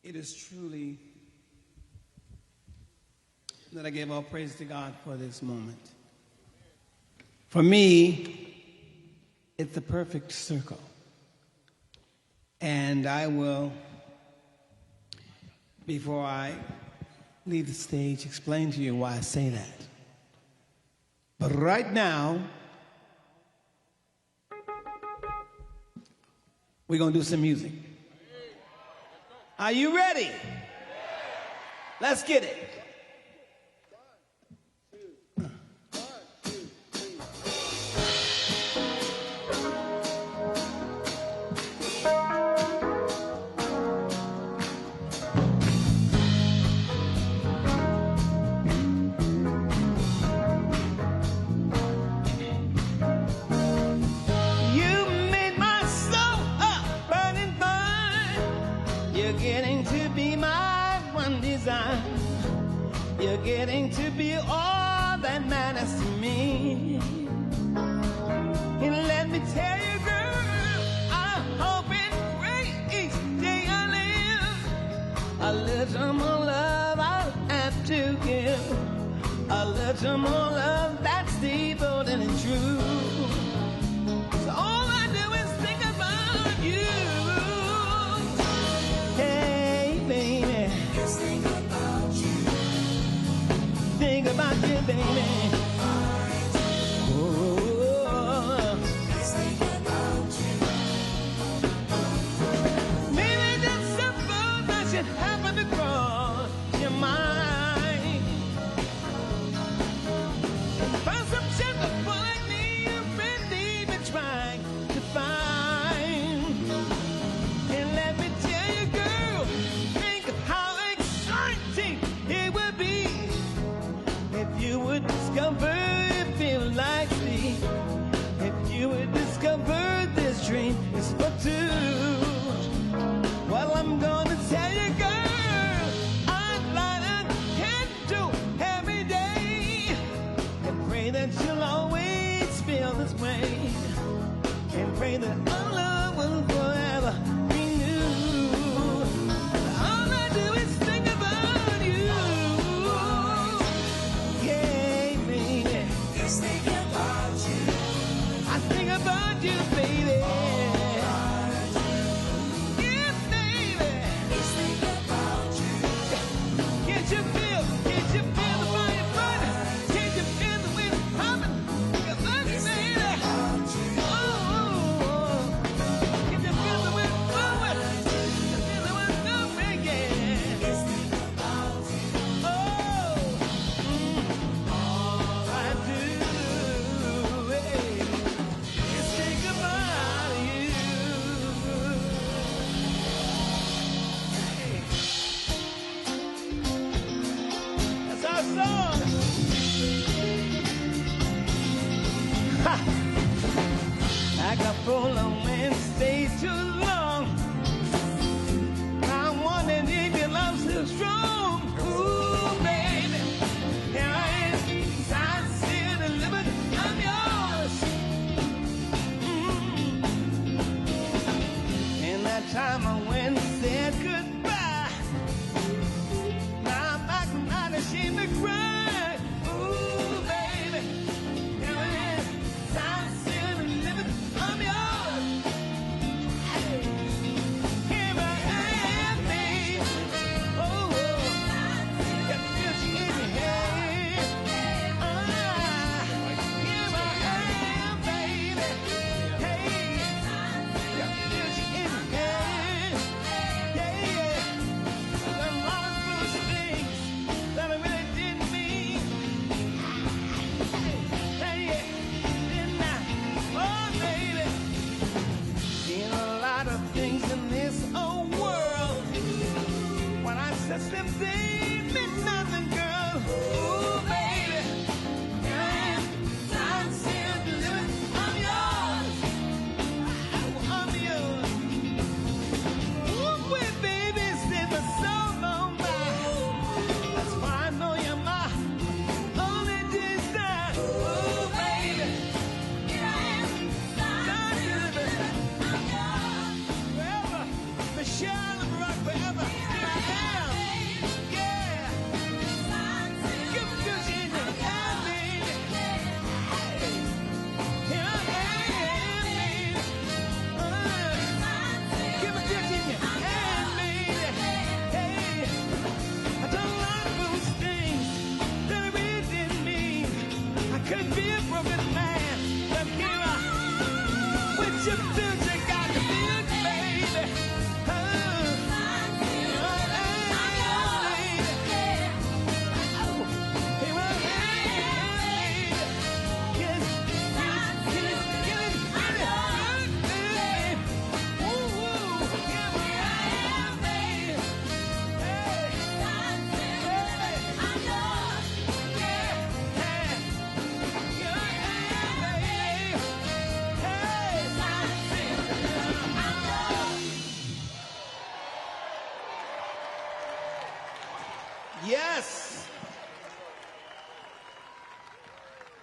It is truly that I give all praise to God for this moment. For me, it's the perfect circle. And I will, before I leave the stage, explain to you why I say that. But right now, we're going to do some music. Are you ready? Let's get it. You're getting to be all that matters to me. And let me tell you, girl, I hope and pray each day I live. A little more love I'll have to give. A little more love that's devoted and true. So all I do is think about you. Hey, baby. Just think about you. Think about you, baby. Oh, just think about you. Maybe just suppose that should happen to cross your mind. Find some shelter for like me, you've really been trying to find. And let me tell you, girl, think of how exciting it would be if you would discover it feels like me. If you would discover this dream is for two. Well, I'm gonna tell you, girl, I'd light a candle every day and pray that you'll always feel this way, and pray that our love will forever be new. All I do is think about you. Yeah, baby. Just think about you. I think about you, baby. Yeah, baby. Just think about you. Can't you feel the fire burning? Can't you feel the wind humming? Cause I'm baby. Oh, can't you feel the wind blowing? Can't you feel the wind blowing? Yeah. Just think about you. Oh, all I do is think about you. That's our song. Ha! I got full of wind, stays too long. I'm wondering if your love's still strong. Ooh, baby. Here I am, I'm still delivered. I'm yours. And that time I went and said goodbye. Now I'm back, I'm not ashamed to cry. Ooh, baby.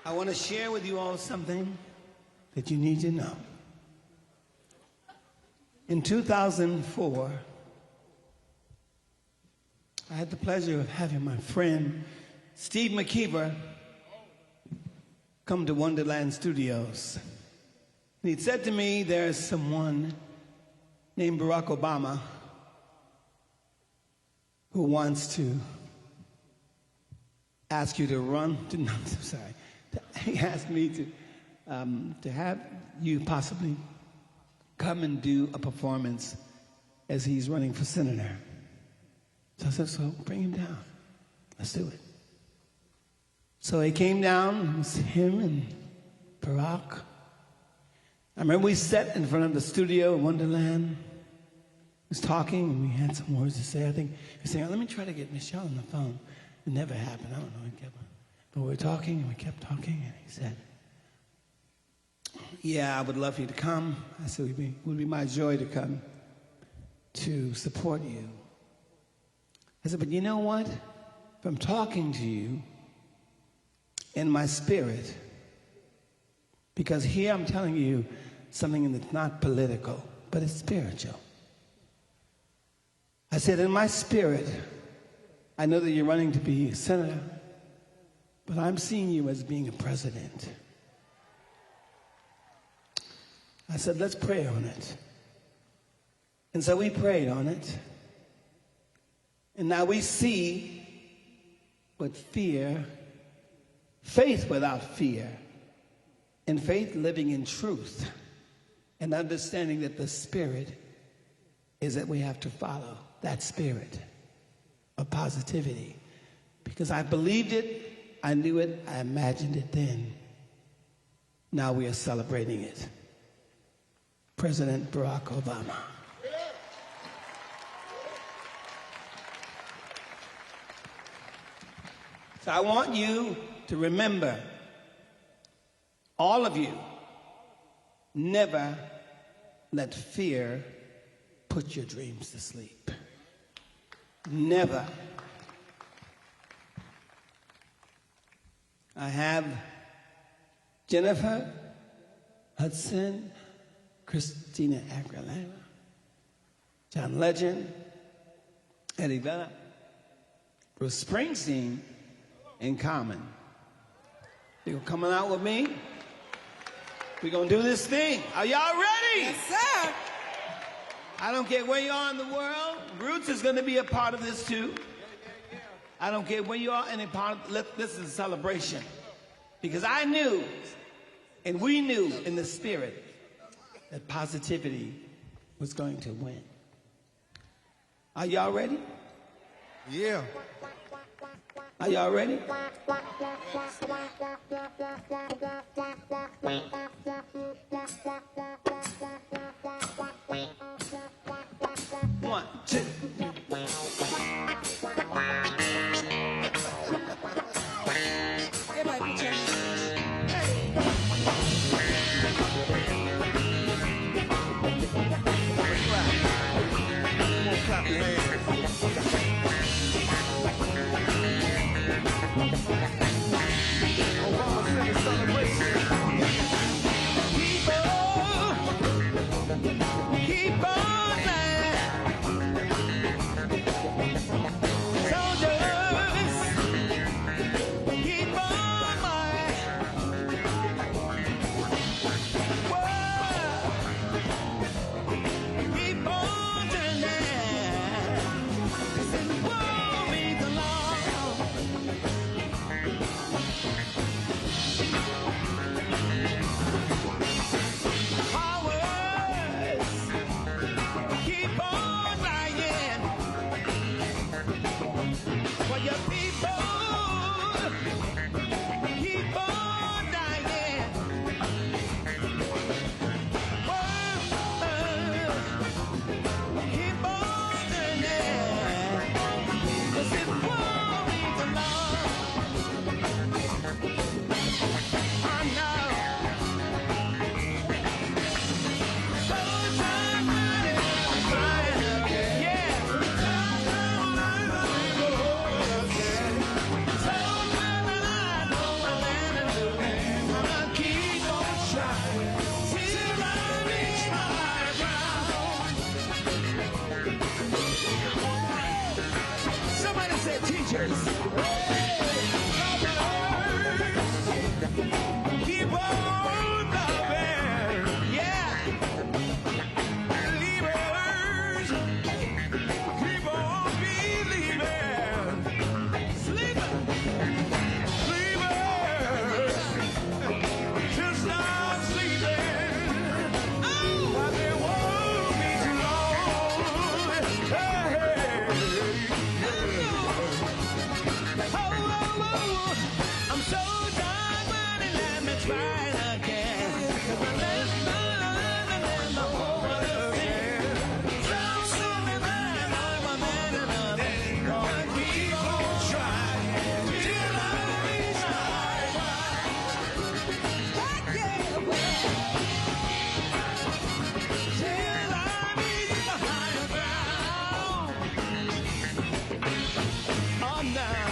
I want to share with you all something that you need to know. In 2004, I had the pleasure of having my friend Steve McKeever come to Wonderland Studios. And he said to me, there's someone named Barack Obama who wants to ask you to run. No, I'm sorry. He asked me to have you possibly come and do a performance as he's running for senator. So I said, so bring him down. Let's do it. So he came down, it was him and Barack. I remember we sat in front of the studio in Wonderland. He was talking and we had some words to say. I think he was saying, let me try to get Michelle on the phone. It never happened, I don't know. But we were talking and we kept talking and he said, yeah, I would love for you to come. I said, it would be my joy to come to support you. I said, but you know what? If I'm talking to you in my spirit, because here I'm telling you something that's not political, but it's spiritual. I said, in my spirit, I know that you're running to be a senator, but I'm seeing you as being a president. I said, let's pray on it. And so we prayed on it. And now we see what fear, faith without fear, and faith living in truth, and understanding that the spirit is that we have to follow that spirit of positivity. Because I believed it, I knew it, I imagined it then. Now we are celebrating it. President Barack Obama. So I want you to remember, all of you, never let fear put your dreams to sleep. Never. I have Jennifer Hudson, Christina Aguilera, John Legend, Eddie Vedder, Bruce Springsteen, in common. You're coming out with me? We're going to do this thing. Are y'all ready? Yes, sir. I don't care where you are in the world. Roots is going to be a part of this too. I don't care where you are in a part of this is a celebration. Because I knew, and we knew in the spirit, that positivity was going to win. Are y'all ready? Yeah. Are y'all ready? One, two. It might be changed. Clap your hands. Keep on loving, yeah. Believers, keep on believing. Sleepers, just stop sleeping. Oh, I've been woke me too long. I'm so done running, let me try again. 'Cause I left my life and then my whole world again. So sorry, man, I'm a man and I'm gonna keep on trying till I reach my till I reach the higher ground. Oh, now.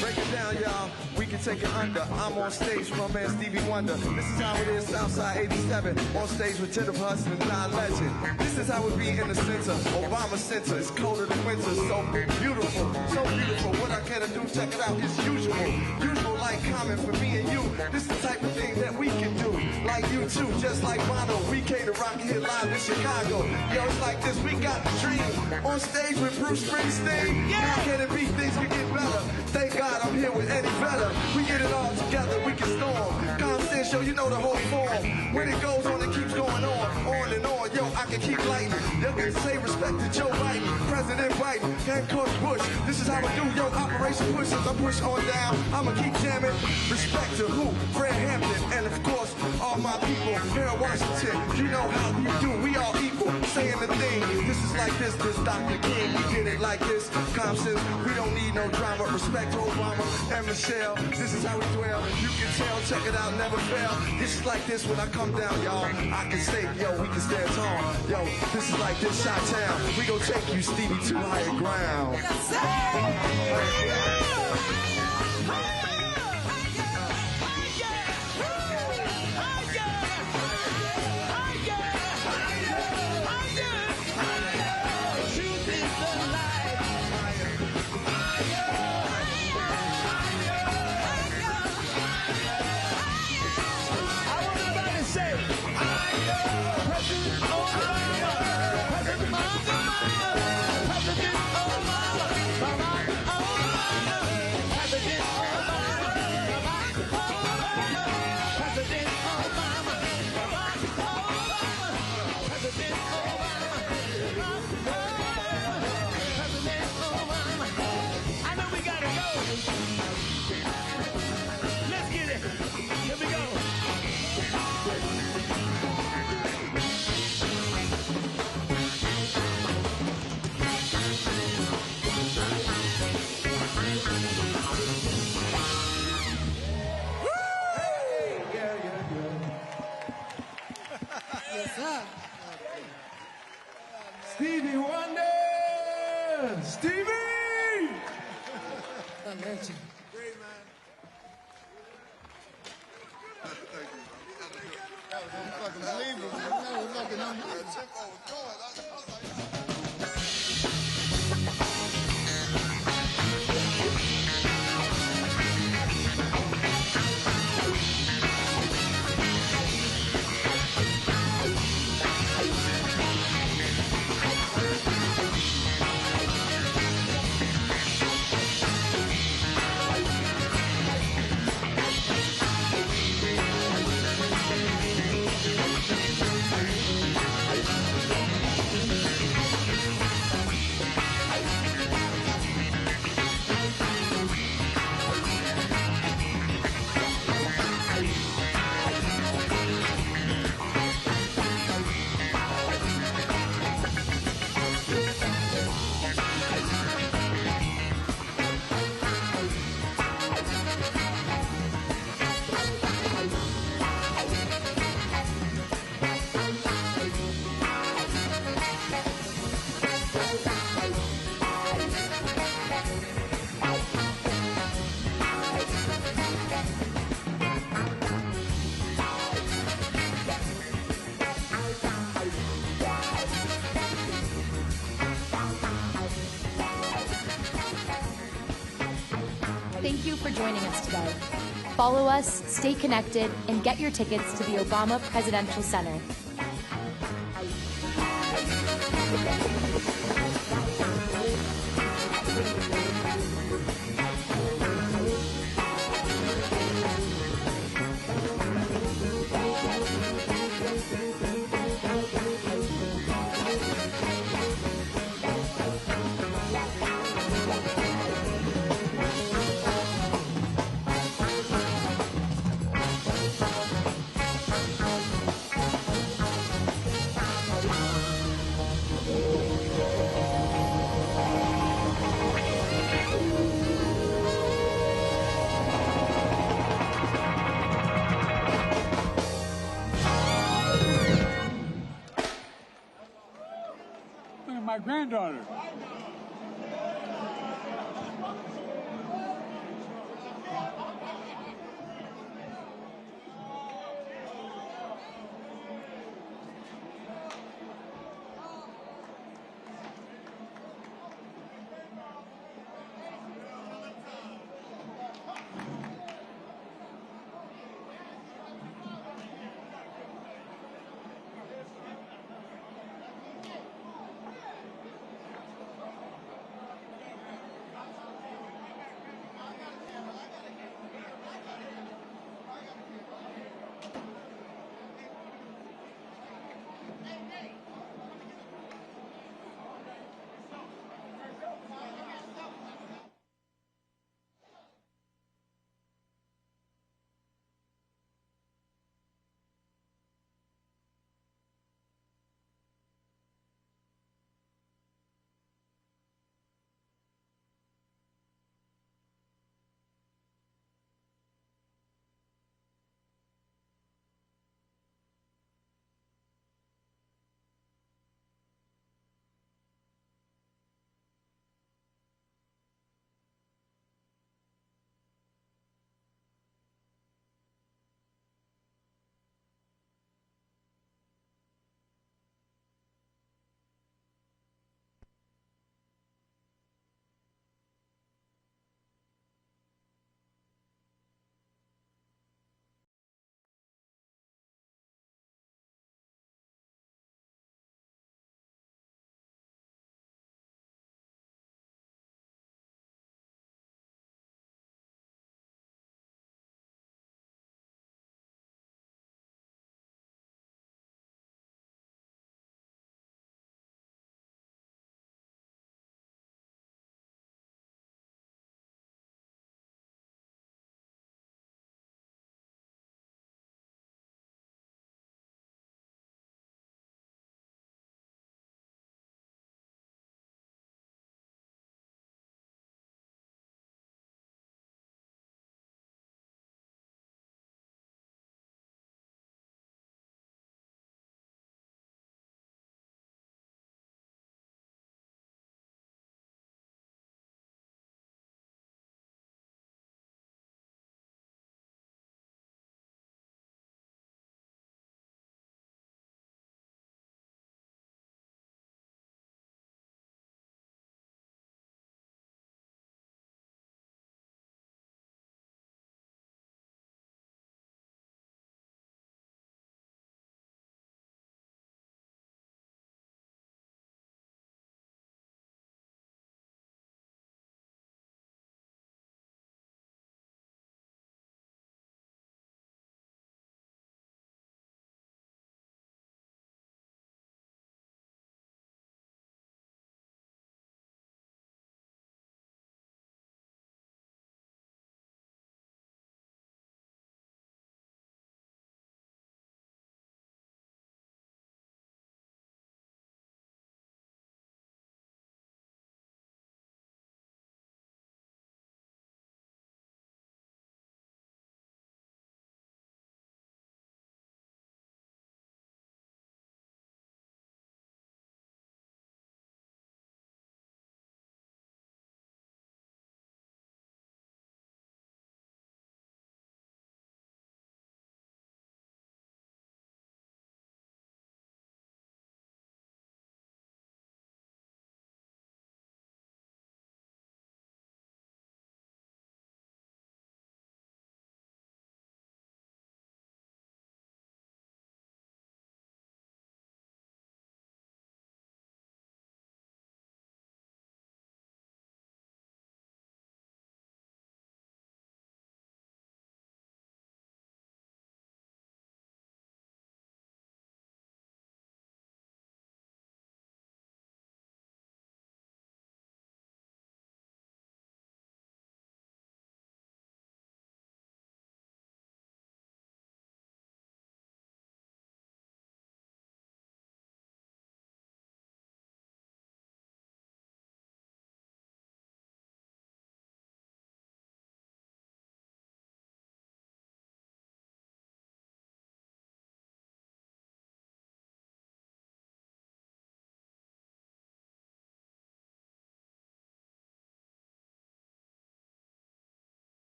Break it down, y'all. We can take it under. I'm on stage with my man Stevie Wonder. This is how it is, Southside 87. On stage with Jennifer Hudson and John Legend. This is how it be in the center. Obama Center. It's colder than winter. So beautiful. So beautiful. What I can do, check it out, it's usual. Usual like common for me and you. This is the type of thing that we can do. Like you too, just like Bono. We came to rock here live in Chicago. Yo, it's like this. We got the dream. On stage with Bruce Springsteen. How can it be? Things can get better. Thank God I'm here with Eddie Vedder. We get it all together, we can storm. Constant show, you know the whole form. When it goes on, it keeps going on and on. Yo, I can keep lighting. Yo, can say respect to Joe Biden, President Biden, and Coach Bush. This is how I do, yo, Operation Push. As I push on down, I'ma keep jamming. Respect to who? Fred Hampton, and of course, all my people here in Washington. You know how we do, we all equal, saying the thing. This is like this Dr. King. We did it like this. Compton, we don't need no drama. Respect to Obama and Michelle. This is how we dwell. You can tell, check it out, never fail. This is like this when I come down, y'all. I can say, yo, we can stand tall. Yo, this is like this Chi-Town. We gon' take you, Stevie, to higher ground. Stevie Wonder! Stevie! Great, man. Thank you. That was fucking unbelievable. That was fucking Thank you for joining us today. Follow us, stay connected, and get your tickets to the Obama Presidential Center. My granddaughter.